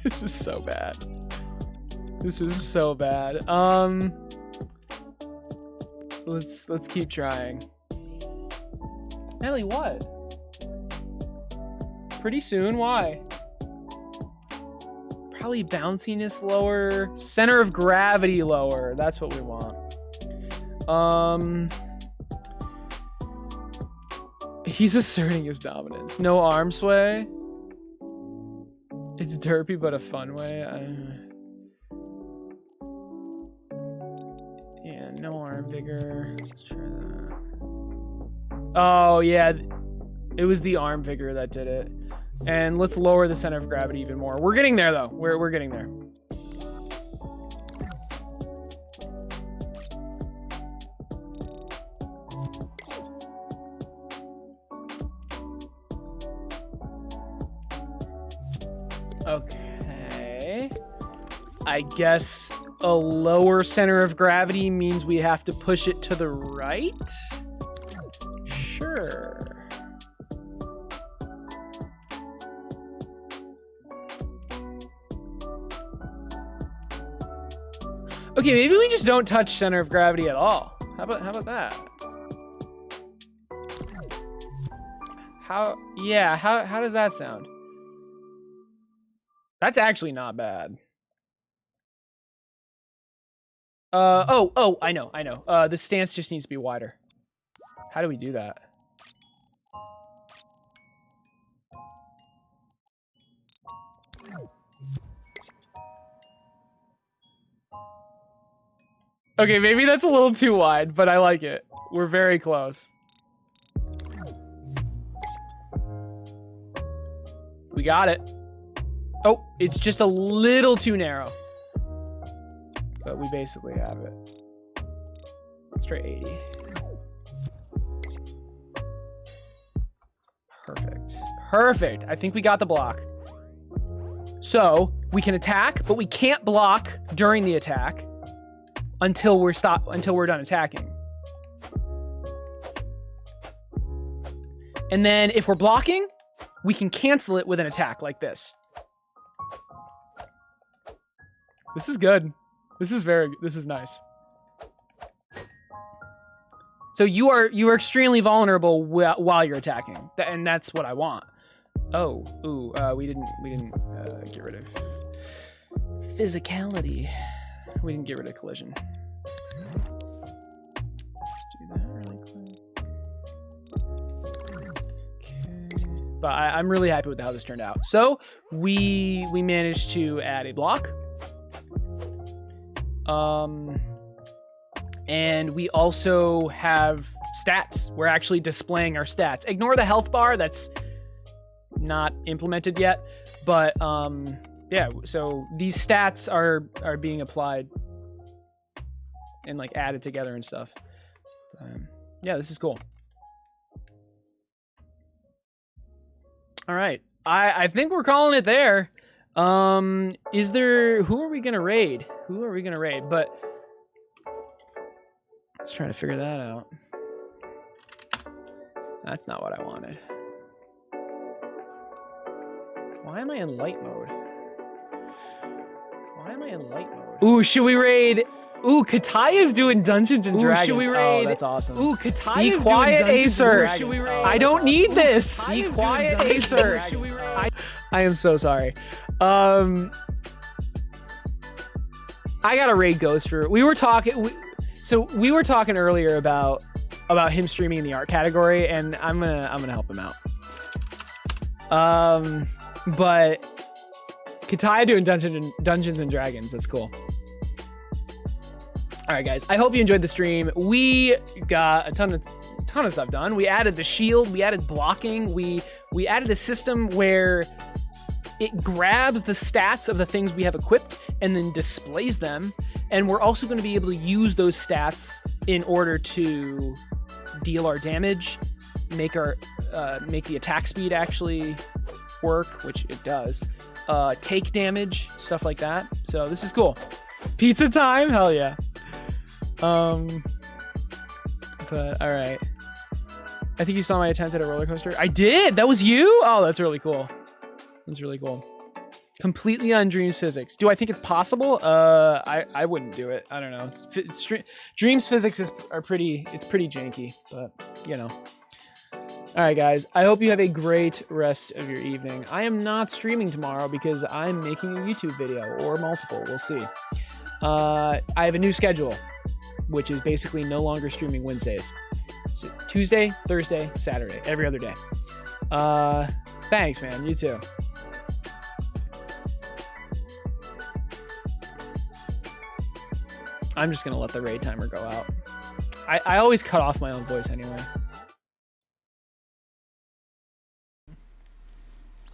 This is so bad. Let's keep trying. Natalie, what? Pretty soon? Why? Probably bounciness lower. Center of gravity lower. That's what we want. He's asserting his dominance. No arm sway. It's derpy, but a fun way. Yeah, no arm vigor. Let's try that. Oh, yeah. It was the arm vigor that did it. And let's lower the center of gravity even more. We're getting there, though. We're getting there. Okay. I guess a lower center of gravity means we have to push it to the right? Sure. Okay, maybe we just don't touch center of gravity at all. How about that? How does that sound? That's actually not bad. Oh, I know. The stance just needs to be wider. How do we do that? Okay, maybe that's a little too wide, but I like it. We're very close. We got it. Oh, it's just a little too narrow. But we basically have it. Let's try 80. Perfect. I think we got the block. So we can attack, but we can't block during the attack until we're done attacking. And then if we're blocking, we can cancel it with an attack like this. This is good. This is nice. So you are extremely vulnerable while you're attacking, and that's what I want. Oh, ooh, we didn't get rid of physicality. We didn't get rid of collision. Let's do that really quick. Okay. But I'm really happy with how this turned out. So we managed to add a block. And we also have stats. We're actually displaying our stats. Ignore the health bar. That's not implemented yet. But yeah, so these stats are being applied and like added together and stuff. Yeah, this is cool. All right. I think we're calling it there. Who are we gonna raid? But let's try to figure that out. That's not what I wanted. Why am I in light mode? Ooh, should we raid? Ooh, Kataya's doing Dungeons and Dragons. Should we raid? Oh, that's awesome. Ooh, Kataya's Be quiet, doing Acer. Should we raid? I don't need awesome. This. Be quiet, Acer. I am so sorry. I gotta raid Ghost for. We were talking earlier about him streaming in the art category, and I'm gonna help him out. But Kataya doing Dungeons and Dragons. That's cool. All right, guys. I hope you enjoyed the stream. We got a ton of stuff done. We added the shield. We added blocking. We added a system where it grabs the stats of the things we have equipped and then displays them. And we're also going to be able to use those stats in order to deal our damage, make the attack speed actually work, which it does. Take damage, stuff like that. So this is cool. Pizza time, hell yeah. But all right. I think you saw my attempt at a roller coaster. I did. That was you. Oh, that's really cool. That's really cool. Completely on Dreams physics. Do I think it's possible? I wouldn't do it. I don't know. Dreams physics is pretty janky, but you know. All right, guys. I hope you have a great rest of your evening. I am not streaming tomorrow because I'm making a YouTube video or multiple. We'll see. I have a new schedule, which is basically no longer streaming Wednesdays. It's Tuesday, Thursday, Saturday, every other day. Thanks, man. You too. I'm just gonna let the raid timer go out. I always cut off my own voice anyway.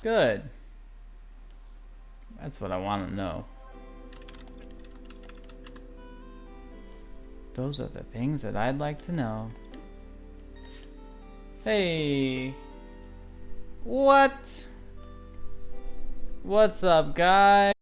Good. That's what I want to know. Those are the things that I'd like to know. Hey. What? What's up, guys?